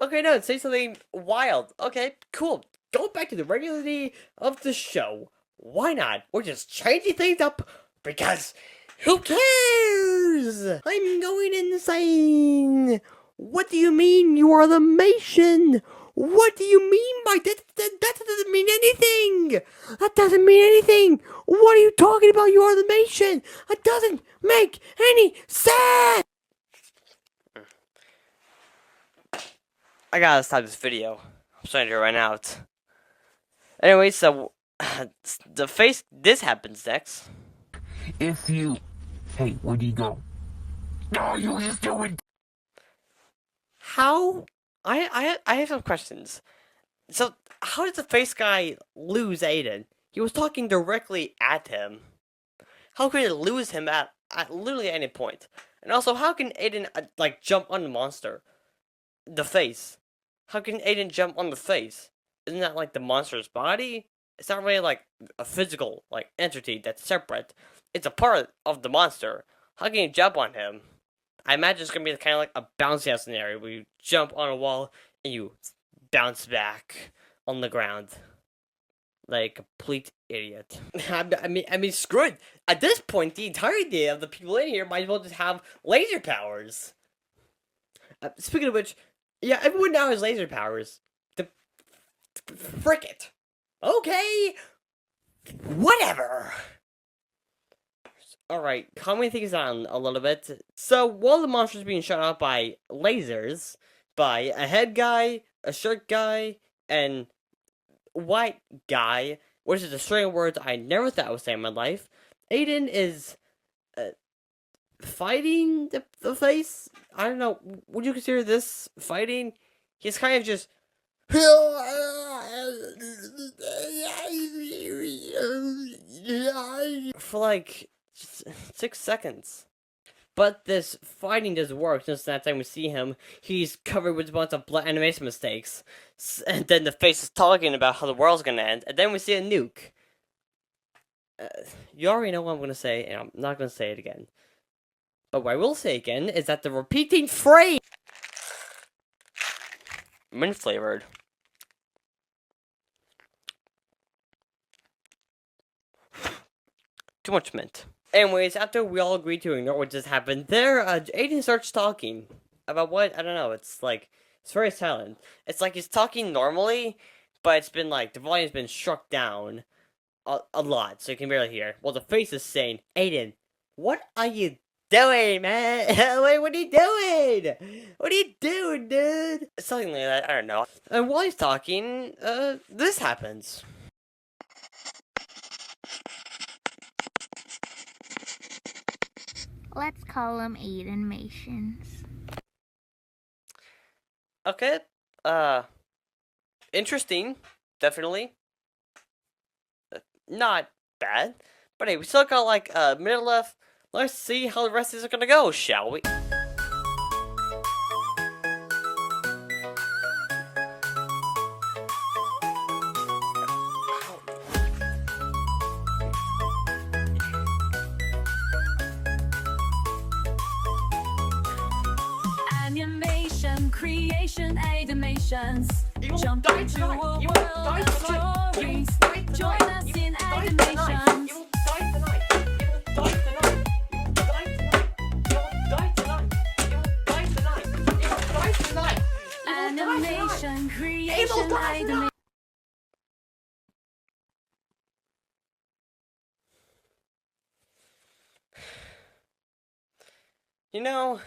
Okay, no, say something wild. Okay, cool. Go back to the regularity of the show. Why not? We're just changing things up because who cares? I'm going insane. What do you mean you are the Mason? What do you mean by that? That doesn't mean anything. That doesn't mean anything. What are you talking about? You are the Mason. That doesn't make any sense. I gotta stop this video. I'm starting to run out. Anyway, so the face. This happens next. If you... Hey, where'd he go? No, you just do it. How? I have some questions. So, how did the face guy lose Aiden? He was talking directly at him. How could it lose him at literally any point? And also, how can Aiden, like, jump on the monster? The face. How can Aiden jump on the face? Isn't that, like, the monster's body? It's not really, like, a physical, like, entity that's separate. It's a part of the monster. How can you jump on him? I imagine it's gonna be kind of like a bouncy house scenario where you jump on a wall and you bounce back on the ground like a complete idiot. I mean, screw it. At this point, the entirety of the people in here might as well just have laser powers. Speaking of which, yeah, everyone now has laser powers. Frick it. Okay. Whatever. Alright, calming things down a little bit. So, while the monster's being shot out by lasers, by a head guy, a shirt guy, and white guy, which is a string of words I never thought I would say in my life. Aiden is fighting the face. I don't know. Would you consider this fighting? He's kind of just for like 6 seconds. But this fighting doesn't work, since that time we see him, he's covered with a bunch of blood animation mistakes. And then the face is talking about how the world's gonna end, and then we see a nuke. You already know what I'm gonna say, and I'm not gonna say it again. But what I will say again is that the repeating phrase mint flavored. Too much mint. Anyways, after we all agree to ignore what just happened, Aiden starts talking about what, I don't know, it's very silent. It's like he's talking normally, but it's been like, the volume's been struck down a lot, so you can barely hear. Well, the face is saying, Aiden, what are you doing, man? Wait, what are you doing? What are you doing, dude? Something like that, I don't know. And while he's talking, this happens. Let's call them Aiden-mations. Okay, interesting, definitely. Not bad, but hey, we still got like a minute left. Let's see how the rest of these are gonna go, shall we? Animation, creation, animations. Jump into a world of stories. Join us in animations. Animation, creation, animation. You know,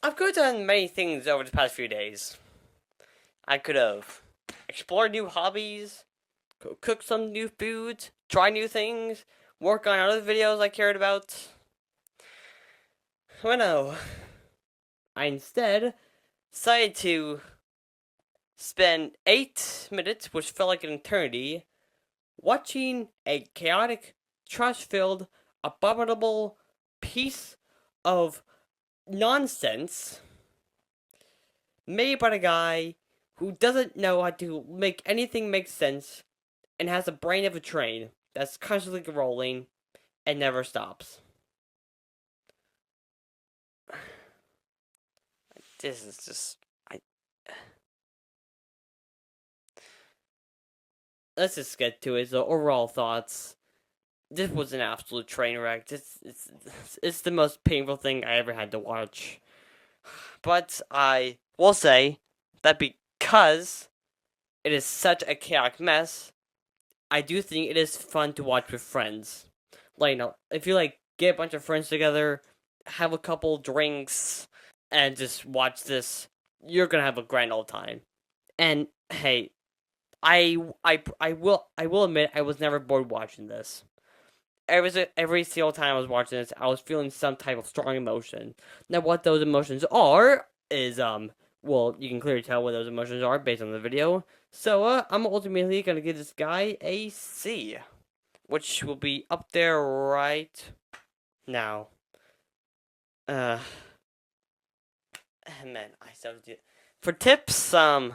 I've could have done many things over the past few days. I could have explored new hobbies, cook some new foods, try new things, work on other videos I cared about. Well, no. I instead decided to spend 8 minutes, which felt like an eternity, watching a chaotic, trash-filled, abominable piece of nonsense made by a guy who doesn't know how to make anything make sense and has the brain of a train that's constantly rolling and never stops. This is just... Let's just get to it. The overall thoughts. This was an absolute train wreck. It's the most painful thing I ever had to watch. But I will say that because it is such a chaotic mess, I do think it is fun to watch with friends. Like, you know, if you like get a bunch of friends together, have a couple drinks, and just watch this, you're gonna have a grand old time. And hey, I will admit I was never bored watching this. Every single time I was watching this, I was feeling some type of strong emotion. Now, what those emotions are is well, you can clearly tell what those emotions are based on the video. So I'm ultimately gonna give this guy a C, which will be up there right now. Man, I still do. For tips, here's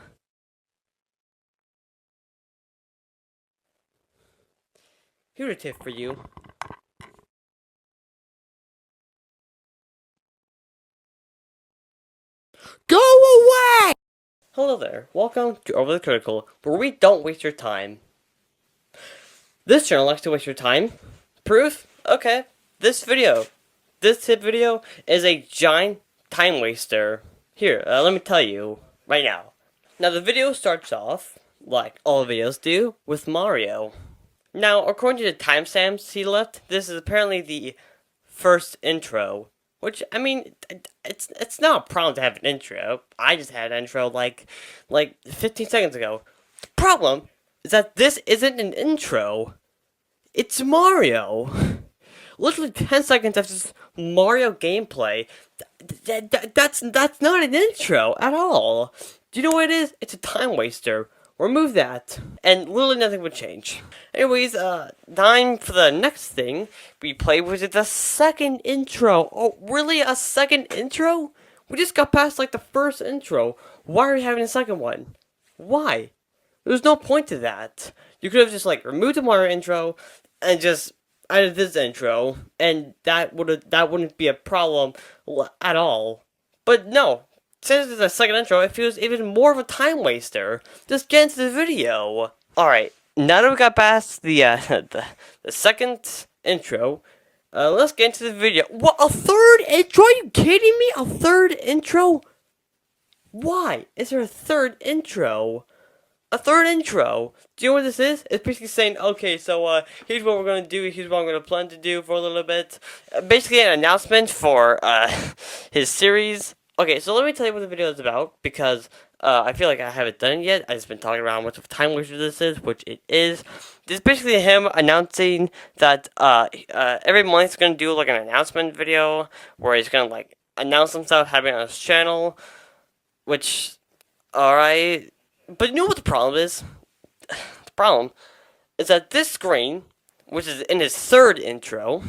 a tip for you. Go away! Hello there, welcome to Over the Critical, where we don't waste your time. This channel likes to waste your time. Proof? Okay. This tip video, is a giant time waster. Here, let me tell you, right now. Now the video starts off, like all videos do, with Mario. Now, according to the timestamps he left, this is apparently the first intro. Which, I mean, it's not a problem to have an intro. I just had an intro like 15 seconds ago. Problem is that this isn't an intro. It's Mario. Literally 10 seconds after this Mario gameplay. That's not an intro at all. Do you know what it is? It's a time waster. Remove that, and literally nothing would change. Anyways, time for the next thing we play, which is the second intro. Oh, really? A second intro? We just got past, like, the first intro. Why are we having a second one? Why? There's no point to that. You could have just, like, removed the Mario intro, and just added this intro, and that wouldn't be a problem at all. But no. Since it's a second intro, it feels even more of a time waster. Just get into the video. Alright, now that we got past the the second intro, let's get into the video. What, a third intro? Are you kidding me? A third intro? Why is there a third intro? A third intro. Do you know what this is? It's basically saying, okay, so here's what we're gonna do. Here's what I'm gonna plan to do for a little bit. Basically, an announcement for his series. Okay, so let me tell you what the video is about, because I feel like I haven't done it yet. I've just been talking about how much of a time waster this is, which it is. This is basically him announcing that every month he's going to do like an announcement video, where he's going to like announce himself having on his channel, which, alright. But you know what the problem is? The problem is that this screen, which is in his third intro,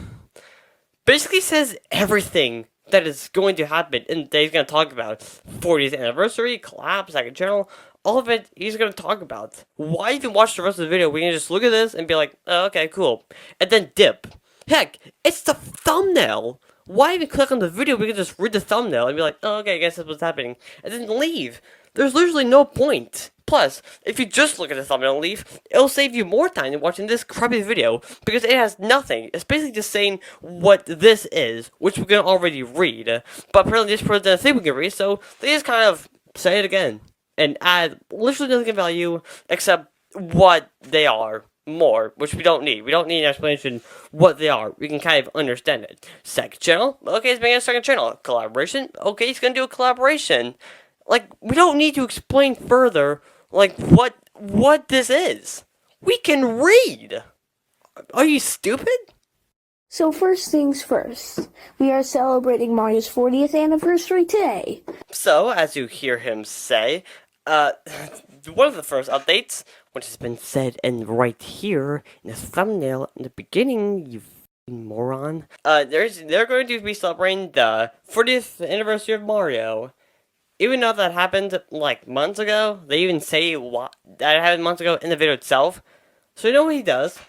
basically says everything that is going to happen and that he's going to talk about. 40th anniversary, collab, second channel, all of it he's going to talk about. Why even watch the rest of the video? We can just look at this and be like, oh, okay, cool. And then dip. Heck, it's the thumbnail. Why even click on the video? We can just read the thumbnail and be like, oh, okay, I guess that's what's happening. And then leave. There's literally no point. Plus, if you just look at the thumbnail and leave, it'll save you more time than watching this crappy video, because it has nothing. It's basically just saying what this is, which we can already read. But apparently this person doesn't think we can read, so they just kind of say it again, and add literally nothing of value, except what they are more, which we don't need. We don't need an explanation what they are. We can kind of understand it. Second channel? Okay, he's making a second channel. Collaboration? Okay, he's gonna do a collaboration. Like, we don't need to explain further, like, what this is. We can read! Are you stupid? So first things first, we are celebrating Mario's 40th anniversary today. So, as you hear him say, one of the first updates, which has been said and right here in the thumbnail in the beginning, you moron. They're going to be celebrating the 40th anniversary of Mario. Even though that happened, like, months ago, they even say that happened months ago in the video itself. So you know what he does?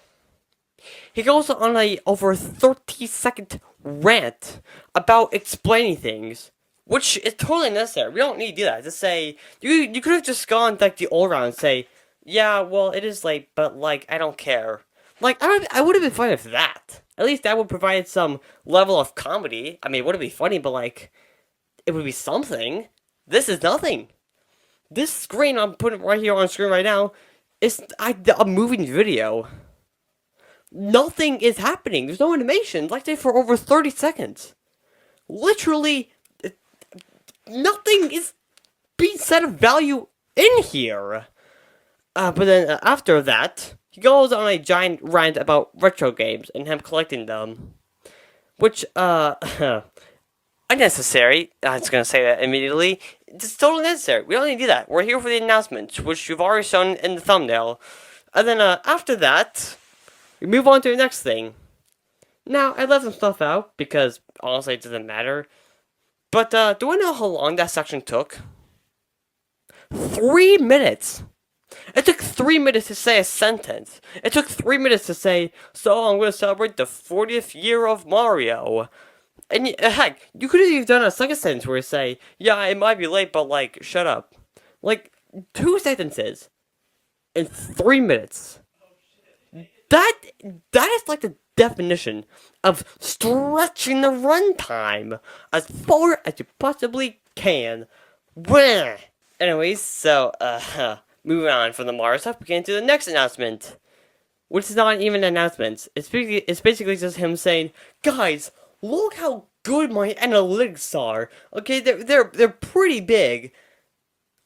He goes on a over 30-second rant about explaining things, which is totally necessary. We don't need to do that. Just say, you could have just gone, like, the all round and say, yeah, well, it is late, but, like, I don't care. Like, I would have been fine with that. At least that would provide some level of comedy. I mean, it wouldn't be funny, but, like, it would be something. This is nothing. This screen I'm putting right here on screen right now is a moving video. Nothing is happening. There's no animation. Like that for over 30 seconds. Literally, nothing is being said of value in here. But then after that, he goes on a giant rant about retro games and him collecting them. Which, unnecessary. I was gonna say that immediately. It's totally necessary. We don't need to do that. We're here for the announcements, which you've already shown in the thumbnail. And then after that, we move on to the next thing. Now, I left some stuff out because honestly it doesn't matter. But do I know how long that section took? 3 minutes. It took 3 minutes to say a sentence. It took 3 minutes to say, so I'm going to celebrate the 40th year of Mario. And heck, you could have even done a second sentence where you say, yeah, it might be late, but like, shut up. Like, 2 sentences in 3 minutes. That is like the definition of stretching the runtime as far as you possibly can. Bleh. Anyways, so, moving on from the Mario stuff, we get into the next announcement. Which is not even an announcement. It's basically just him saying, guys, look how good my analytics are. Okay, they're pretty big.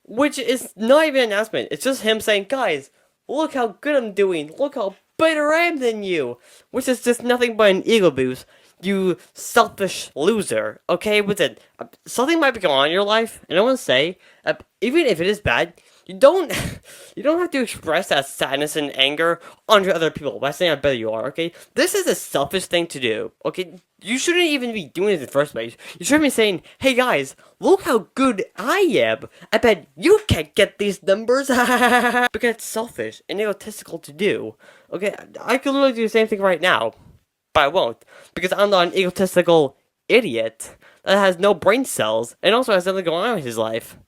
which is not even an announcement. It's just him saying, guys, look how good I'm doing. Look how better I am than you. Which is just nothing but an ego boost. You selfish loser. Okay, listen, something might be going on in your life, and I want to say, even if it is bad, you don't have to express that sadness and anger onto other people by saying how better you are, okay? This is a selfish thing to do, okay? You shouldn't even be doing it in the first place. You should be saying, hey guys, look how good I am. I bet you can't get these numbers. Because it's selfish and egotistical to do, okay? I could literally do the same thing right now, but I won't. Because I'm not an egotistical idiot that has no brain cells and also has nothing going on in his life.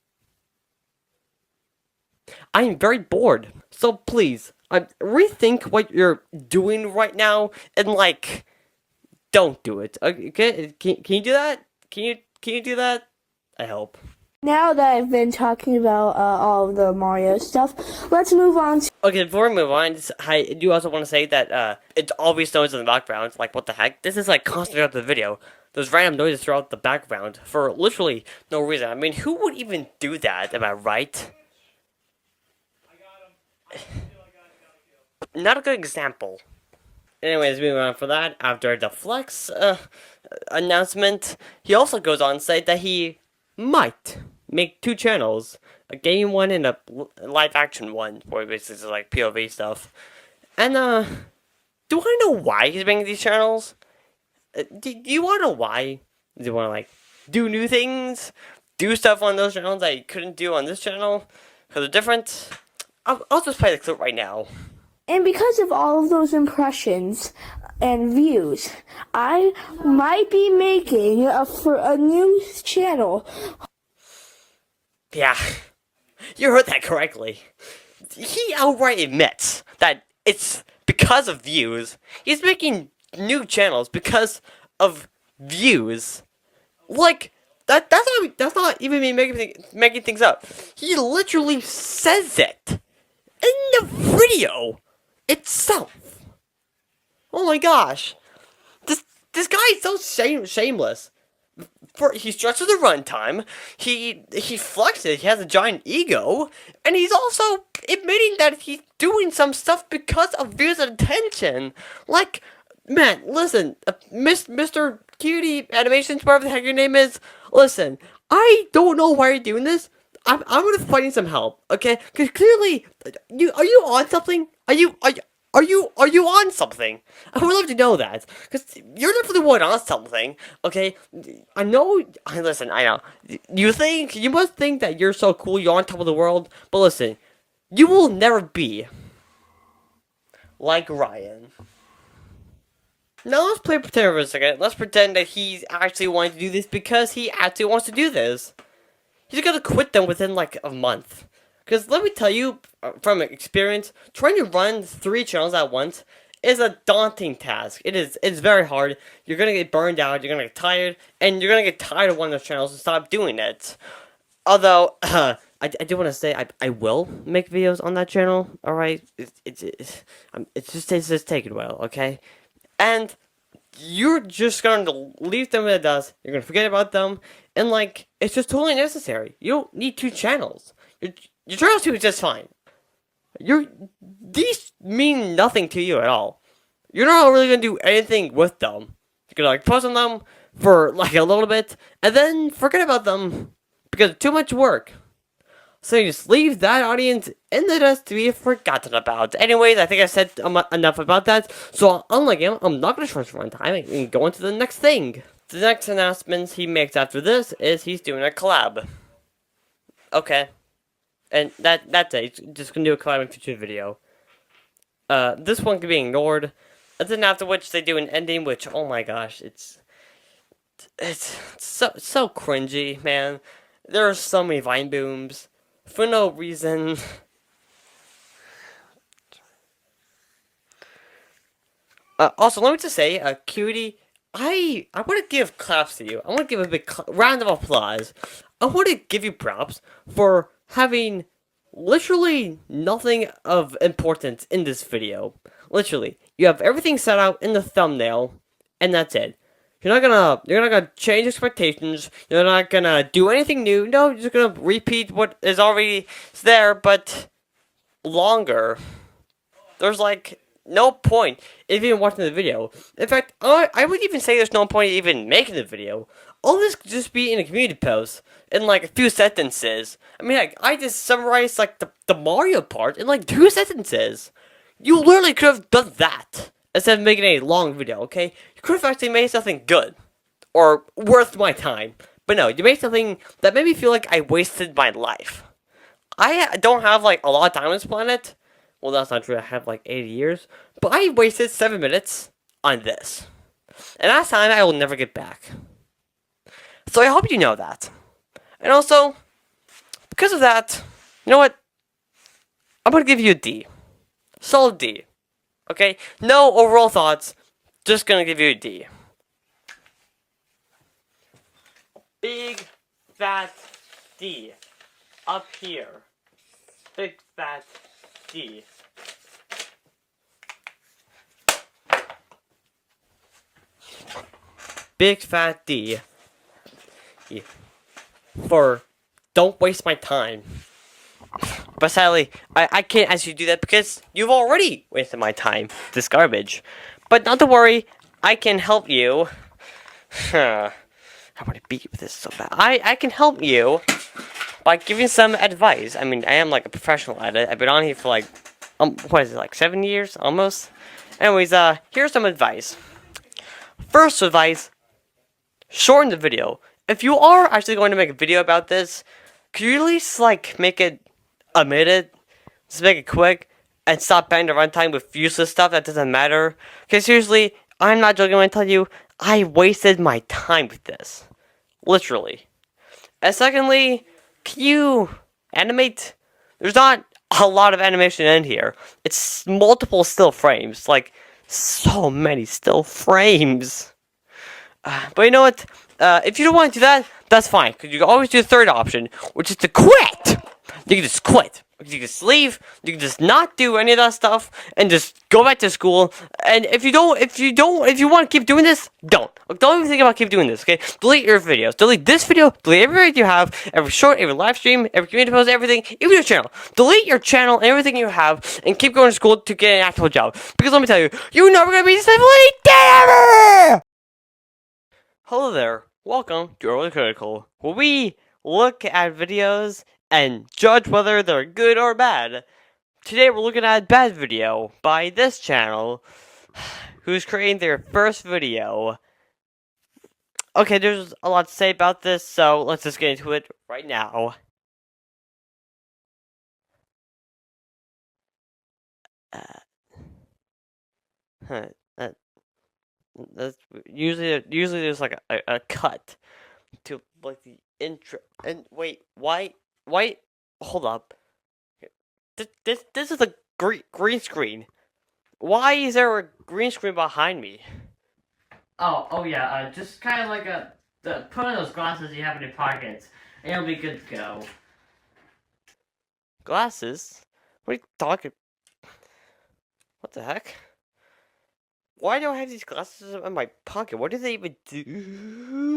I am very bored, so please, rethink what you're doing right now, and like, don't do it. Okay, can you do that? Can you do that? I hope. Now that I've been talking about all of the Mario stuff, let's move on to... Okay, before we move on, I do also want to say that it's always noise in the background. Like, what the heck? This is like constantly throughout the video. There's random noises throughout the background for literally no reason. I mean, who would even do that? Am I right? Not a good example. Anyways, moving on for that, after the Flex announcement, he also goes on to say that he might make 2 channels. A game one and a live action one, where basically like POV stuff. And, do I know why he's making these channels? Do you want to know why? Do you want to, like, do new things? Do stuff on those channels that you couldn't do on this channel? Because they're different? I'll just play the clip right now. And because of all of those impressions and views, I might be making a new channel. Yeah, you heard that correctly. He outright admits that it's because of views. He's making new channels because of views. Like, that's not even me making things up. He literally says it in the video itself. Oh my gosh. This guy is so shameless. He stretches the runtime, he flexes, he has a giant ego, and he's also admitting that he's doing some stuff because of views and attention. Like, man, listen, Mr. Cutie Animations, whatever the heck your name is, listen, I don't know why you're doing this. I'm gonna find some help, okay? Because clearly, are you on something? Are you on something? I would love to know that, because you're definitely one on something, okay? I know, listen, I know, you must think that you're so cool, you're on top of the world, but listen, you will never be like Ryan. Now let's play pretend for a second. Let's pretend that he's actually wanting to do this because he actually wants to do this. He's gonna quit them within like a month. Because let me tell you, from experience, trying to run 3 channels at once is a daunting task. It's very hard. You're gonna get burned out, you're gonna get tired, and you're gonna get tired of one of those channels and stop doing it. Although, I do want to say, I will make videos on that channel, alright? It's just taking a while, okay? And you're just going to leave them in the dust, you're going to forget about them, and like, it's just totally necessary. You don't need 2 channels. Your channel 2 is just fine. These mean nothing to you at all. You're not really going to do anything with them. You're going to like post on them for like a little bit, and then forget about them, because it's too much work. So you just leave that audience in the dust to be forgotten about. Anyways, I think I said enough about that. So unlike him, I'm not going to stretch runtime and go into the next thing. The next announcement he makes after this is he's doing a collab. Okay. And that's it. He's just going to do a collab in future video. This one can be ignored. And then after which they do an ending, which, oh my gosh, it's so cringy, man. There are so many Vine booms. For no reason. Also, let me just say, Cutie, I want to give claps to you. I want to give a big round of applause. I want to give you props for having literally nothing of importance in this video. Literally. You have everything set out in the thumbnail, and that's it. you're not gonna change expectations. You're not gonna do anything new. No, you're just gonna repeat what is already there, but longer. There's like no point in even watching the video. In fact, I would even say there's no point even making the video. All this could just be in a community post in like a few sentences. I mean, like, I just summarized like the Mario part in like 2 sentences. You literally could have done that instead of making a long video, okay? You could have actually made something good or worth my time. But no, you made something that made me feel like I wasted my life. I don't have like a lot of time on this planet. Well, that's not true. I have like 80 years. But I wasted 7 minutes on this. And that's time I will never get back. So I hope you know that. And also, because of that, you know what? I'm going to give you a D. Solid D. Okay? No overall thoughts. Just going to give you a D. Big, fat D. Up here. Big, fat D. Big fat D. For don't waste my time. But sadly, I can't ask you to do that because you've already wasted my time. This garbage. But not to worry, I can help you. How about I beat you with this so bad? I can help you by giving some advice. I mean, I am like a professional at it. I've been on here for like, what is it, like 7 years? Almost? Anyways, here's some advice. First advice, shorten the video. If you are actually going to make a video about this, could you at least, like, make it a minute? Just make it quick and stop spending the runtime with useless stuff that doesn't matter. Because seriously, I'm not joking when I tell you, I wasted my time with this. Literally. And secondly, can you animate? There's not a lot of animation in here. It's multiple still frames. Like, so many still frames. But you know what? If you don't want to do that, that's fine. Because you can always do the third option, which is to quit. You can just quit. You can just leave. You can just not do any of that stuff and just go back to school. And if you want to keep doing this, don't. Don't even think about keep doing this. Okay? Delete your videos. Delete this video. Delete every video you have. Every short, every live stream, every community post, everything. Even your channel. Delete your channel and everything you have, and keep going to school to get an actual job. Because let me tell you, you're never gonna be successful any day ever. Hello there. Welcome to Early Critical, where we look at videos and judge whether they're good or bad. Today we're looking at a bad video by this channel, who's creating their first video. Okay, there's a lot to say about this, so let's just get into it right now. That's usually there's like a cut to like the intro. And wait, why? Hold up. This is a green screen. Why is there a green screen behind me? Oh yeah. Just kind of like put on those glasses you have in your pockets, and you'll be good to go. Glasses? What are you talking? What the heck? Why do I have these glasses in my pocket? What do they even do?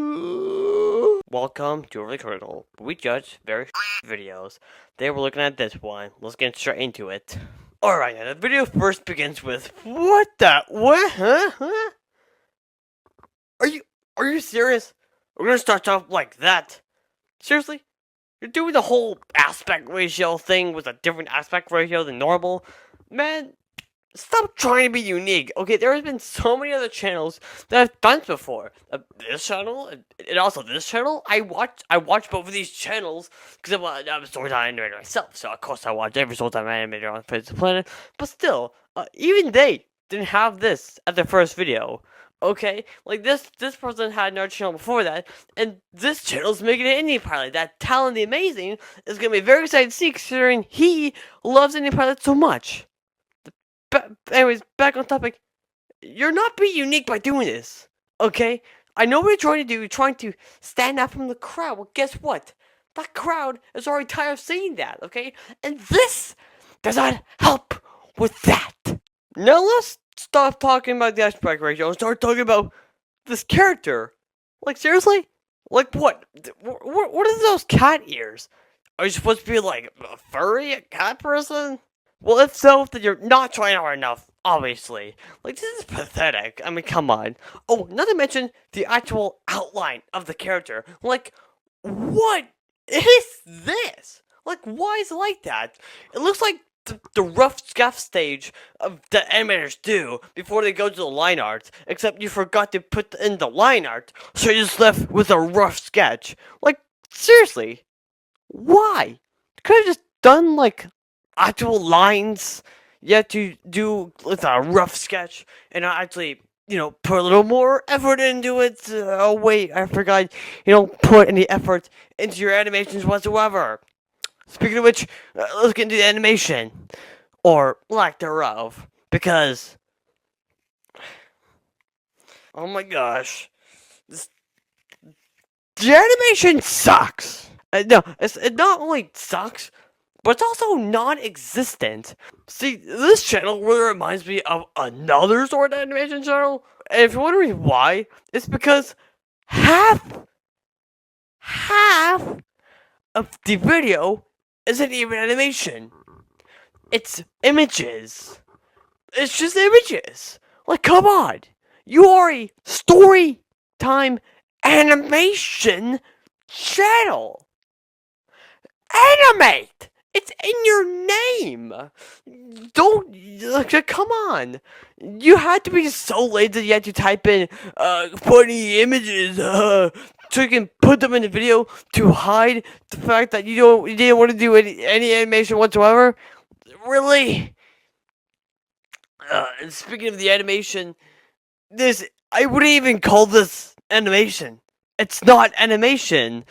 Welcome to Early Critical. We judge very videos. Today we're looking at this one. Let's get straight into it. Alright, the video first begins with what? Huh? Are you serious? We're gonna start off like that? Seriously? You're doing the whole aspect ratio thing with a different aspect ratio than normal? Man, stop trying to be unique, okay? There has been so many other channels that have done this before. This channel, and also this channel. I watch both of these channels because I'm a storytime animator myself. So of course I watch every storytime animator on the face of the planet. But still, even they didn't have this at their first video. Okay, like this person had another channel before that, and this channel's making an indie pilot. That Talent the Amazing is gonna be very excited to see, considering he loves indie pilots so much. Anyways, back on topic. You're not being unique by doing this, okay? I know what you're trying to do. You're trying to stand out from the crowd. Well, guess what? That crowd is already tired of seeing that, okay? And this does not help with that. Now let's stop talking about the aspect ratio and start talking about this character. Like, seriously? Like, what? What are those cat ears? Are you supposed to be, like, a furry, a cat person? Well, if so, then you're not trying hard enough, obviously. Like, this is pathetic. I mean, come on. Oh, not to mention the actual outline of the character. Like, what is this? Like, why is it like that? It looks like the rough scuff stage of the animators do before they go to the line art, except you forgot to put in the line art, so you're just left with a rough sketch. Like, seriously, why? Could have just done like actual lines, yet to do with a rough sketch and not actually, put a little more effort into it. Oh wait, I forgot. You don't put any effort into your animations whatsoever. Speaking of which, let's get into the animation. Or lack thereof. Because, oh my gosh. The animation sucks! No, it not only sucks, but it's also non-existent. See, this channel really reminds me of another sort of animation channel. And if you're wondering why, it's because half of the video isn't even animation. It's images. It's just images. Like, come on. You are a story time animation channel. Animate! It's in your name. Don't, come on. You had to be so lazy you had to type in, funny images, so you can put them in the video to hide the fact that you didn't want to do any animation whatsoever? Really? And speaking of the animation, I wouldn't even call this animation. It's not animation.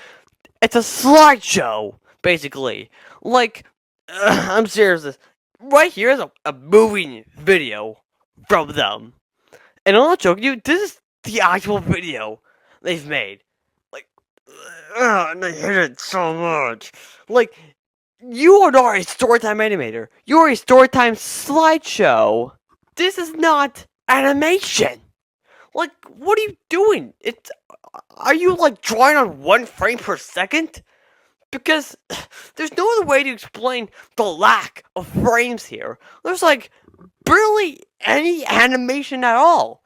It's a slideshow, basically. Like, I'm serious. Right here is a moving video from them. And I'm not joking you, this is the actual video they've made. Like, and I hate it so much. Like, you are not a storytime animator. You are a storytime slideshow. This is not animation. Like, what are you doing? Are you like drawing on 1 frame per second? Because there's no other way to explain the lack of frames here. There's like barely any animation at all.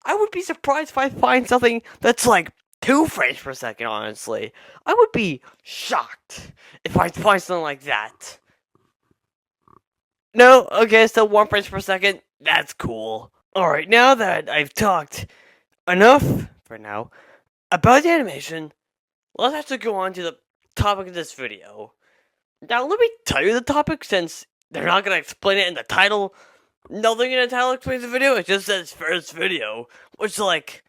I would be surprised if I find something that's like 2 frames per second, honestly. I would be shocked if I find something like that. No? Okay, so 1 frame per second? That's cool. Alright, now that I've talked enough, for now, about the animation, let's actually go on to the topic of this video. Now, let me tell you the topic, since they're not going to explain it in the title. Nothing in the title explains the video, it just says first video. Which, like,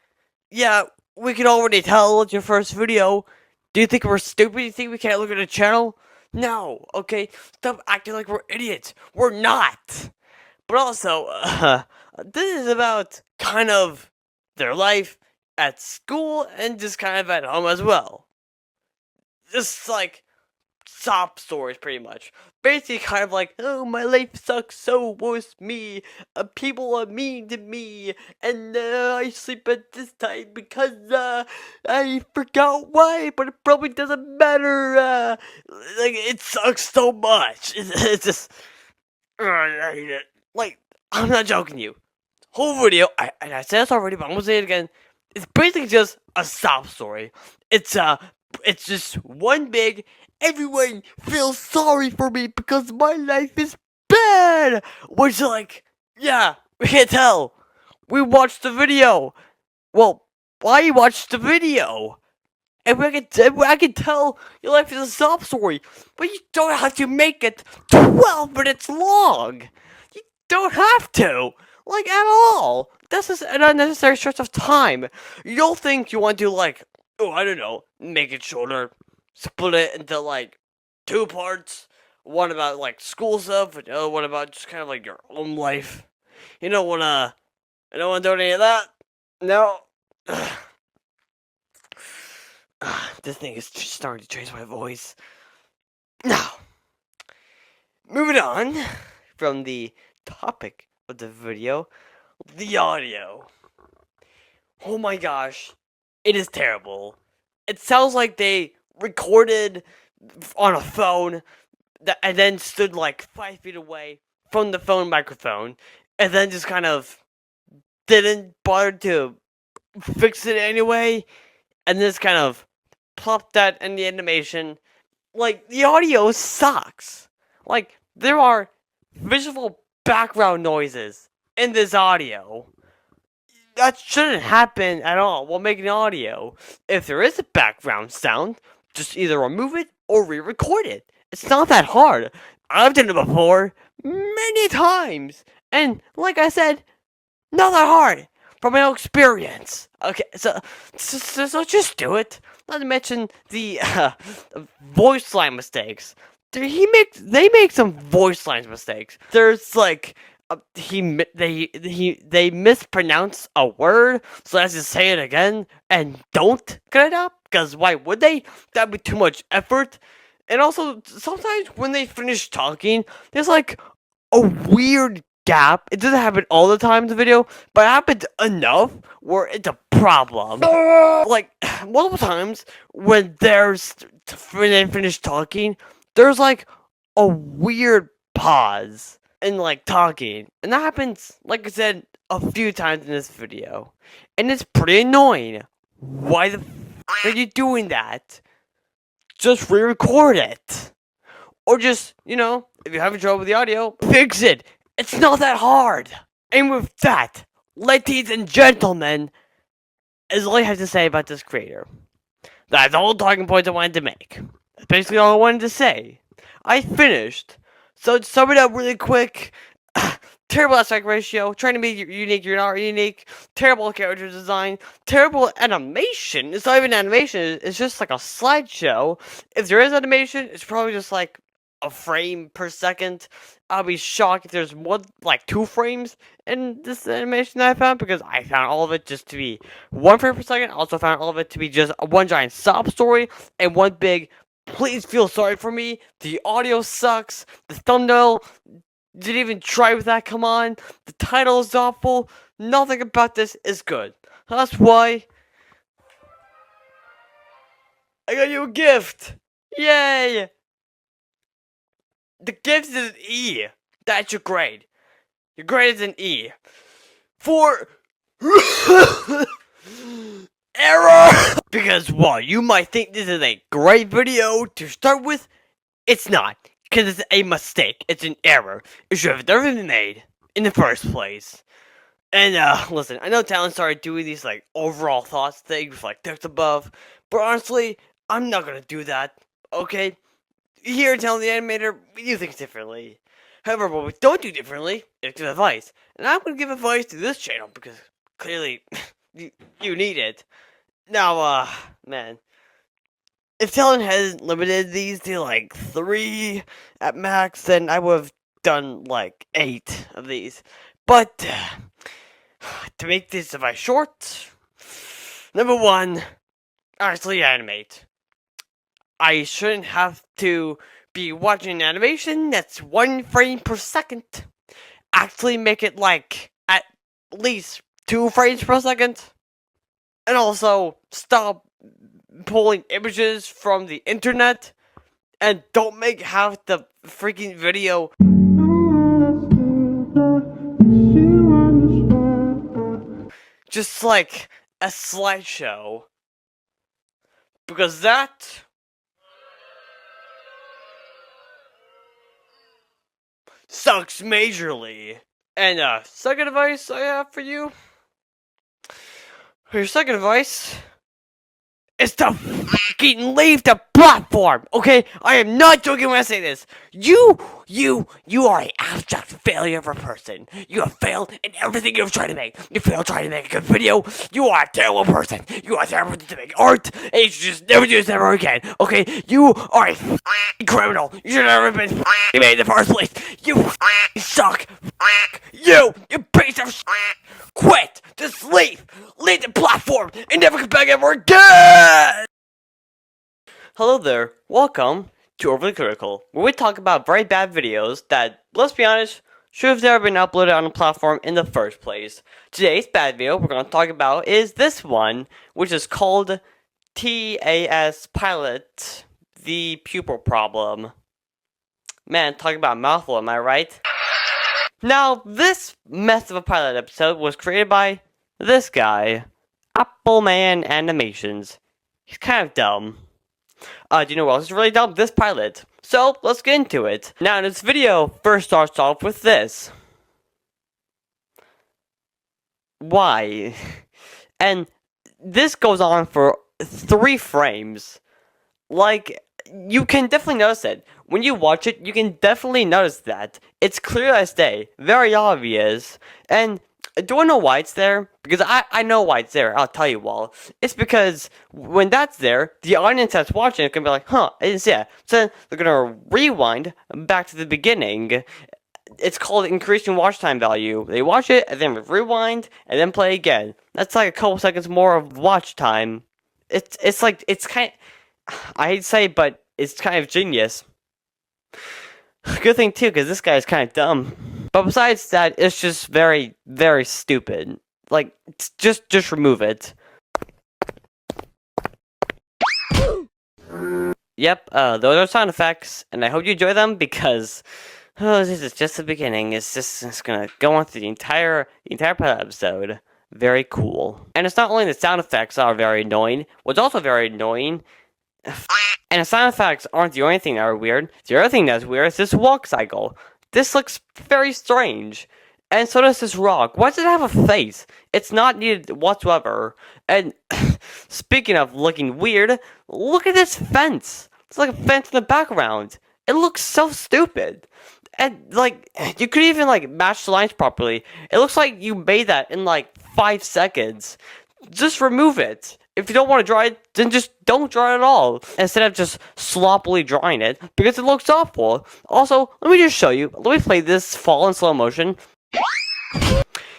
yeah, we can already tell it's your first video. Do you think we're stupid? Do you think we can't look at the channel? No, okay? Stop acting like we're idiots. We're not. But also, this is about kind of their life at school and just kind of at home as well. Just like sob stories, pretty much. Basically, kind of like, oh, my life sucks, so woe's me. People are mean to me, and I sleep at this time because I forgot why, but it probably doesn't matter. Like, it sucks so much. It's just, I hate it. Like, I'm not joking you. Whole video, and I said this already, but I'm gonna say it again. It's basically just a sob story. It's just one big, everyone feels sorry for me because my life is bad. Which, like, yeah, we can't tell. We watched the video. Well, why watch the video? And I can tell your life is a sob story, but you don't have to make it 12 minutes long. You don't have to, like, at all. This is an unnecessary stretch of time. You'll think you want to, like, oh, I don't know, make it shorter, split it into, like, 2 parts. One about, like, school stuff, and the other one about just kind of, like, your own life. You don't wanna do any of that? No? This thing is just starting to change my voice. Now, moving on from the topic of the video, the audio. Oh my gosh. It is terrible. It sounds like they recorded on a phone and then stood like 5 feet away from the phone microphone and then just kind of didn't bother to fix it anyway and just kind of plopped that in the animation. Like, the audio sucks. Like, there are visual background noises in this audio. That shouldn't happen at all while making audio. If there is a background sound, just either remove it or re-record it. It's not that hard. I've done it before many times. And like I said, not that hard from my own experience. Okay, so just do it. Not to mention the voice line mistakes. They make some voice line mistakes. There's like they mispronounce a word, so I have to say it again and don't get it up. Cause why would they? That'd be too much effort. And also sometimes when they finish talking, there's like a weird gap. It doesn't happen all the time in the video, but it happens enough where it's a problem. Like multiple times when they finish talking, there's like a weird pause in like talking, and that happens, like I said, a few times in this video, and it's pretty annoying. Why the f are you doing that? Just re-record it. Or just, you know, if you're having trouble with the audio, fix it. It's not that hard. And with that, ladies and gentlemen, is all I have to say about this creator. That's all the talking points I wanted to make. That's basically all I wanted to say. I finished. So to sum it up really quick, terrible aspect ratio, trying to be unique, you're not unique, terrible character design, terrible animation. It's not even animation, it's just like a slideshow. If there is animation, it's probably just like a frame per second. I'll be shocked if there's more like 2 frames in this animation that I found, because I found all of it just to be 1 frame per second. I also found all of it to be just one giant sob story and one big please feel sorry for me. The audio sucks. The thumbnail didn't even try with that. Come on. The title is awful. Nothing about this is good. That's why I got you a gift. Yay! The gift is an E. That's your grade. Your grade is an E. For error! Because while you might think this is a great video to start with, it's not. Because it's a mistake. It's an error. It should have never been made in the first place. And, listen, I know Talon started doing these, like, overall thoughts things, like text above, but honestly, I'm not gonna do that, okay? Here, Talon the Animator, we do things differently. However, what we don't do differently is give advice. And I'm gonna give advice to this channel, because clearly, you need it. Now, man, if Talon hadn't limited these to, like, 3 at max, then I would have done, like, 8 of these. But, to make this advice short, number 1, actually animate. I shouldn't have to be watching an animation that's 1 frame per second. Actually make it like at least 2 frames per second. And also stop pulling images from the internet. And don't make half the freaking video just like a slideshow. Because that sucks majorly. And second advice I have for you. Your second advice is to fucking leave the platform, okay? I am not joking when I say this. You are an abject failure of a person. You have failed in everything you've tried to make. You failed trying to make a good video. You are a terrible person. You are terrible to make art, and you should just never do this ever again, okay? You are a criminal. You should have never been made in the first place. You suck. You piece of shit. Quit. Just leave. Leave the platform and never come back ever again. Hello there. Welcome to Overly Critical, where we talk about very bad videos that, let's be honest, should have never been uploaded on the platform in the first place. Today's bad video we're going to talk about is this one, which is called TAS Pilot, the Pupil Problem. Man, talking about a mouthful, am I right? Now, this mess of a pilot episode was created by this guy, Appleman Animations. He's kind of dumb. Do you know what else is really dumb? This pilot. So, let's get into it. Now, this video first starts off with this. Why? And this goes on for 3 frames. Like, you can definitely notice it. When you watch it, you can definitely notice that. It's clear as day. Very obvious. And do I know why it's there? Because I know why it's there. I'll tell you all. It's because when that's there, the audience that's watching it can be like, huh, I didn't see that. So they're going to rewind back to the beginning. It's called increasing watch time value. They watch it, and then rewind, and then play again. That's like a couple seconds more of watch time. It's kind of, I hate to say it, but it's kind of genius. Good thing too, because this guy is kind of dumb. But besides that, it's just very, very stupid. Like, just remove it. Yep, those are sound effects, and I hope you enjoy them because this is just the beginning. It's gonna go on through the entire pilot episode. Very cool. And it's not only the sound effects that are very annoying. What's also very annoying. And the sound effects aren't the only thing that are weird. The other thing that's weird is this walk cycle. This looks very strange. And so does this rock. Why does it have a face? It's not needed whatsoever. And speaking of looking weird, look at this fence. It's like a fence in the background. It looks so stupid. And like, you could even like match the lines properly. It looks like you made that in like 5 seconds. Just remove it. If you don't want to draw it, then just don't draw it at all. Instead of just sloppily drawing it, because it looks awful. Also, let me just show you. Let me play this fall in slow motion.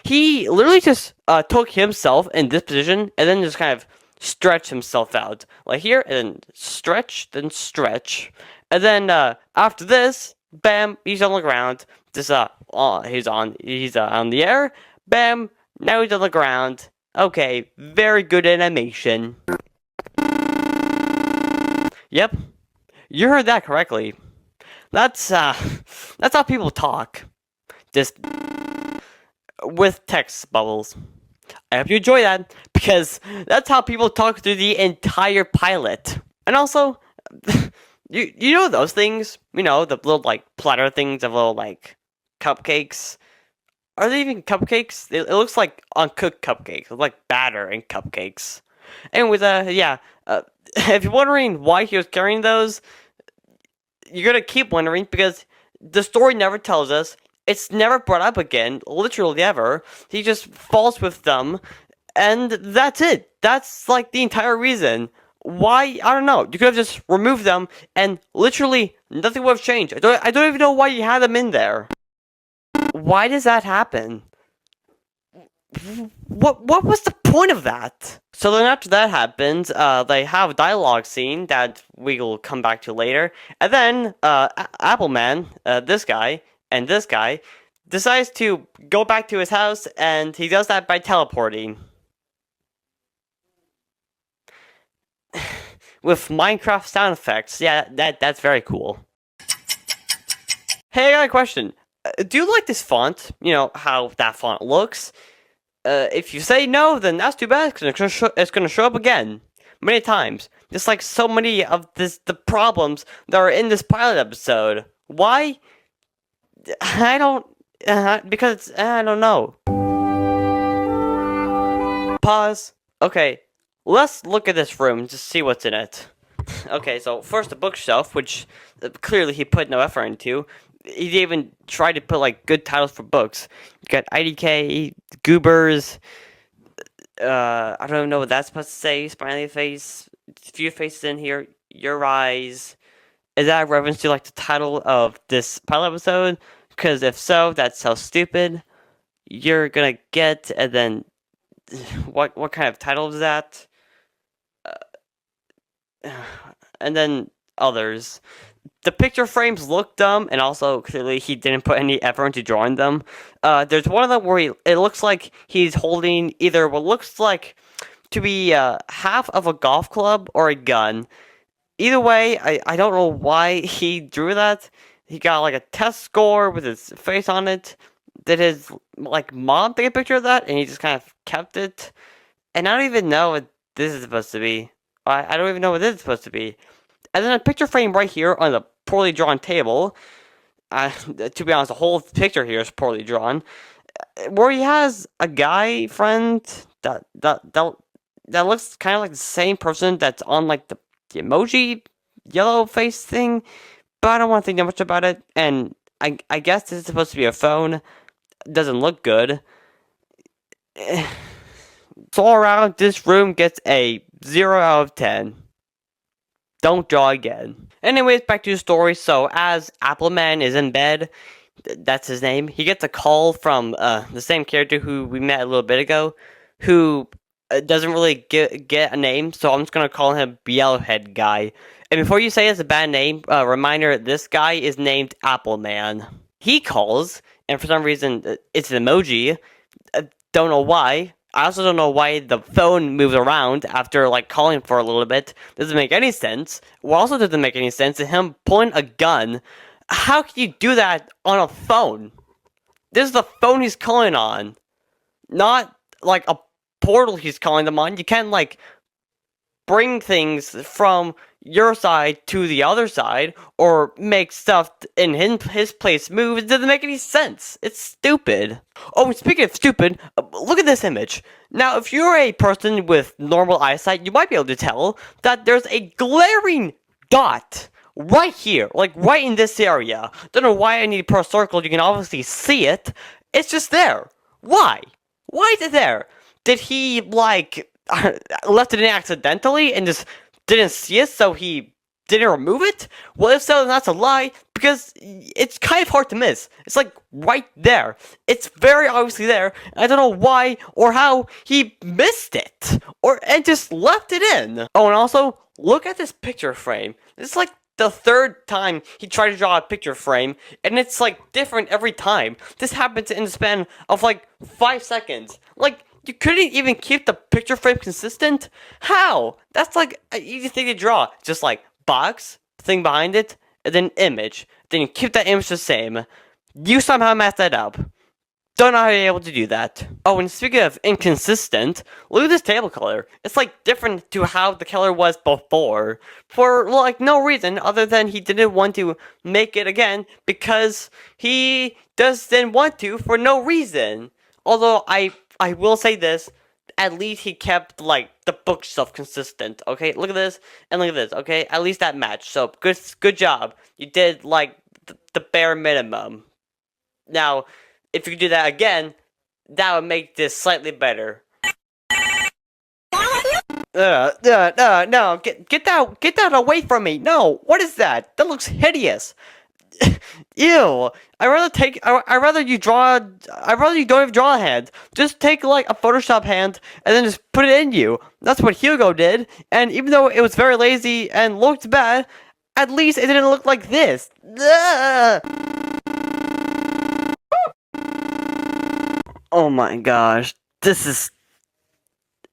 He literally just took himself in this position, and then just kind of stretched himself out. Like here, and then stretch, then stretch. And then after this, bam, he's on the ground. This he's on the air. Bam, now he's on the ground. Okay, very good animation. Yep, you heard that correctly. That's how people talk. Just with text bubbles. I hope you enjoy that, because that's how people talk through the entire pilot. And also, you know those things? You know, the little, like, platter things of little, like, cupcakes? Are they even cupcakes? It looks like uncooked cupcakes. It's like batter and cupcakes. Anyways, yeah. If you're wondering why he was carrying those, you're gonna keep wondering because the story never tells us. It's never brought up again, literally ever. He just falls with them, and that's it. That's like the entire reason. Why? I don't know. You could have just removed them, and literally nothing would have changed. I don't even know why you had them in there. Why does that happen? What was the point of that? So then after that happens, they have a dialogue scene that we will come back to later. And then, Appleman, this guy, and this guy, decides to go back to his house, and he does that by teleporting. With Minecraft sound effects. Yeah, that's very cool. Hey, I got a question. Do you like this font? You know, how that font looks? If you say no, then that's too bad, because it's gonna show up again. Many times. Just like so many of the problems that are in this pilot episode. Why? I don't... because I don't know. Pause. Okay, let's look at this room to see what's in it. Okay, so first the bookshelf, which clearly he put no effort into. He even tried to put like good titles for books. You got IDK, Goobers. I don't know what that's supposed to say. Smiley face. Few faces in here. Your eyes. Is that a reference to like the title of this pilot episode? Because if so, that's so stupid. You're gonna get, and then what kind of title is that? And then others. the picture frames look dumb, and also clearly he didn't put any effort into drawing them. There's one of them where it looks like he's holding either what looks like to be half of a golf club or a gun. Either way, I don't know why he drew that. He got like a test score with his face on it. Did his like mom take a picture of that, and he just kind of kept it? And I don't even know what this is supposed to be. I don't even know what this is supposed to be. And then a picture frame right here on the poorly drawn table. To be honest, the whole picture here is poorly drawn. Where he has a guy friend that looks kind of like the same person that's on like the emoji yellow face thing. But I don't want to think that much about it. And I guess this is supposed to be a phone. Doesn't look good. So all around, this room gets a 0 out of 10. Don't draw again. Anyways, back to the story. So as Appleman is in bed, that's his name, he gets a call from the same character who we met a little bit ago, who doesn't really get a name, so I'm just going to call him Yellowhead Guy. And before you say it's a bad name, reminder, this guy is named Appleman. He calls, and for some reason, it's an emoji. Don't know why. I also don't know why the phone moves around after, like, calling for a little bit. Doesn't make any sense. What also doesn't make any sense is him pulling a gun. How can you do that on a phone? This is the phone he's calling on. Not, like, a portal he's calling them on. You can't, like, bring things from your side to the other side, or make stuff in his place move. It doesn't make any sense. It's stupid. Oh, and speaking of stupid, look at this image. Now, if you're a person with normal eyesight, you might be able to tell that there's a glaring dot right here, like right in this area. Don't know why I need to put a circle. You can obviously see it. It's just there. Why? Why is it there? Did he, like, left it in accidentally and just didn't see it, so he didn't remove it? Well, if so, then that's a lie, because it's kind of hard to miss. It's like right there. It's very obviously there. I don't know why or how he missed it, and just left it in. Oh, and also, look at this picture frame. This is like the third time he tried to draw a picture frame, and it's like different every time. This happens in the span of like 5 seconds. Like, you couldn't even keep the picture frame consistent? How? That's like an easy thing to draw. Just like box, thing behind it, and then image. Then you keep that image the same. You somehow messed that up. Don't know how you're able to do that. Oh, and speaking of inconsistent, look at this table color. It's like different to how the color was before. For like no reason other than he didn't want to make it again because he doesn't want to for no reason. Although I will say this, at least he kept, like, the book stuff consistent, okay? Look at this, and look at this, okay? At least that matched, so good job. You did, like, the bare minimum. Now, if you could do that again, that would make this slightly better. No, get that away from me. No, what is that? That looks hideous. Ew. I'd rather you don't even draw a hand. Just take like a Photoshop hand and then just put it in you. That's what Hugo did. And even though it was very lazy and looked bad, at least it didn't look like this. Ugh. Oh my gosh. This is...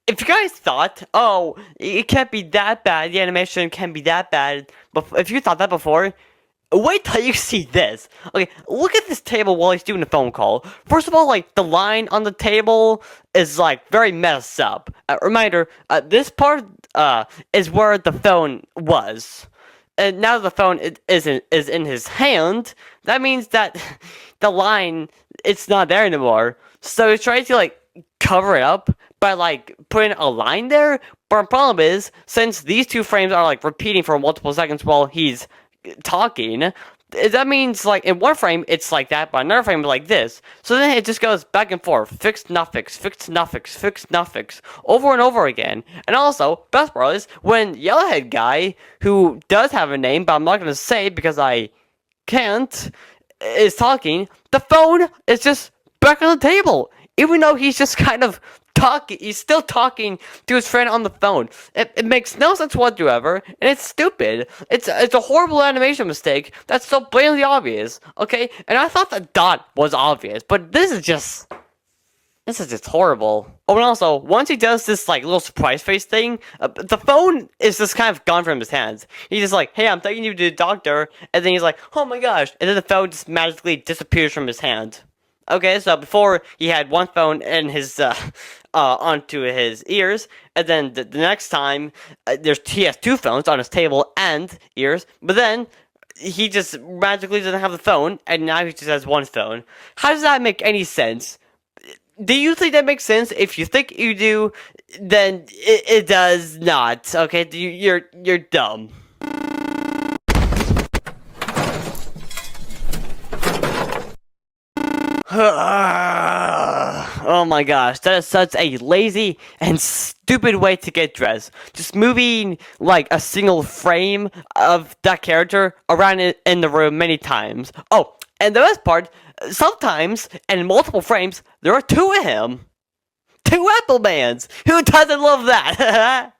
If you guys thought, oh, it can't be that bad, the animation can't be that bad, but if you thought that before, wait till you see this. Okay, look at this table while he's doing a phone call. First of all, like, the line on the table is, like, very messed up. Reminder, this part, is where the phone was. And now the phone is in his hand, that means that the line, it's not there anymore. So he's trying to, like, cover it up by, like, putting a line there. But the problem is, since these two frames are, like, repeating for multiple seconds while he's talking, that means like in one frame it's like that, but another frame is like this. So then it just goes back and forth, fixed, not fixed, fixed, not fixed, fixed, not fixed, over and over again. And also, best part is when Yellowhead Guy, who does have a name but I'm not gonna say because I can't, is talking, the phone is just back on the table, even though he's just kind of He's still talking to his friend on the phone. It makes no sense whatsoever, and it's stupid. It's a horrible animation mistake that's so blatantly obvious. Okay, and I thought the dot was obvious, but this is just horrible. Oh, and also, once he does this, like, little surprise face thing, the phone is just kind of gone from his hands. He's just like, hey, I'm taking you to the doctor, and then he's like, oh my gosh, and then the phone just magically disappears from his hand. Okay, so before he had one phone in his, onto his ears, and then the next time, he has two phones on his table and ears, but then he just magically doesn't have the phone, and now he just has one phone. How does that make any sense? Do you think that makes sense? If you think you do, then it does not. Okay, you're dumb. Oh my gosh, that is such a lazy and stupid way to get dressed. Just moving like a single frame of that character around in the room many times. Oh, and the best part, sometimes, in multiple frames, there are two of him. Two Applemans! Who doesn't love that?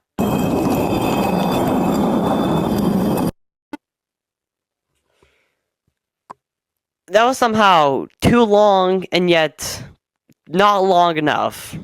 That was somehow too long, and yet not long enough.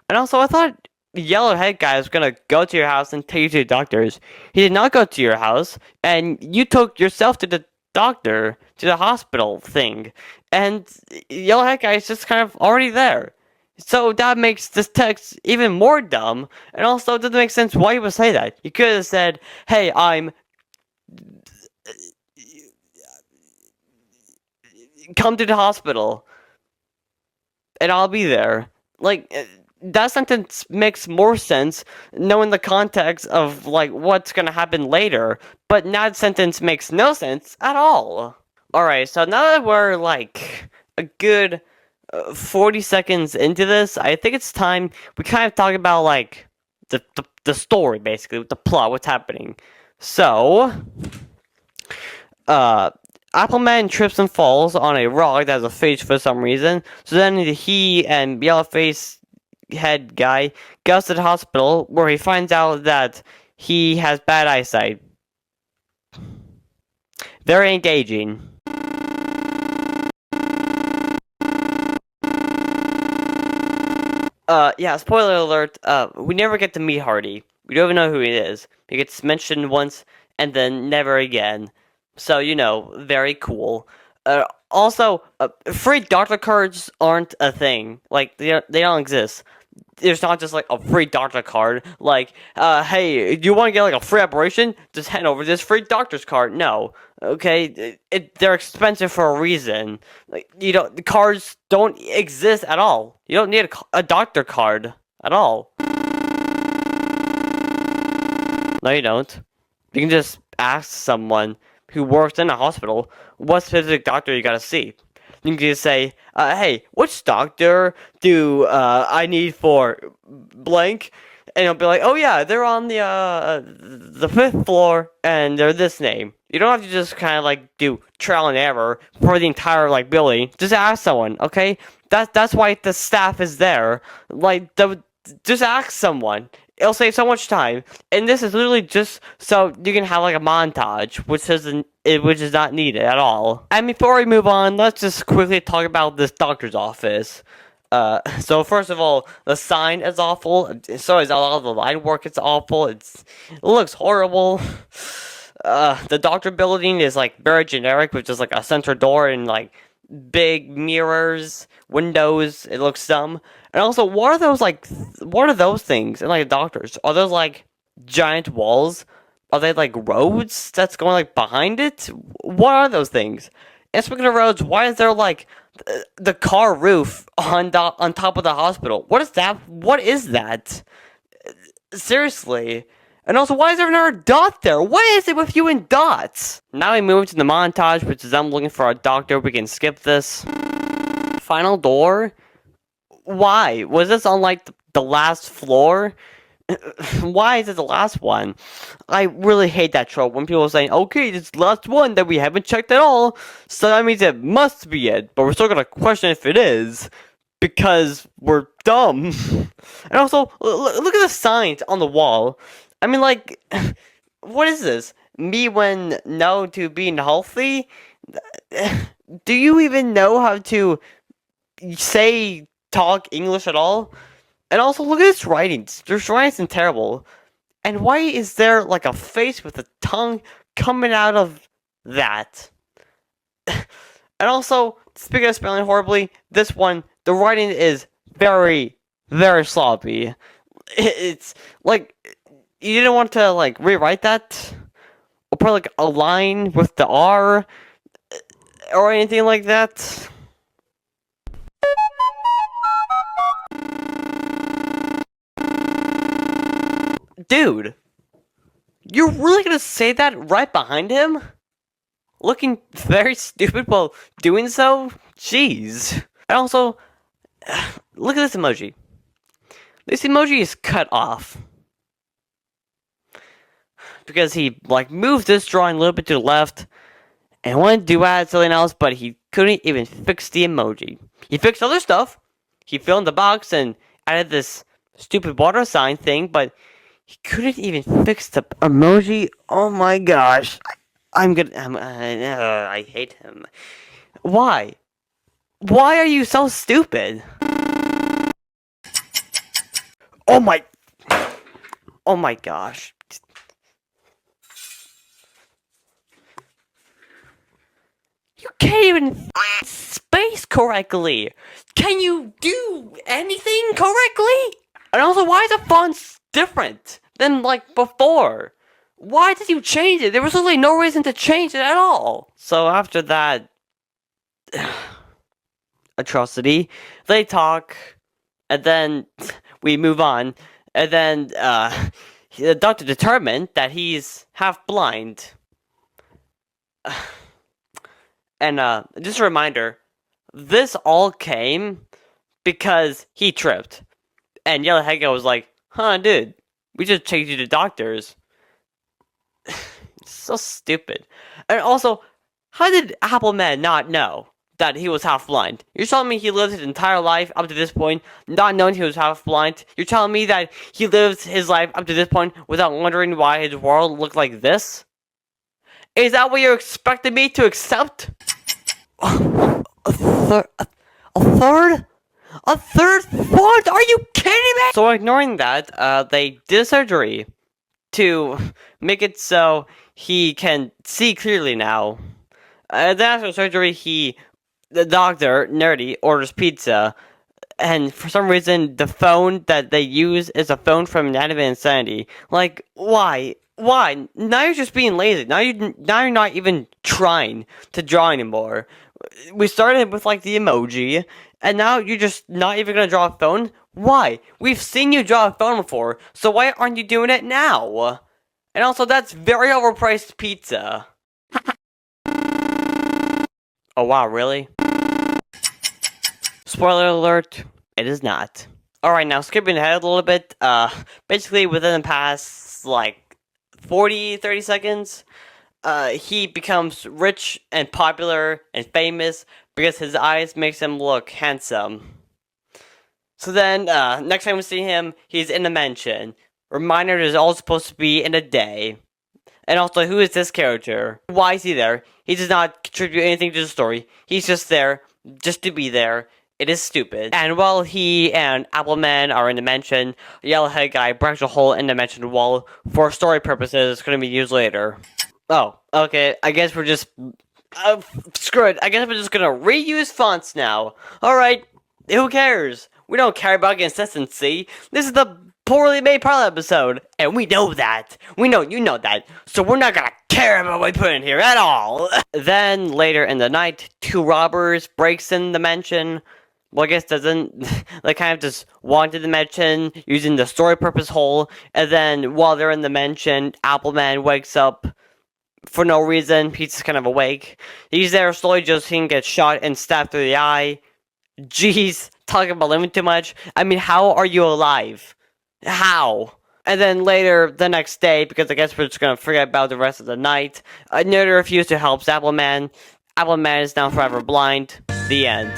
And also, I thought the yellow head guy was gonna go to your house and take you to the doctors. He did not go to your house, and you took yourself to the doctor, to the hospital thing. And yellow head guy is just kind of already there. So that makes this text even more dumb, and also it doesn't make sense why you would say that. You could have said, hey, come to the hospital, and I'll be there. Like, that sentence makes more sense knowing the context of, like, what's gonna happen later, but that sentence makes no sense at all. Alright, so now that we're, like, a good 40 seconds into this, I think it's time we kind of talk about, like, the story, basically, the plot, what's happening. So, Appleman trips and falls on a rock that has a face for some reason, so then he and Yellowface head guy goes to the hospital, where he finds out that he has bad eyesight. Very engaging. Yeah, spoiler alert, we never get to meet Hardy. We don't even know who he is. He gets mentioned once, and then never again. So, you know, very cool. Also, free doctor cards aren't a thing. Like, they don't exist. There's not just, like, a free doctor card. Like, hey, do you want to get, like, a free operation? Just hand over this free doctor's card. No. Okay? They're expensive for a reason. Like, the cards don't exist at all. You don't need a doctor card at all. No, you don't. You can just ask someone who works in a hospital what specific doctor you gotta see. You can just say, hey, which doctor do I need for blank? And he'll be like, oh yeah, they're on the 5th floor, and they're this name. You don't have to just kind of like do trial and error for the entire like building. Just ask someone, okay? That's why the staff is there. Like, just ask someone. It'll save so much time, and this is literally just so you can have like a montage, which is not needed at all. And before we move on, let's just quickly talk about this doctor's office. So first of all, the sign is awful. So is all the line work. It's awful. It looks horrible. The doctor building is like very generic, with just like a center door and like big mirrors, windows. It looks dumb. And also, what are those things in like doctors? Are those like giant walls? Are they like roads that's going like behind it? What are those things? And speaking of roads, why is there like the car roof on top of the hospital? What is that? What is that? Seriously. And also, why is there another dot there? What is it with you and dots? Now we move to the montage, which is I'm looking for a doctor. We can skip this. Final door? Why? Was this on, like, the last floor? Why is it the last one? I really hate that trope when people are saying, okay, this is the last one that we haven't checked at all, so that means it must be it, but we're still gonna question if it is. because we're dumb. And also, look at the signs on the wall. I mean, like, what is this? Me when no to being healthy? Do you even know how to talk English at all? And also, look at this writing. This writing's terrible. And why is there like a face with a tongue coming out of that? And also, speaking of spelling horribly, this one, the writing is very, very sloppy. It's like, you didn't want to like rewrite that? Or put like a line with the R? Or anything like that? Dude! You're really gonna say that right behind him? Looking very stupid while doing so? Jeez. And also, look at this emoji. This emoji is cut off. Because he, like, moved this drawing a little bit to the left and wanted to add something else, but he couldn't even fix the emoji. He fixed other stuff. He filled the box and added this stupid water sign thing, but he couldn't even fix the emoji. Oh my gosh. I hate him. Why? Why are you so stupid? Oh my gosh. You can't even space correctly. Can you do anything correctly? And also, why is the font different than like before? Why did you change it? There was literally no reason to change it at all. So after that atrocity, they talk, and then we move on, and then the doctor determined that he's half blind. And just a reminder, this all came because he tripped. And Yellow Hega was like, huh, dude, we just changed you to doctors. So stupid. And also, how did Appleman not know that he was half blind? You're telling me he lived his entire life up to this point not knowing he was half blind? You're telling me that he lived his life up to this point without wondering why his world looked like this? Is that what you're expecting me to accept? A third? A third font? Are you kidding me? So ignoring that, they did surgery to make it so he can see clearly now. Then after surgery, the doctor, Nerdy, orders pizza. And for some reason, the phone that they use is a phone from Anatomy of Insanity. Like, why? Why? Now you're just being lazy. Now you're not even trying to draw anymore. We started with like the emoji, and now you're just not even gonna draw a phone? Why? We've seen you draw a phone before, so why aren't you doing it now? And also, that's very overpriced pizza. Oh wow, really? Spoiler alert, it is not. Alright, now skipping ahead a little bit, basically within the past, like, 30 seconds, he becomes rich and popular and famous because his eyes makes him look handsome. So then, next time we see him, he's in a mansion. Reminder, is all supposed to be in a day. And also, who is this character? Why is he there? He does not contribute anything to the story. He's just there, just to be there. It is stupid. And while he and Appleman are in the mansion, Yellowhead Guy breaks a hole in the mansion wall for story purposes. It's going to be used later. Oh, okay. I guess we're just... screw it. I guess we're just going to reuse fonts now. Alright. Who cares? We don't care about consistency. This is the poorly made pilot episode, and we know that. We know you know that. So we're not gonna care about what we put in here at all. Then, later in the night, two robbers breaks in the mansion. Well, I guess doesn't. They kind of just walk into the mansion using the story purpose hole, and then while they're in the mansion, Appleman wakes up for no reason. He's kind of awake. He's there slowly just seeing get shot and stabbed through the eye. Jeez, talking about living too much. I mean, how are you alive? How? And then later, the next day, because I guess we're just gonna forget about the rest of the night, Nerder refused to help Appleman. Appleman is now forever blind. The end.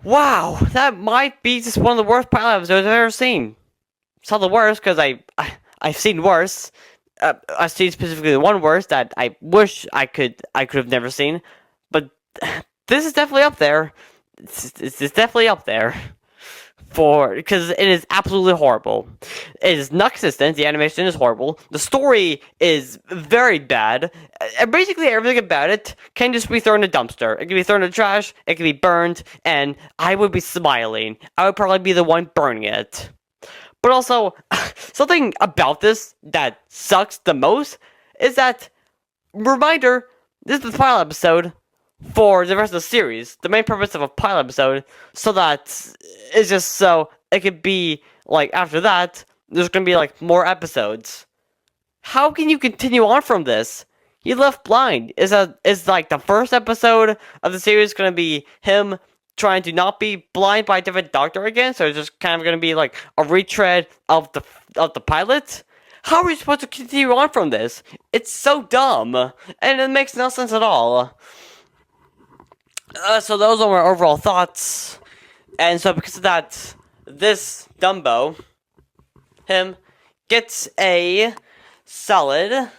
Wow, that might be just one of the worst pilot episodes I've ever seen. It's not the worst because I've seen worse. I've seen specifically the one worst that I wish I could have never seen, but this is definitely up there. It's definitely up there because it is absolutely horrible. It is not consistent. The animation is horrible. The story is very bad. Basically, everything about it can just be thrown in a dumpster. It can be thrown in the trash. It can be burned, and I would be smiling. I would probably be the one burning it. But also, something about this that sucks the most is that, reminder, this is the final episode for the rest of the series. The main purpose of a pilot episode, so that it's just so it could be, like, after that, there's gonna be, like, more episodes. How can you continue on from this? You left blind. Is like the first episode of the series gonna be him trying to not be blind by a different doctor again? So it's just kind of gonna be like a retread of the pilot. How are we supposed to continue on from this? It's so dumb, and it makes no sense at all. So those are my overall thoughts, and so because of that, this Dumbo, him, gets a solid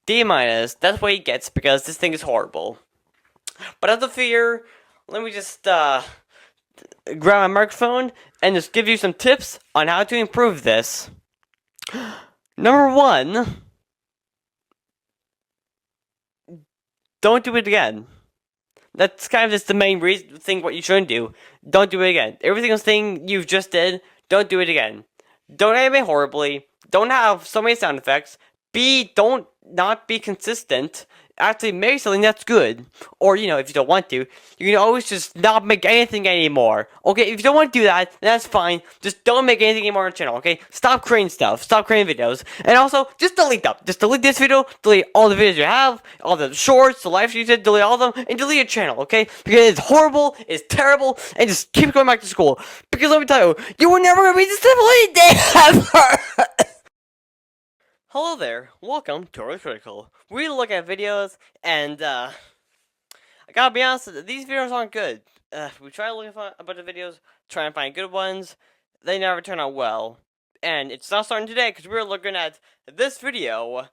D-. That's what he gets because this thing is horrible. But out of fear, let me just grab my microphone and just give you some tips on how to improve this. Number 1, don't do it again. That's kind of just the main thing what you shouldn't do. Don't do it again. Every single thing you've just did, don't do it again. Don't animate horribly. Don't have so many sound effects. Don't not be consistent. Actually make something that's good. Or, if you don't want to, you can always just not make anything anymore. Okay, if you don't want to do that, then that's fine. Just don't make anything anymore on the channel, okay? Stop creating stuff. Stop creating videos. And also, just delete them. Just delete this video, delete all the videos you have, all the shorts, the live streams you did, delete all of them, and delete your channel, okay? Because it's horrible, it's terrible, and just keep going back to school. Because let me tell you, you were never going to be disappointed ever! Hello there, welcome to Early Critical. We look at videos, and I gotta be honest, these videos aren't good. We try to look at a bunch of videos, try and find good ones, they never turn out well. And it's not starting today, because we're looking at this video.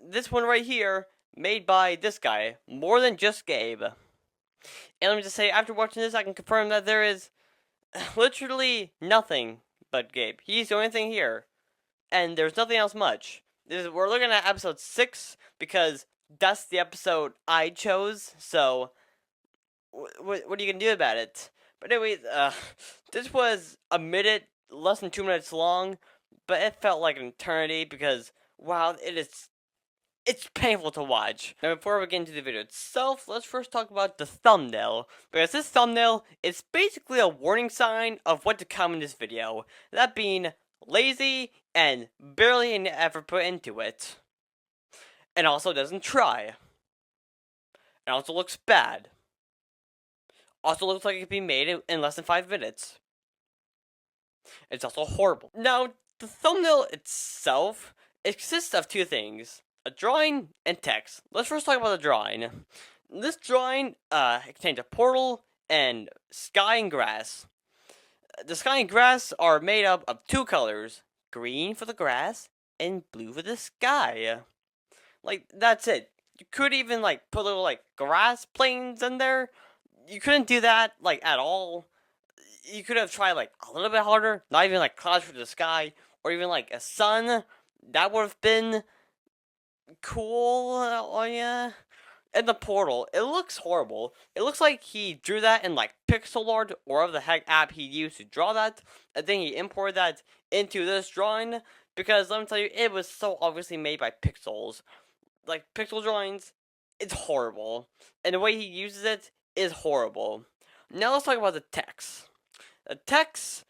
This one right here, made by this guy, More Than Just Gabe. And let me just say, after watching this, I can confirm that there is literally nothing but Gabe. He's the only thing here. And there's nothing else much. We're looking at episode 6 because that's the episode I chose. So, what are you gonna do about it? But anyway, this was a minute, less than 2 minutes long, but it felt like an eternity because wow, it's painful to watch. Now, before we get into the video itself, let's first talk about the thumbnail. Because this thumbnail is basically a warning sign of what to come in this video. That being lazy and barely any effort put into it. And also doesn't try. And also looks bad. Also looks like it could be made in less than 5 minutes. It's also horrible. Now, the thumbnail itself, it consists of 2 things. A drawing and text. Let's first talk about the drawing. This drawing contains a portal and sky and grass. The sky and grass are made up of 2 colors. Green for the grass and blue for the sky. Like, that's it. You could even, like, put little, like, grass planes in there. You couldn't do that, like, at all. You could have tried, like, a little bit harder. Not even, like, clouds for the sky. Or even, like, a sun. That would have been cool. Oh, yeah. And the portal, it looks horrible. It looks like he drew that in like pixel art or whatever the heck app he used to draw that. And then he imported that into this drawing. Because let me tell you, it was so obviously made by pixels. Like pixel drawings, it's horrible. And the way he uses it is horrible. Now let's talk about the text. The text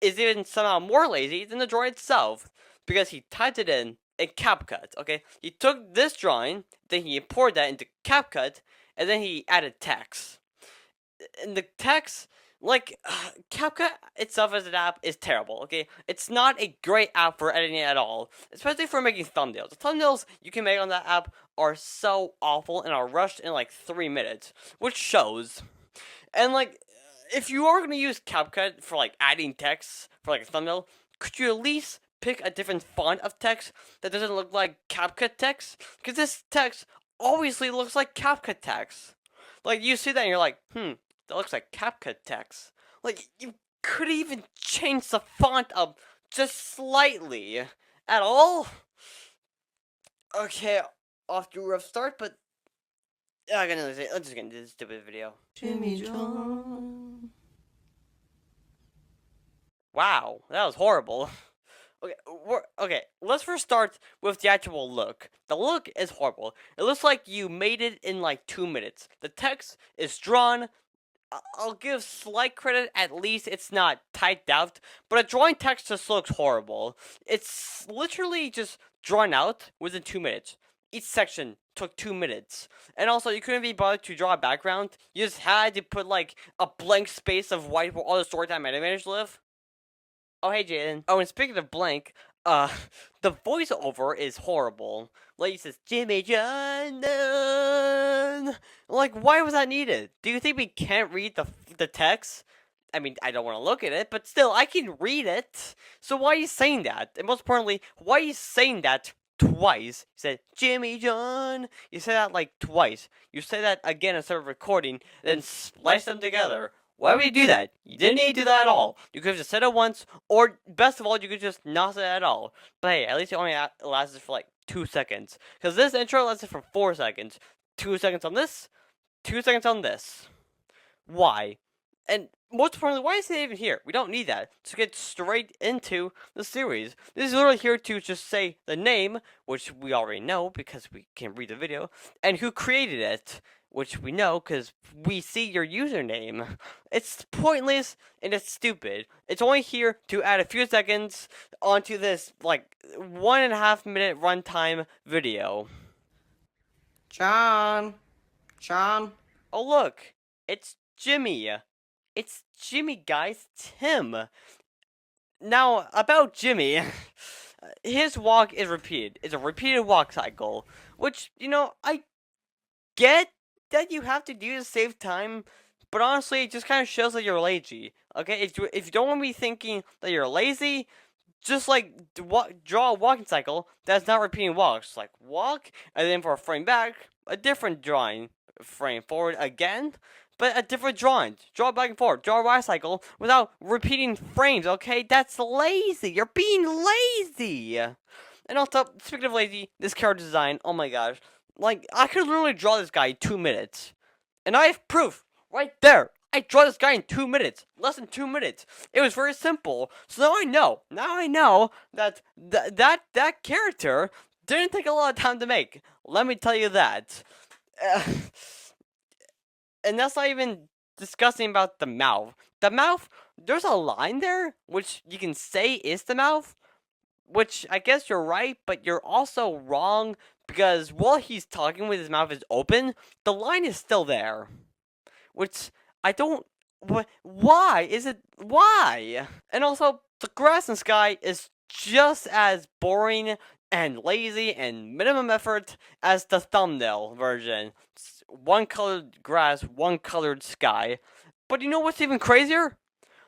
is even somehow more lazy than the drawing itself. Because he typed it in CapCut, okay? He took this drawing, then he imported that into CapCut, and then he added text. And the text, Like, CapCut itself as an app is terrible, okay? It's not a great app for editing at all, especially for making thumbnails. The thumbnails you can make on that app are so awful and are rushed in like 3 minutes, which shows. And like, if you are gonna use CapCut for like adding text for like a thumbnail, could you at least pick a different font of text that doesn't look like CapCut text? Because this text obviously looks like CapCut text. Like, you see that and you're like, that looks like CapCut text. Like, you could even change the font up just slightly at all. Okay, off to a rough start, but let's just get into this stupid video. Jimmy John. Wow, that was horrible. Okay, let's first start with the actual look. The look is horrible. It looks like you made it in like 2 minutes. The text is drawn. I'll give slight credit, at least it's not typed out, but a drawing text just looks horrible. It's literally just drawn out within 2 minutes. Each section took 2 minutes. And also, you couldn't be bothered to draw a background. You just had to put like a blank space of white where all the storytime animators live. Oh, hey, Jaden. Oh, and speaking of blank, the voiceover is horrible. Like, he says, Jimmy John. Like, why was that needed? Do you think we can't read the text? I mean, I don't want to look at it, but still, I can read it. So why are you saying that? And most importantly, why are you saying that twice? You said, Jimmy John. You said that, like, twice. You say that again instead of recording, then splice them together. Why would you do that? You didn't need to do that at all. You could have just said it once, or best of all, you could just not say it at all. But hey, at least it only lasted for like 2 seconds. Because this intro lasted for 4 seconds. 2 seconds on this, 2 seconds on this. Why? And most importantly, why is it even here? We don't need that. Let's get straight into the series. This is literally here to just say the name, which we already know because we can read the video, and who created it, which we know because we see your username. It's pointless and it's stupid. It's only here to add a few seconds onto this, like, 1.5 minute runtime video. John. Oh, look. It's Jimmy. It's Jimmy, guys. Tim. Now, about Jimmy. His walk is repeated. It's a repeated walk cycle. Which, I get that you have to do to save time, but honestly, it just kind of shows that you're lazy. Okay, if you don't want me thinking that you're lazy, just like draw a walking cycle that's not repeating walks. Like walk, and then for a frame back, a different drawing. Frame forward again, but a different drawing. Draw back and forth. Draw a Y cycle without repeating frames. Okay, that's lazy. You're being lazy. And also, speaking of lazy, this character design. Oh my gosh. Like, I could literally draw this guy in 2 minutes. And I have proof right there. I draw this guy in 2 minutes. Less than 2 minutes. It was very simple. So now I know. Now I know that that character didn't take a lot of time to make. Let me tell you that. And that's not even discussing about the mouth. The mouth, there's a line there, which you can say is the mouth. Which, I guess you're right, but you're also wrong. Because while he's talking with his mouth is open, the line is still there. Which, I don't... Why? Why? And also, the grass and sky is just as boring and lazy and minimum effort as the thumbnail version. One colored grass, one colored sky. But you know what's even crazier?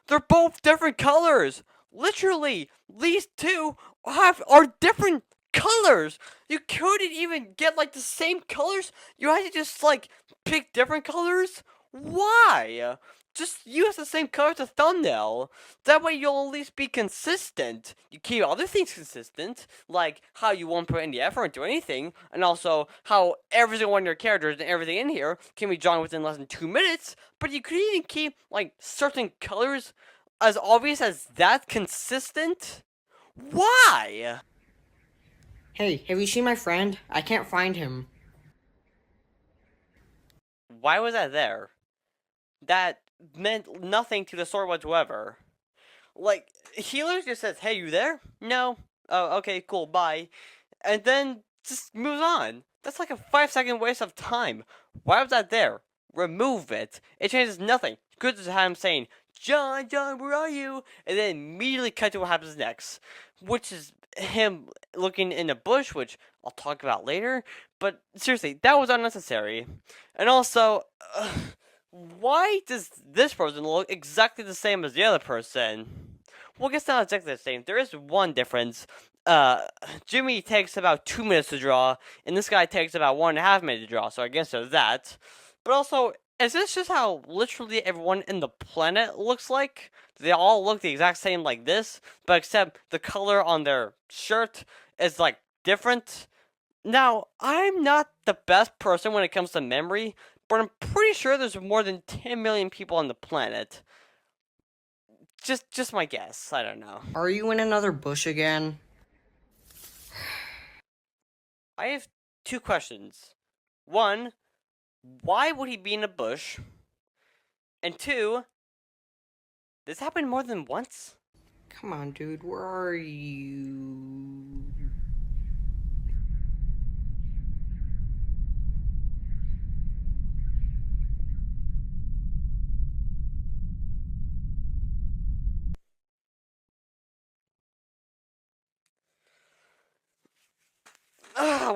They're both different colors! Literally, these two are different colors. You couldn't even get like the same colors. You had to just like pick different colors. Why? Just use the same color as the thumbnail. That way you'll at least be consistent. You keep other things consistent, like how you won't put any effort into anything, and also how every single one of your characters and everything in here can be drawn within less than 2 minutes. But you could even keep like certain colors as obvious as that consistent. Why? Hey, have you seen my friend? I can't find him. Why was that there? That meant nothing to the story whatsoever. Like, he literally just says, hey, you there? No. Oh, okay, cool, bye. And then just moves on. That's like a 5-second waste of time. Why was that there? Remove it. It changes nothing. You could just have him saying, John, John, where are you? And then immediately cut to what happens next, which is him looking in the bush, which I'll talk about later. But seriously, that was unnecessary. And also, why does this person look exactly the same as the other person? Well, I guess not exactly the same. There is one difference. Jimmy takes about 2 minutes to draw, and this guy takes about 1.5 minutes to draw, so I guess there's that. But also, is this just how literally everyone in the planet looks like? They all look the exact same like this, but except the color on their shirt is, like, different? Now, I'm not the best person when it comes to memory, but I'm pretty sure there's more than 10 million people on the planet. Just my guess. I don't know. Are you in another bush again? I have 2 questions. 1, why would he be in a bush? And 2, this happened more than once? Come on, dude, where are you?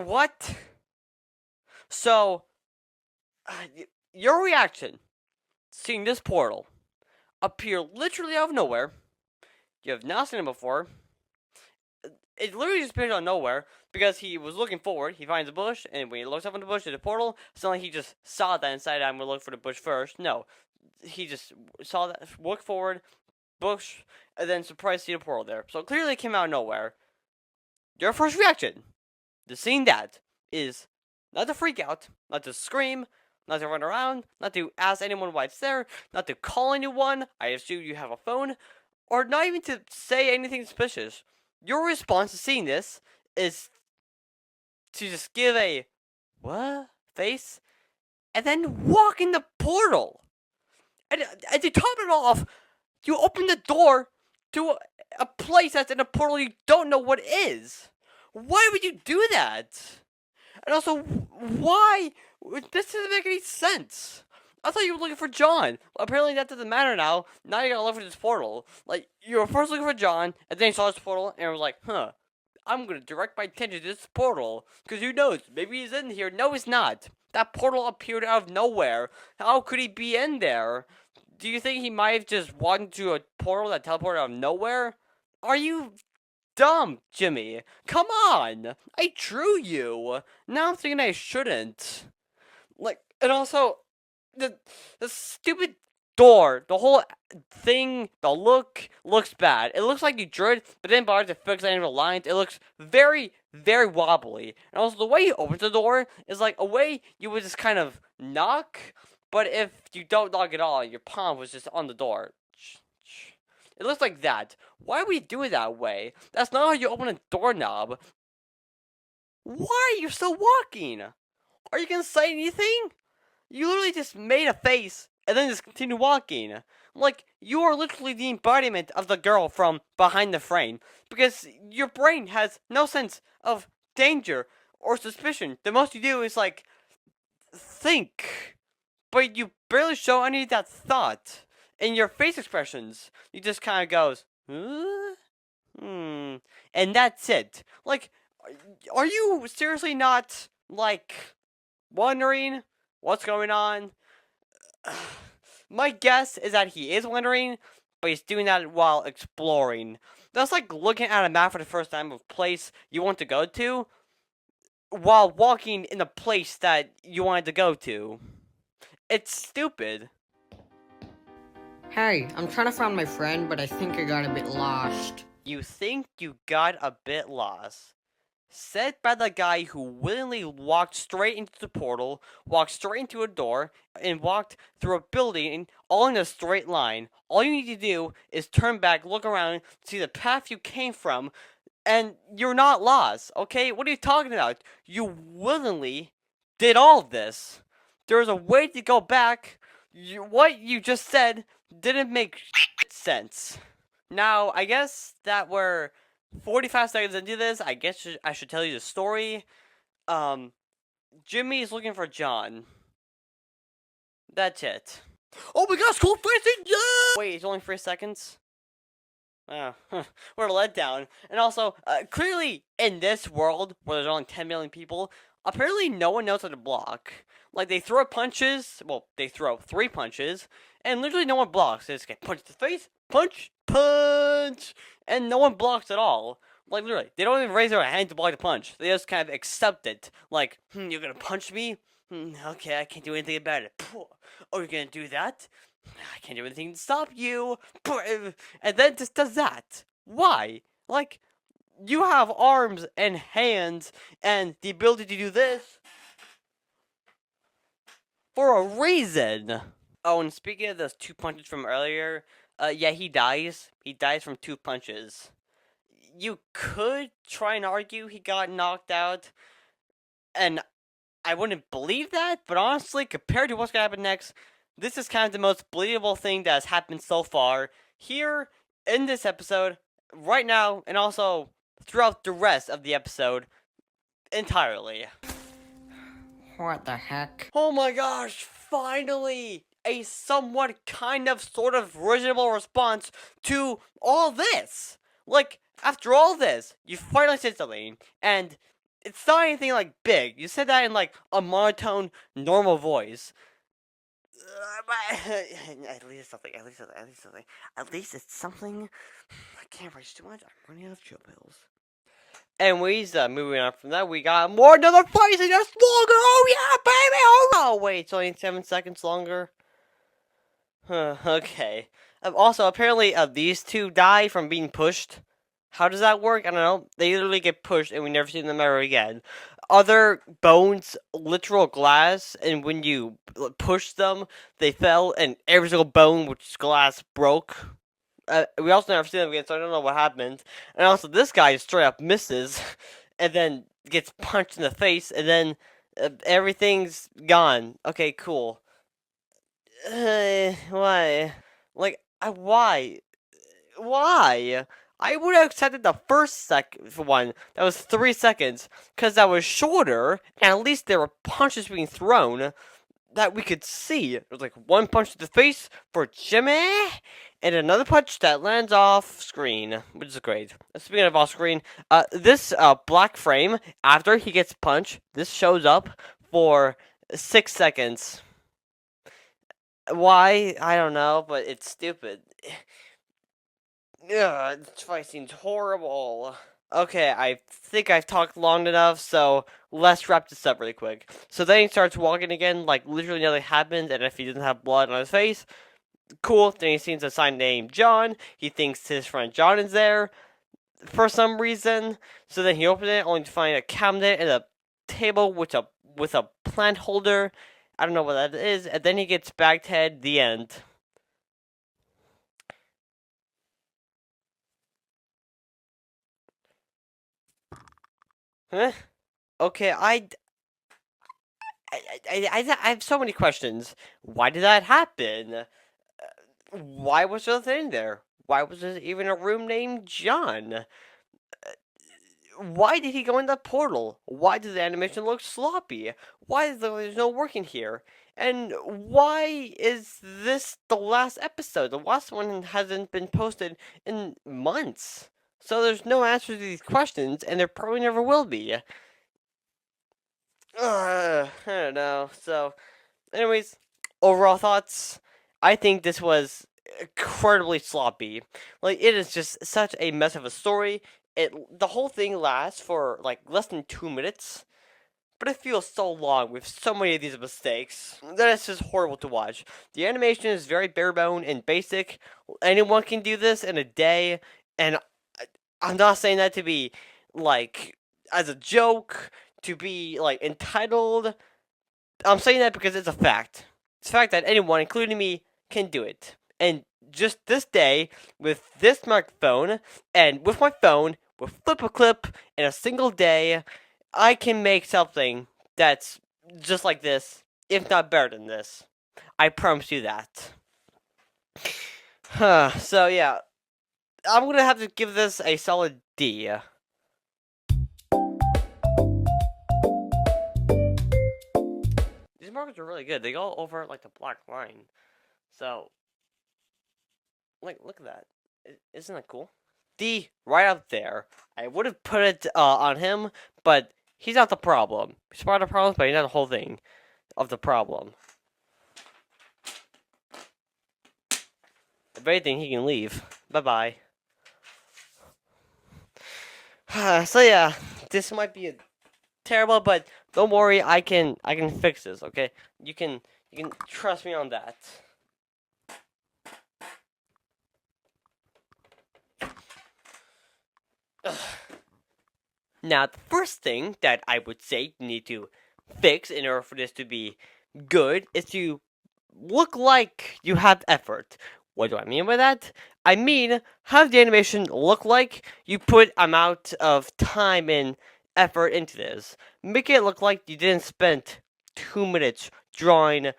What? So, your reaction, seeing this portal appear literally out of nowhere, you have not seen it before, it literally just appeared out of nowhere, because he was looking forward, he finds a bush, and when he looks up in the bush, there's a portal, it's not like he just saw that and decided I'm going to look for the bush first, no. He just saw that, looked forward, bush, and then surprised to see the portal there. So clearly it came out of nowhere. Your first reaction to seeing that is not to freak out, not to scream, not to run around, not to ask anyone why it's there, not to call anyone, I assume you have a phone, or not even to say anything suspicious. Your response to seeing this is to just give a what face and then walk in the portal. And to top it off, you open the door to a place that's in a portal you don't know what is. Why would you do that? And also, why? This doesn't make any sense. I thought you were looking for John. Well, apparently that doesn't matter now. Now you gotta look for this portal. Like, you were first looking for John, and then you saw this portal, and was like, huh, I'm gonna direct my attention to this portal. Because who knows, maybe he's in here. No, he's not. That portal appeared out of nowhere. How could he be in there? Do you think he might have just walked into a portal that teleported out of nowhere? Are you dumb, Jimmy? Come on! I drew you! Now I'm thinking I shouldn't. Like, and also, the stupid door, the whole thing, the look, looks bad. It looks like you drew it, but didn't bother to fix any of the lines. It looks very, very wobbly. And also, the way you open the door is like a way you would just kind of knock, but if you don't knock at all, your palm was just on the door. It looks like that. Why would you do it that way? That's not how you open a doorknob. Why are you still walking? Are you gonna say anything? You literally just made a face and then just continue walking. Like, you are literally the embodiment of the girl from Behind the Frame. Because your brain has no sense of danger or suspicion. The most you do is, like, think. But you barely show any of that thought. In your face expressions, you just kind of goes, huh? And that's it. Like, are you seriously not, like, wondering what's going on? My guess is that he is wondering, but he's doing that while exploring. That's like looking at a map for the first time of a place you want to go to, while walking in the place that you wanted to go to. It's stupid. Hey, I'm trying to find my friend, but I think I got a bit lost. You think you got a bit lost? Said by the guy who willingly walked straight into the portal, walked straight into a door, and walked through a building all in a straight line. All you need to do is turn back, look around, see the path you came from, and you're not lost, okay? What are you talking about? You willingly did all of this. There's a way to go back. What you just said didn't make sense. Now, I guess that we're 45 seconds into this, I guess I should tell you the story. Jimmy is looking for John. That's it. Oh my gosh, cool facing, yeah! Wait, it's only 3 seconds? Oh, what a letdown. And also, clearly in this world where there's only 10 million people, apparently no one knows how to block. Like, they throw punches, well, they throw 3 punches, and literally no one blocks. They just get punched in the face, punch, punch, and no one blocks at all. Like, literally, they don't even raise their hand to block the punch. They just kind of accept it. Like, you're gonna punch me? Okay, I can't do anything about it. Oh, you're gonna do that? I can't do anything to stop you. And then just does that. Why? Like, you have arms and hands and the ability to do this for a reason. Oh, and speaking of those 2 punches from earlier, yeah, he dies. He dies from 2 punches. You could try and argue he got knocked out, and I wouldn't believe that, but honestly, compared to what's gonna happen next, this is kind of the most believable thing that has happened so far here in this episode, right now, and also throughout the rest of the episode entirely. What the heck? Oh my gosh, finally! A somewhat kind of sort of reasonable response to all this! Like, after all this, you finally said something, and it's not anything like big. You said that in like a monotone, normal voice. At least something. At least it's something. I can't write too much. I'm running out of chill pills. Anyways, moving on from that, we got another fight and just longer. Oh yeah, baby! Oh wait, it's only 7 seconds longer. Okay. Also, apparently, these 2 die from being pushed. How does that work? I don't know. They literally get pushed and we never see them ever again. Other bones, literal glass, and when you push them, they fell, and every single bone, which is glass, broke. We also never see them again, so I don't know what happened. And also, this guy straight up misses, and then gets punched in the face, and then everything's gone. Okay, cool. Why? Like, why? Why? I would have accepted the first one. That was 3 seconds. Because that was shorter. And at least there were punches being thrown that we could see. It was like 1 punch to the face for Jimmy. And another punch that lands off screen. Which is great. Speaking of off screen. This black frame. After he gets punched. This shows up for 6 seconds. Why? I don't know. But it's stupid. Ugh, this fight seems horrible. Okay, I think I've talked long enough, so let's wrap this up really quick. So then he starts walking again, like literally nothing happened, and if he doesn't have blood on his face, cool. Then he sees a sign named John. He thinks his friend John is there for some reason. So then he opens it, only to find a cabinet and a table with a plant holder. I don't know what that is. And then he gets Baghead. The end. Huh? Okay, I have so many questions. Why did that happen? Why was there a thing there? Why was there even a room named John? Why did he go in that portal? Why does the animation look sloppy? Why is there's no working here? And why is this the last episode? The last one hasn't been posted in months. So there's no answer to these questions, and there probably never will be. I don't know. So, anyways, overall thoughts. I think this was incredibly sloppy. Like, it is just such a mess of a story. The whole thing lasts for like less than 2 minutes, but it feels so long with so many of these mistakes that it's just horrible to watch. The animation is very bare bone and basic. Anyone can do this in a day, and I'm not saying that to be like as a joke, to be like entitled. I'm saying that because it's a fact. It's a fact that anyone, including me, can do it. And just this day, with this microphone, and with my phone, with Flip a Clip, in a single day, I can make something that's just like this, if not better than this. I promise you that. So yeah, I'm gonna have to give this a solid D. These markers are really good. They go over like the black line. So, like, look at that. Isn't that cool? D right up there. I would have put it on him, but he's not the problem. He's part of the problem, but he's not the whole thing of the problem. If anything, he can leave. Bye-bye. So yeah, this might be terrible, but don't worry, I can fix this, okay? You can trust me on that. Now, the first thing that I would say you need to fix in order for this to be good is to look like you have effort. What do I mean by that? I mean, have the animation look like you put amount of time and effort into this. Make it look like you didn't spend 2 minutes drawing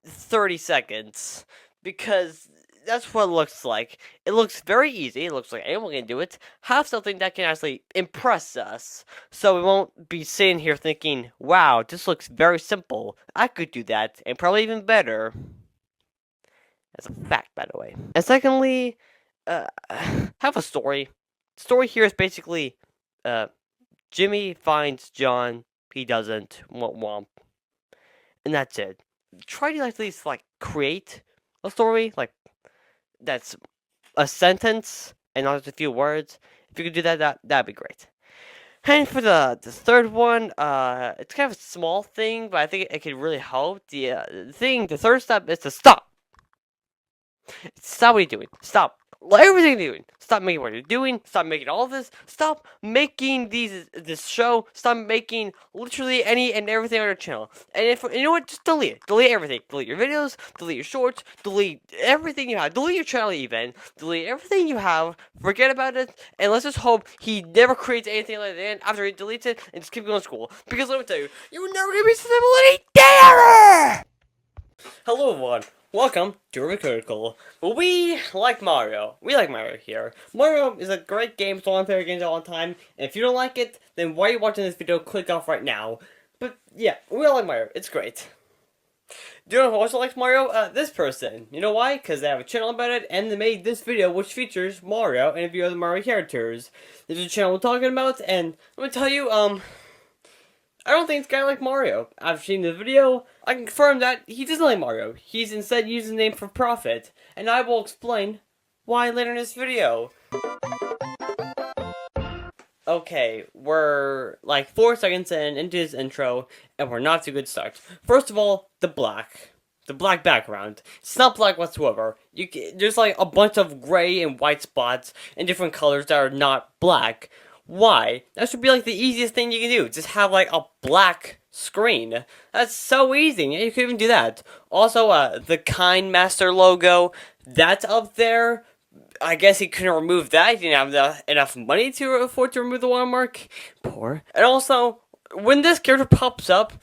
30 seconds. Because that's what it looks like. It looks very easy. It looks like anyone can do it. Have something that can actually impress us. So we won't be sitting here thinking, wow, this looks very simple. I could do that, and probably even better. That's a fact, by the way. And secondly, have a story. The story here is basically, Jimmy finds John. He doesn't. Womp. And that's it. Try to at least, like, create a story, like, that's a sentence and not just a few words. If you could do that, that'd be great. And for the third one, it's kind of a small thing, but I think it could really help. The third step is to stop. Stop what you're doing. Stop. Everything you're doing. Stop making what you're doing. Stop making all of this. Stop making this show. Stop making literally any and everything on your channel. And if you know what, just delete it. Delete everything. Delete your videos. Delete your shorts. Delete everything you have. Delete your channel even. Delete everything you have. Forget about it. And let's just hope he never creates anything like that after he deletes it and just keep going to school. Because let me tell you, you're never gonna be stability ever. Hello everyone. Welcome to Critical. We like Mario. We like Mario here. Mario is a great game. It's one of my favorite games of all time. And if you don't like it, then why are you watching this video? Click off right now. But yeah, we all like Mario. It's great. Do you know who also likes Mario? This person. You know why? Because they have a channel about it, and they made this video which features Mario and a few other Mario characters. This is a channel we're talking about, and I'm gonna tell you, I don't think this guy like Mario. After seeing the video, I can confirm that he doesn't like Mario. He's instead using the name for profit, and I will explain why later in this video. Okay, we're like 4 seconds into this intro, and we're not to a good start. First of all, the black background. It's not black whatsoever. There's like a bunch of gray and white spots in different colors that are not black. Why? That should be like the easiest thing you can do. Just have like a black screen. That's so easy. You can even do that. Also, the Kind Master logo, that's up there. I guess he couldn't remove that. He didn't have enough money to afford to remove the watermark. Poor. And also, when this character pops up,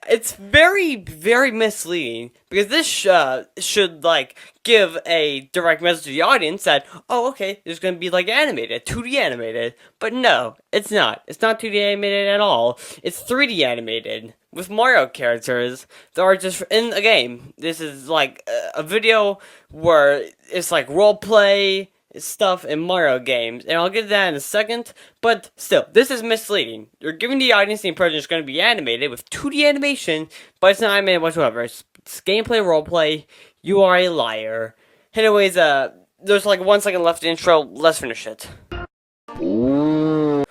it's very, very misleading, because this should, like, give a direct message to the audience that, oh, okay, there's gonna be, like, animated, 2D animated, but no, it's not. It's not 2D animated at all. It's 3D animated, with Mario characters that are just in a game. This is, like, a video where it's, like, roleplay stuff in Mario games, and I'll get to that in a second, but still, this is misleading. You're giving the audience the impression it's going to be animated with 2D animation, but it's not animated whatsoever. It's gameplay, roleplay. You are a liar. Anyways, there's like 1 second left in intro. Let's finish it. What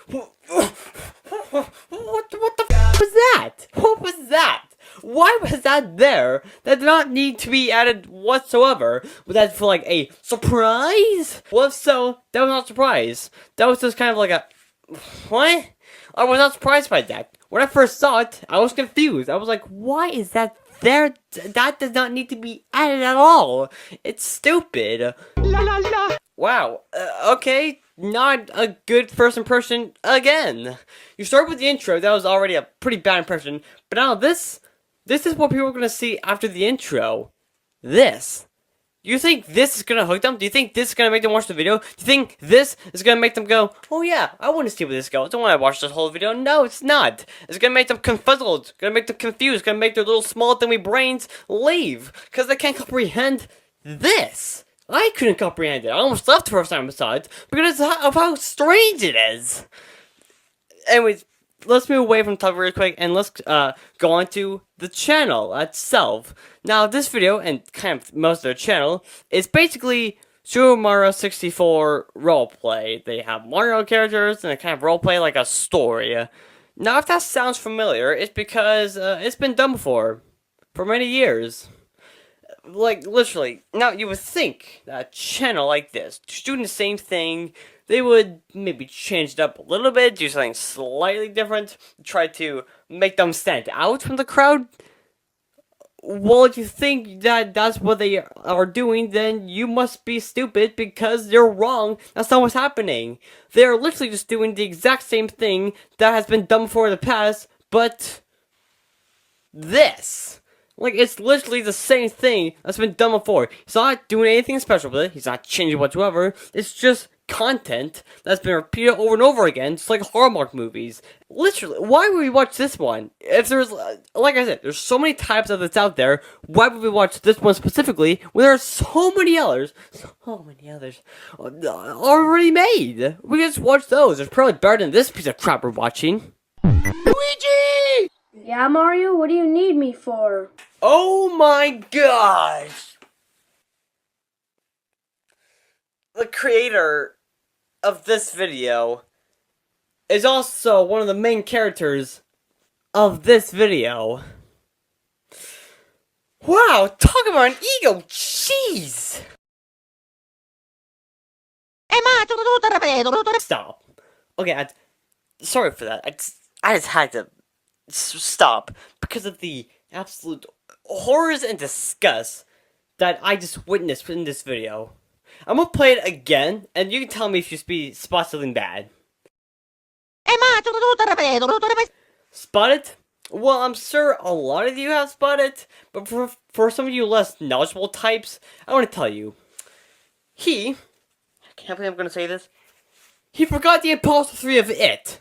the f was that? What was that? Why was that there? That did not need to be added whatsoever. Was that for like a surprise? Well, if so, that was not a surprise. That was just kind of like a... What? I was not surprised by that. When I first saw it, I was confused. I was like, why is that there? That does not need to be added at all. It's stupid. La la la. Wow. Okay. Not a good first impression again. You start with the intro. That was already a pretty bad impression. But now this is what people are going to see after the intro. This. Do you think this is gonna hook them? Do you think this is gonna make them watch the video? Do you think this is gonna make them go, oh yeah, I want to see where this goes. I don't want to watch this whole video. No, it's not. It's gonna make them confuzzled. Gonna make them confused. Gonna make their little small dummy brains leave because they can't comprehend this. I couldn't comprehend it. I almost left the first time I saw it because of how strange it is. Anyways, let's move away from the topic real quick and let's go on to the channel itself. Now, this video and kind of most of their channel is basically Super Mario 64 roleplay. They have Mario characters and they kind of roleplay like a story. Now, if that sounds familiar, it's because it's been done before for many years. Like, literally. Now, you would think that a channel like this, just doing the same thing, they would maybe change it up a little bit, do something slightly different, try to make them stand out from the crowd. Well, if you think that that's what they are doing, then you must be stupid because you're wrong. That's not what's happening. They're literally just doing the exact same thing that has been done before in the past, but this. Like, it's literally the same thing that's been done before. He's not doing anything special with it. He's not changing whatsoever. It's just content that's been repeated over and over again, just like Hallmark movies. Literally, why would we watch this one? If there's, like I said, there's so many types of this out there, why would we watch this one specifically when there are so many others already made? We just watch those. It's probably better than this piece of crap we're watching. Luigi! Yeah, Mario, what do you need me for? Oh my gosh! The creator of this video is also one of the main characters of this video. Wow, talk about an ego, jeez! Stop. Okay, sorry for that. I just had to stop because of the absolute horrors and disgust that I just witnessed in this video. I'm gonna play it again, and you can tell me if you spot something bad. Spot it? Well, I'm sure a lot of you have spotted, but for some of you less knowledgeable types, I want to tell you. I can't believe I'm gonna say this. He forgot the apostrophe of it.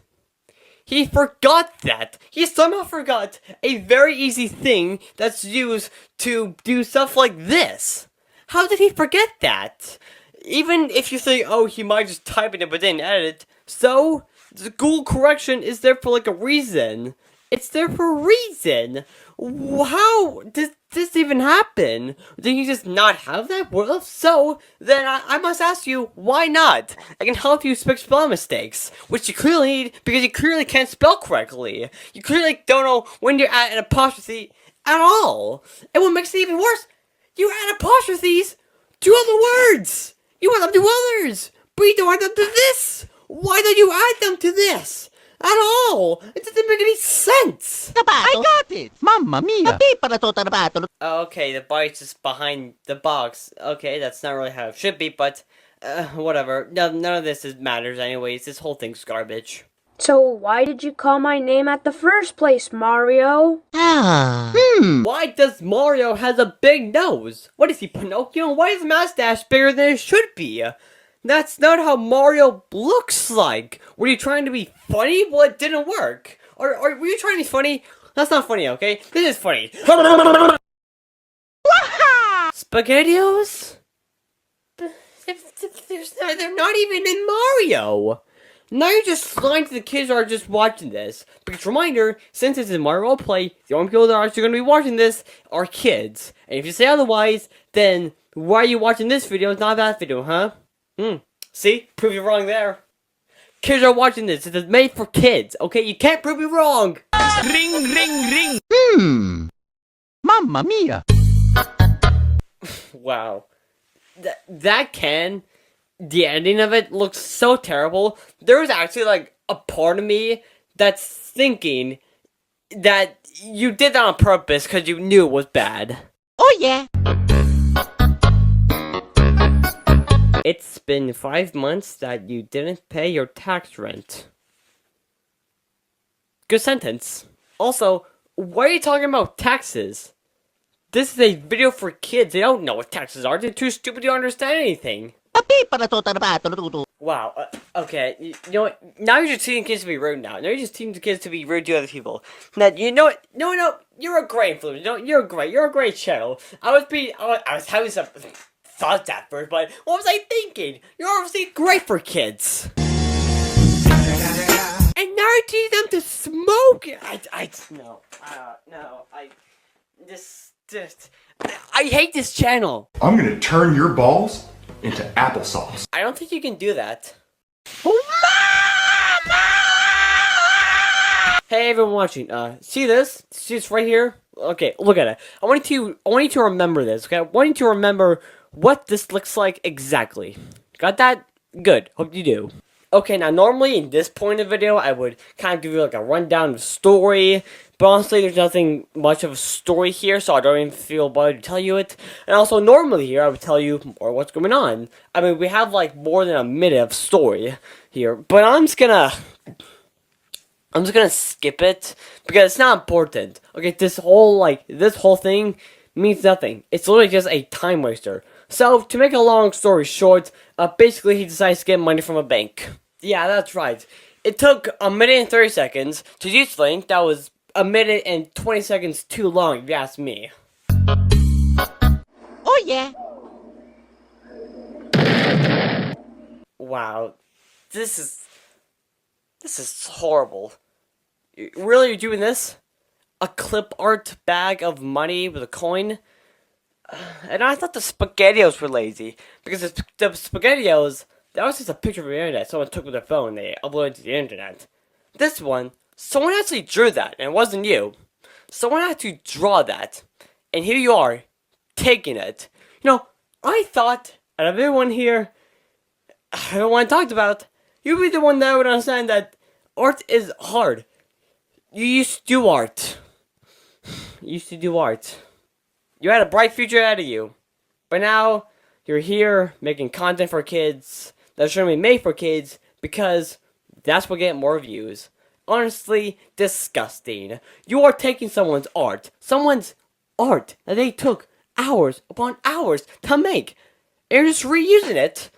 He forgot that. He somehow forgot a very easy thing that's used to do stuff like this. How did he forget that? Even if you think, oh, he might just type it in but didn't edit it, so the Google correction is there for like a reason. It's there for a reason. How did this even happen? Did you just not have that? Well, if so, then I must ask you, why not? I can help you fix spelling mistakes, which you clearly need because you clearly can't spell correctly. You clearly don't know when you're at an apostrophe at all. And what makes it even worse, you add apostrophes to other words. You add them to others, but you don't add them to this. Why don't you add them to this? At all! It doesn't make any sense! I got it! Mamma mia! Okay, the bite's just behind the box. Okay, that's not really how it should be, but whatever. None of this matters anyways. This whole thing's garbage. So why did you call my name at the first place, Mario? Why does Mario has a big nose? What is he, Pinocchio? Why is his mustache bigger than it should be? That's not how Mario looks like. Were you trying to be funny? Well, it didn't work. Or were you trying to be funny? That's not funny, okay? This is funny. SpaghettiOs? They're not even in Mario. Now you're just lying to the kids who are just watching this. Because reminder, since it's a Mario play, the only people that are actually going to be watching this are kids. And if you say otherwise, then why are you watching this video, not that video, huh? See? Prove you wrong there. Kids are watching this. It's made for kids, okay? You can't prove me wrong. Ring, ring, ring. Mamma mia. Wow. That can... The ending of it looks so terrible. There was actually, like, a part of me that's thinking that you did that on purpose because you knew it was bad. Oh, yeah. It's been 5 months that you didn't pay your tax rent. Good sentence. Also, why are you talking about taxes? This is a video for kids. They don't know what taxes are. They're too stupid to understand anything. Wow. Okay. You know what? Now you're just teaching kids to be rude now. Now you're just teaching the kids to be rude to other people. Now, you know what? No. You're a great influencer. No, you're great. You're a great channel. I was having some thoughts at first, but what was I thinking? You're obviously great for kids. And now you're teaching them to smoke. I hate this channel. I'm gonna turn your balls into applesauce. I don't think you can do that. Hey everyone watching, see this? See this right here? Okay, look at it. I want you to remember this, okay? I want you to remember what this looks like exactly. Got that? Good. Hope you do. Okay, now normally in this point of the video, I would kind of give you like a rundown of the story, but honestly, there's nothing much of a story here, so I don't even feel bothered to tell you it. And also, normally here, I would tell you more what's going on. I mean, we have like more than a minute of story here, but I'm just gonna skip it because it's not important. Okay, this whole thing means nothing. It's literally just a time waster. So, to make a long story short, basically he decides to get money from a bank. Yeah, that's right. It took 1 minute and 30 seconds to do this link. That was 1 minute and 20 seconds too long, if you ask me. Oh yeah. Wow. This is horrible. Really, you're doing this? A clip art bag of money with a coin? And I thought the SpaghettiOs were lazy. Because the SpaghettiOs, that was just a picture from the internet someone took with their phone and they uploaded to the internet. This one, someone actually drew that, and it wasn't you. Someone had to draw that. And here you are, taking it. You know, I thought, out of everyone here, everyone I talked about, you'd be the one that would understand that art is hard. You used to do art. You had a bright future ahead of you. But now, you're here making content for kids that shouldn't be made for kids because that's what gets more views. Honestly, disgusting. You are taking someone's art that they took hours upon hours to make, and you're just reusing it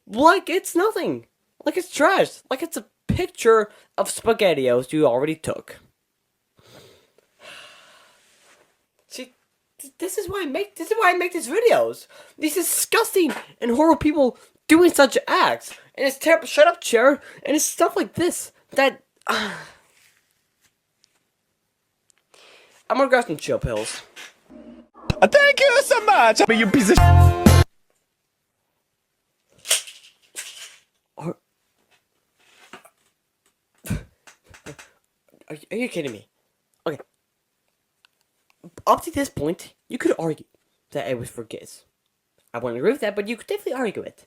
like it's nothing. Like it's trash. Like it's a picture of SpaghettiOs you already took. See, this is why I make these videos. These disgusting and horrible people doing such acts, and it's terrible. Shut up, chair. And it's stuff like this that I'm gonna grab some chill pills. Thank you so much. You piece of. Are you kidding me? Okay. Up to this point, you could argue that it was for kids. I wouldn't agree with that, but you could definitely argue it.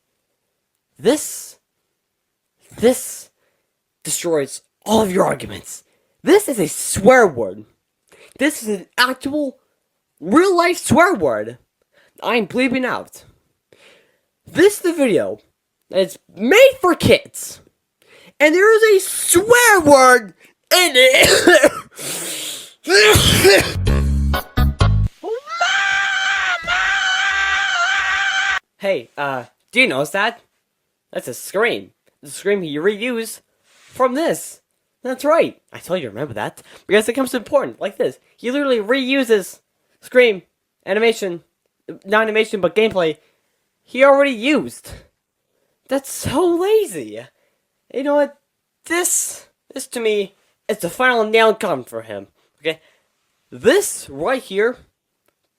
This destroys all of your arguments. This is a swear word. This is an actual, real-life swear word. I'm bleeping out. This is the video that is made for kids. And there is a swear word in it. Hey, do you notice that? That's a scream. The scream he reused from this. That's right. I told you to remember that. Because it comes important, like this. He literally reuses scream, animation, not animation, but gameplay he already used. That's so lazy. You know what? This to me, is the final nail gun for him. Okay? This right here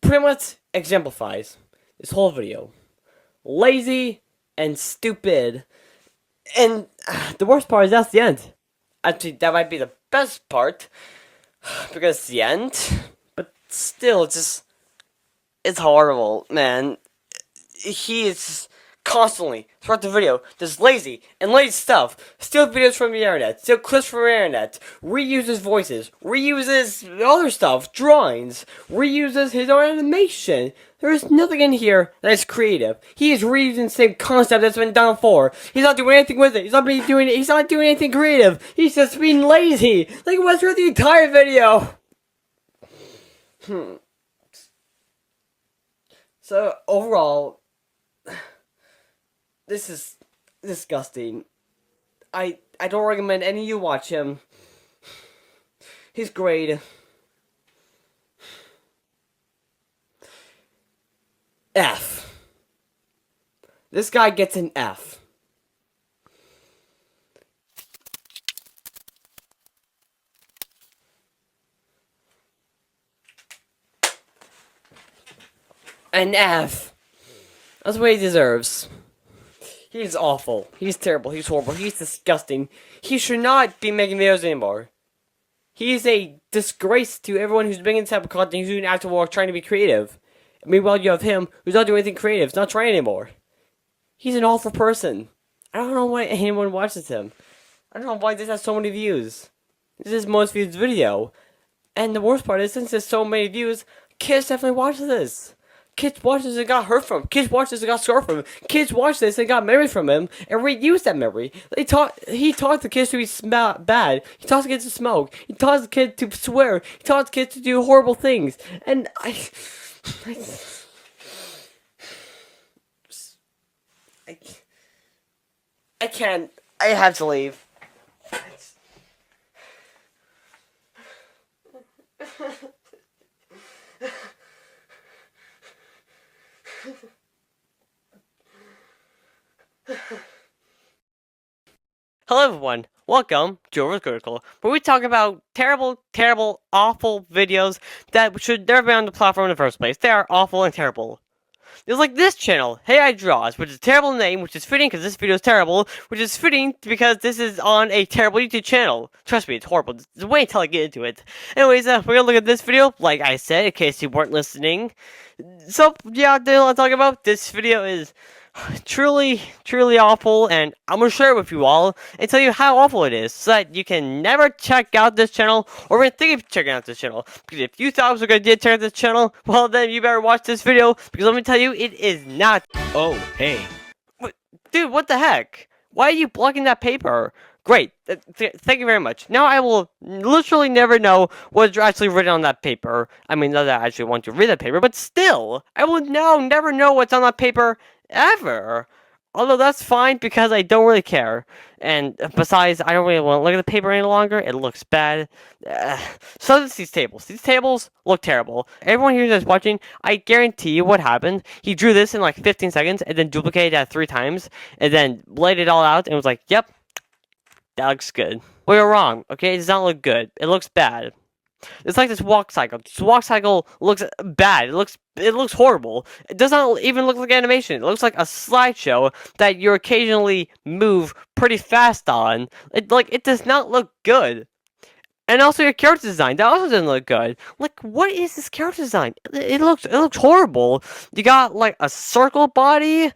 pretty much exemplifies this whole video. Lazy and stupid. And the worst part is that's the end. Actually, that might be the best part. Because it's the end. But still, it's horrible, man. He is constantly, throughout the video, just lazy and lazy stuff. Steal videos from the internet, steal clips from the internet, reuses voices, reuses other stuff, drawings, reuses his own animation. There is nothing in here that is creative. He is reusing the same concept that's been done before. He's not doing anything with it. He's not doing anything creative. He's just being lazy. Like it was throughout the entire video. So overall, this is disgusting. I don't recommend any of you watch him. He's great. F. This guy gets an F. An F. That's what he deserves. He's awful. He's terrible. He's horrible. He's disgusting. He should not be making videos anymore. He's a disgrace to everyone who's making this type of content, who's doing actual work, trying to be creative. Meanwhile, you have him, who's not doing anything creative, he's not trying anymore. He's an awful person. I don't know why anyone watches him. I don't know why this has so many views. This is his most viewed video. And the worst part is, since there's so many views, kids definitely watch this. Kids watch this and got hurt from him. Kids watch this and got scarred from him. Kids watch this and got memory from him and reused that memory. He taught the kids to be bad. He taught the kids to smoke. He taught the kids to swear. He taught the kids to do horrible things. And I can't. I have to leave. Hello everyone, welcome to Overcritical, where we talk about terrible, awful videos that should never be on the platform in the first place. They are awful and terrible. There's like this channel, Hey I Draws, which is a terrible name, which is fitting because this video is terrible, which is fitting because this is on a terrible YouTube channel. Trust me, it's horrible. Just wait until I get into it. Anyways, we're gonna look at this video, like I said, in case you weren't listening. So, yeah, let's talk about this video is truly awful, and I'm gonna share it with you all and tell you how awful it is, so that you can never check out this channel or even think of checking out this channel. Because if you thought it was a good idea to check out this channel, well then you better watch this video, because let me tell you, it is not. Oh, hey. Dude, what the heck? Why are you blocking that paper? Great, thank you very much. Now I will literally never know what's actually written on that paper. I mean, not that I actually want to read that paper, but still, I will now never know what's on that paper ever. Although that's fine because I don't really care. And besides, I don't really want to look at the paper any longer. It looks bad. So does these tables. These tables look terrible. Everyone here that's watching, I guarantee you what happened. He drew this in like 15 seconds and then duplicated that 3 times and then laid it all out and was like, yep, that looks good. Well, you're wrong, okay? It does not look good. It looks bad. It's like this walk cycle. This walk cycle looks bad. It looks horrible. It does not even look like animation. It looks like a slideshow that you occasionally move pretty fast on. It does not look good. And also your character design, that also doesn't look good. Like, what is this character design? It looks horrible. You got like a circle body,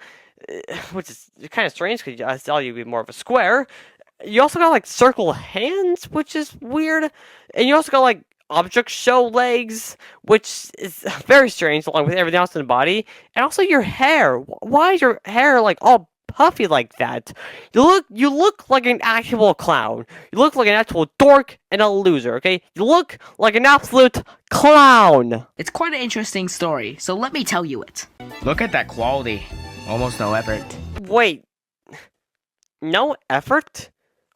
which is kind of strange because I thought you'd be more of a square. You also got like circle hands, which is weird. And you also got like object show legs, which is very strange along with everything else in the body. And also your hair. Why is your hair like all puffy like that? You look like an actual clown. You look like an actual dork and a loser, okay? You look like an absolute clown. It's quite an interesting story, so let me tell you it. Look at that quality. Almost no effort. Wait. No effort?